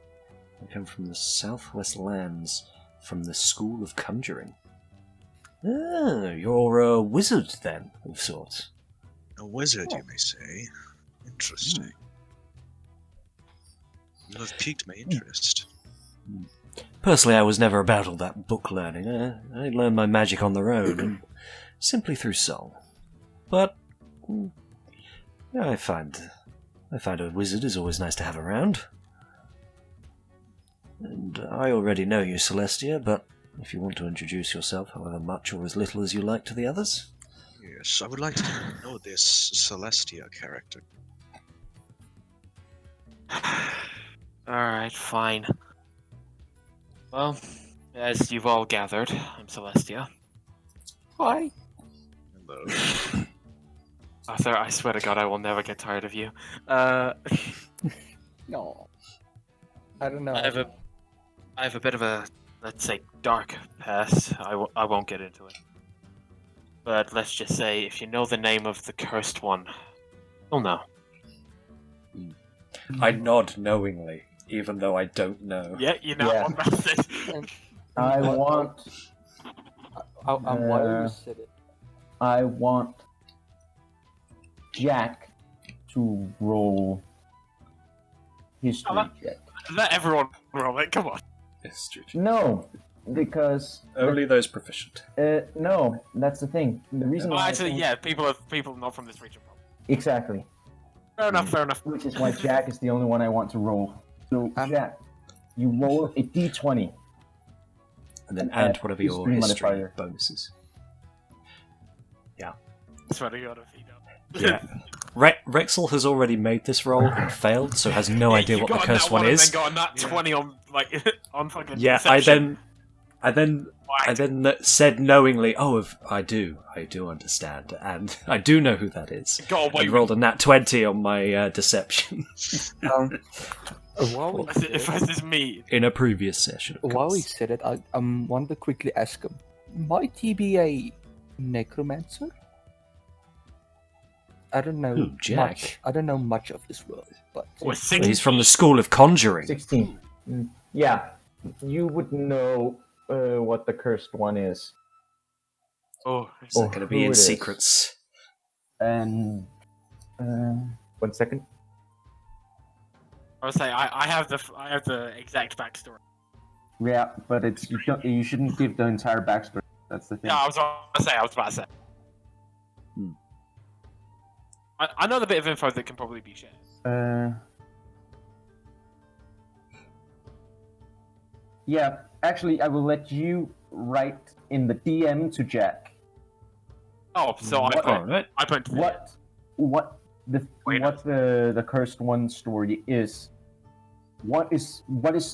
I come from the southwest lands, from the School of Conjuring. Ah, you're a wizard then, of sorts. A wizard, you may say. Interesting. You have piqued my interest. Personally, I was never about all that book learning. I learned my magic on the road, and simply through song. But I find a wizard is always nice to have around. And I already know you, Celestia, but if you want to introduce yourself, however much or as little as you like, to the others. Yes, I would like to know this Celestia character. Alright, fine. Well, as you've all gathered, I'm Celestia. Hi. Hello. Arthur, I swear to God, I will never get tired of you. No. I don't know. I have a bit of a, let's say, dark past. I won't get into it. But let's just say, if you know the name of the cursed one, you'll know. I nod knowingly, even though I don't know. Yeah, you know Yeah. what about it. I want. Why you said it? I want Jack to roll history check. Let everyone roll it, come on. No, because Only those proficient. no, that's the thing. The reason Well, why I actually, think- yeah, people not from this region. exactly. Fair enough. Which is why Jack is the only one I want to roll. So Jack, you roll a d20. And then And add whatever your history history modifier. bonuses. I swear to God, if you don't. Yeah. Rexel has already made this roll and failed, so has no idea you what the got a cursed nat one and is. then got a nat 20 on, on fucking Yeah, perception. I then said knowingly, I do understand, and I do know who that is. Got away And rolled a nat 20 on my deception While we with said it. Versus me. in a previous session. Of While we course. said it, I wanted to quickly ask him, might he be a necromancer? I don't know Who, Jack? much. I don't know much of this world, but We're He's from the School of Conjuring. 16. Yeah, you would know what the cursed one is. Oh, Is that going to be who in it is. secrets? And 1 second. I was saying I have the exact backstory. Yeah, but it's you shouldn't give the entire backstory. That's the thing. Yeah, I was about to say. I know the bit of info that can probably be shared. Yeah, actually, I will let you write in the DM to Jack. Oh, so I put What the cursed one story is. What is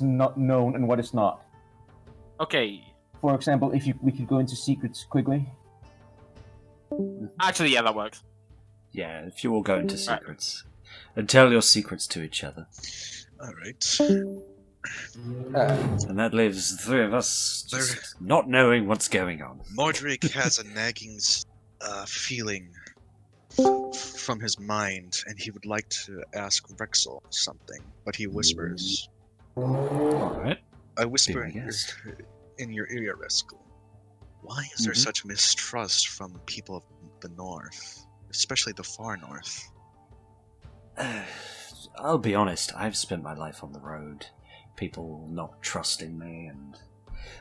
not known and what is not. Okay. For example, we could go into secrets quickly. Actually, yeah, that works. Yeah, if you all go into secrets. And tell your secrets to each other. Alright. And that leaves the three of us just not knowing what's going on. Mordric has a nagging feeling from his mind, and he would like to ask Rexel something, but he whispers. Alright. I whisper Be my guest. in your ear, Rexel. Why is there such mistrust from people of the north, especially the far north? I'll be honest, I've spent my life on the road. People not trusting me and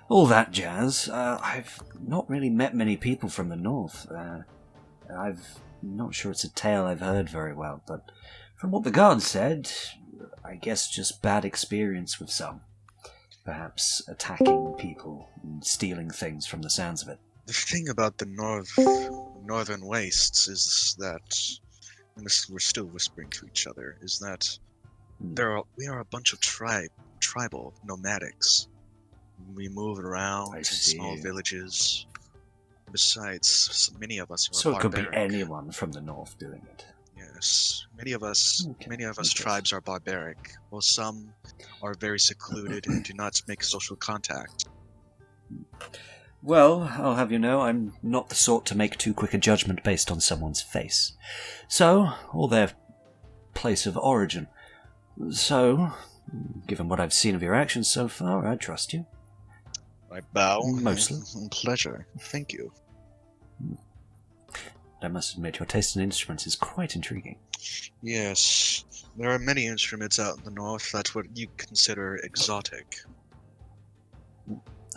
all that jazz. I've not really met many people from the north. I'm not sure it's a tale I've heard very well, but from what the guard said, I guess just bad experience with some. Perhaps attacking people and stealing things from the sounds of it. The thing about the northern wastes is that, and this, we're still whispering to each other, is that we are a bunch of tribal nomadics. We move around in small villages. Besides, many of us are So it could barbaric. be anyone from the north doing it. Yes, many of us tribes are barbaric, while some are very secluded and do not make social contact. Well, I'll have you know, I'm not the sort to make too quick a judgment based on someone's face. So, or their place of origin. So, given what I've seen of your actions so far, I trust you. I bow. Mostly. Pleasure. Thank you. I must admit, your taste in instruments is quite intriguing. Yes, there are many instruments out in the north. That's what you consider exotic.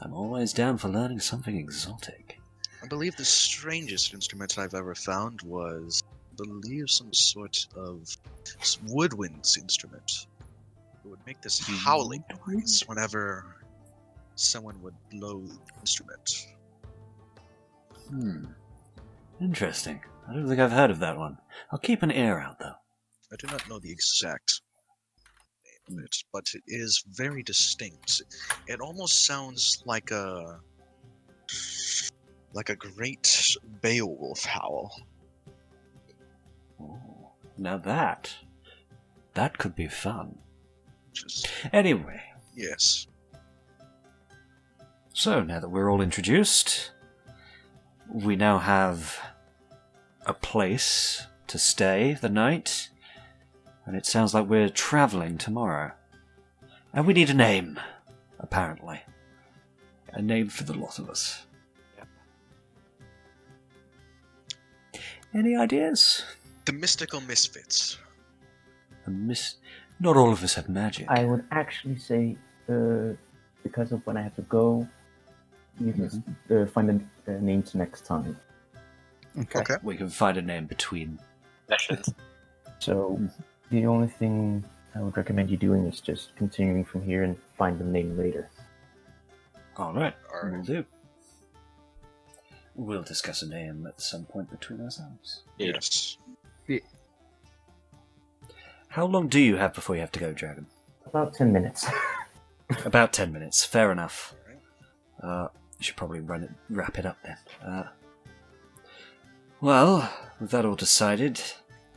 I'm always down for learning something exotic. I believe the strangest instrument I've ever found was, some sort of woodwinds instrument. It would make this howling noise whenever someone would blow the instrument. Interesting. I don't think I've heard of that one. I'll keep an ear out, though. I do not know the exact name of it, but it is very distinct. It almost sounds like a great Beowulf howl. Oh, now that could be fun. Just, Anyway, yes. so now that we're all introduced, we now have a place to stay the night, and it sounds like we're travelling tomorrow. And we need a name, apparently. A name for the lot of us. Yep. Any ideas? The mystical misfits. Not all of us have magic. I would actually say, because of when I have to go, you can find the names next time. Okay. We can find a name between. Sessions. So the only thing I would recommend you doing is just continuing from here and find the name later. Alright, Alright. we'll do. We'll discuss a name at some point between ourselves. Yes. How long do you have before you have to go, Dragon? About 10 minutes. About 10 minutes, fair enough. You should probably wrap it up then. Well, with that all decided,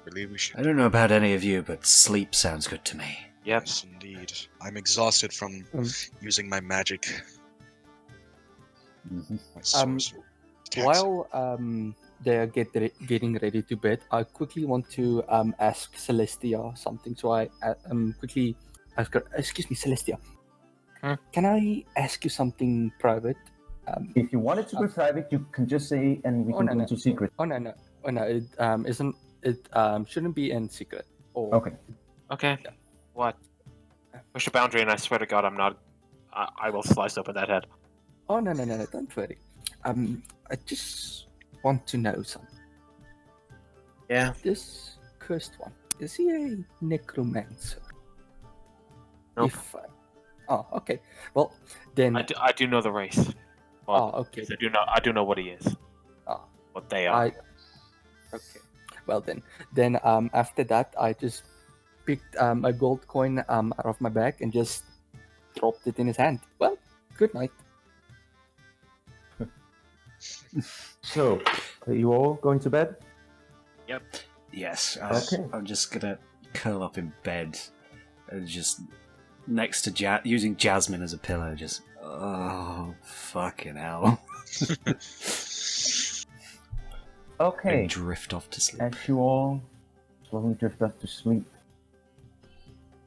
I believe we should. I don't know about any of you, but sleep sounds good to me. Yep. Yes, indeed. I'm exhausted from using my magic. My source. While they're getting ready to bed, I quickly want to ask Celestia something. So I quickly ask her, excuse me, Celestia, can I ask you something private? If you want it to be private, you can just say, and we can go into secret. Oh no! It shouldn't be in secret. Or, Okay. Okay. Yeah. What? Push a boundary, and I swear to God, I'm not. I will slice open that head. Oh no! Don't worry. I just want to know something. Yeah. This cursed one, is he a necromancer? Nope. Oh, okay. Well, then. I do know the race. Well, okay. I do know what he is. What they are. Okay. Well then after that, I just picked a gold coin out of my bag and just dropped it in his hand. Well, good night. So, are you all going to bed? Yep. Yes, Okay. I'm just gonna curl up in bed and just next to using Jasmine as a pillow, just oh fucking hell. Okay. And drift off to sleep. As you all slowly drift off to sleep.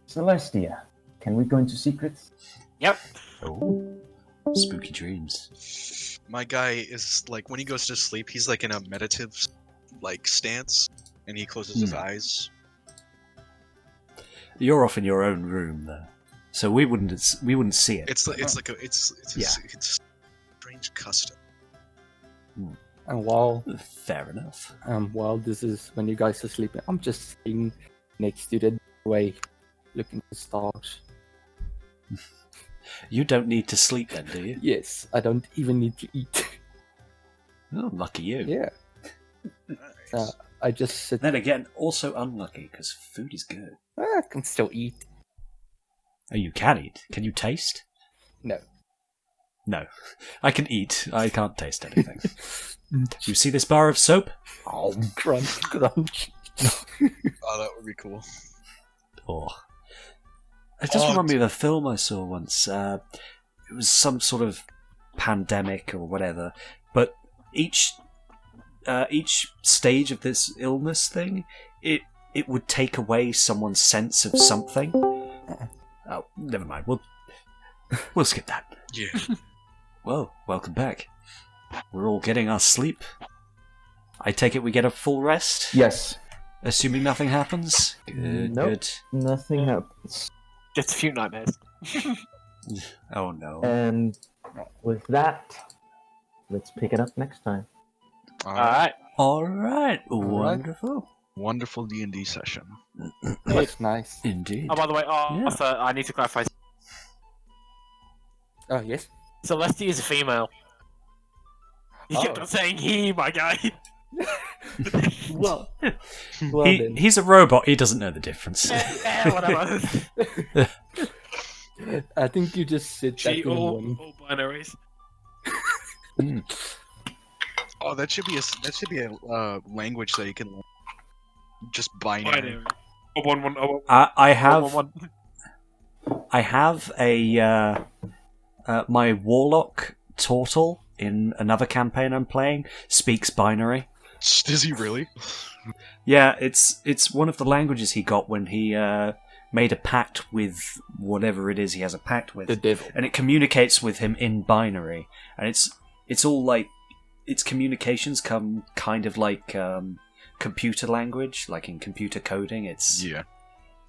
Celestia, can we go into secrets? Yep. Oh, spooky dreams. My guy is like, when he goes to sleep, he's like in a meditative stance, and he closes his eyes. You're off in your own room though, so we wouldn't see it. It's a strange custom. And while Fair enough. while this is when you guys are sleeping, I'm just sitting next to the doorway, looking at the stars. You don't need to sleep then, do you? Yes, I don't even need to eat. Oh, lucky you. Yeah. Nice. I just sit. Then again, also unlucky because food is good. I can still eat. Oh, you can eat. Can you taste? No. No. I can eat. I can't taste anything. You see this bar of soap? Oh, crunch, crunch. Oh, that would be cool. Oh. It just reminded me of a film I saw once. It was some sort of pandemic or whatever, but each stage of this illness thing, it would take away someone's sense of something. Oh, never mind. We'll skip that. Yeah. Well, welcome back. We're all getting our sleep. I take it we get a full rest? Yes. Assuming nothing happens? Good, Nope. good. Nothing happens. Just a few nightmares. Oh no. And with that, let's pick it up next time. Alright. Alright, wonderful. Wonderful D&D session. That's nice. Indeed. Oh, by the way, Yeah. also, I need to clarify. Oh, yes? Celestia is a female. You kept on saying he, my guy. Well, He's a robot, he doesn't know the difference. Whatever. I think you just said that She in all one. binaries. Oh, that should be a language that you can learn. Just binary. Binary. Oh, one. I have One. I have a my warlock Tortle in another campaign I'm playing speaks binary. Does he really? Yeah, it's one of the languages he got when he made a pact with whatever it is he has a pact with, The devil. and it communicates with him in binary, and it's all like its communications come kind of like computer language, like in computer coding.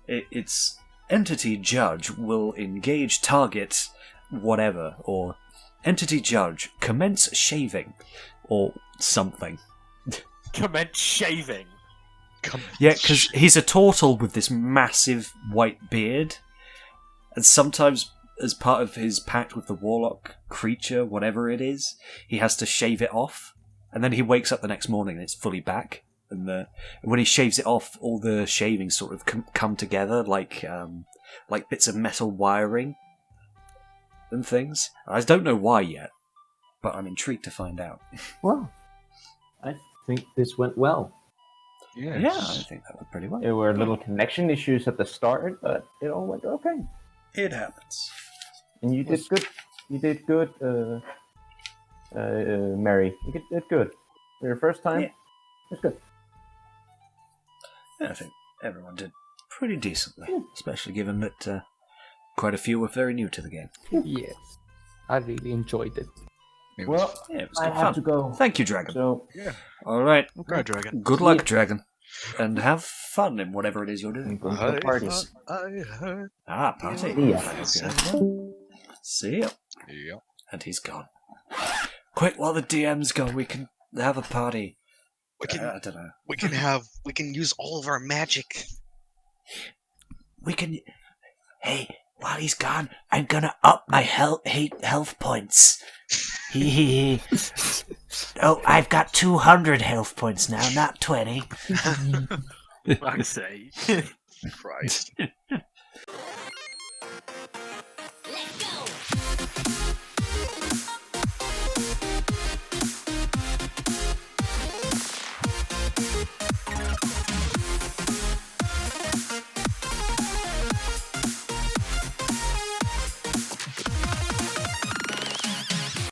It's entity judge will engage target whatever, or entity judge commence shaving, or something. Commence shaving. Yeah, because he's a turtle with this massive white beard, and sometimes as part of his pact with the warlock creature, whatever it is, he has to shave it off, and then he wakes up the next morning and it's fully back. And when he shaves it off, all the shavings sort of come together like bits of metal wiring and things. I don't know why yet, but I'm intrigued to find out. Well, I think this went well. Yes. Yeah, I think that went pretty well. There were little connection issues at the start, but it all went okay. It happens. And you did good. You did good, Mary. You did good. For your first time, it's good. Yeah, I think everyone did pretty decently, especially given that quite a few were very new to the game. Yes. I really enjoyed it. Well, Yeah, it was I good have fun. to go. Thank you, Dragon. So, All right. Okay, Dragon. Good luck, Dragon. And have fun in whatever it is you're doing. going to the parties. I heard. Party. Yeah. See ya. Yeah. And he's gone. Quick, while the DM's gone, we can have a party. We can. I don't know. We can use all of our magic. We can... Hey, while he's gone, I'm gonna up my health points. Oh, I've got 200 health points now, not 20. Like I say. Christ.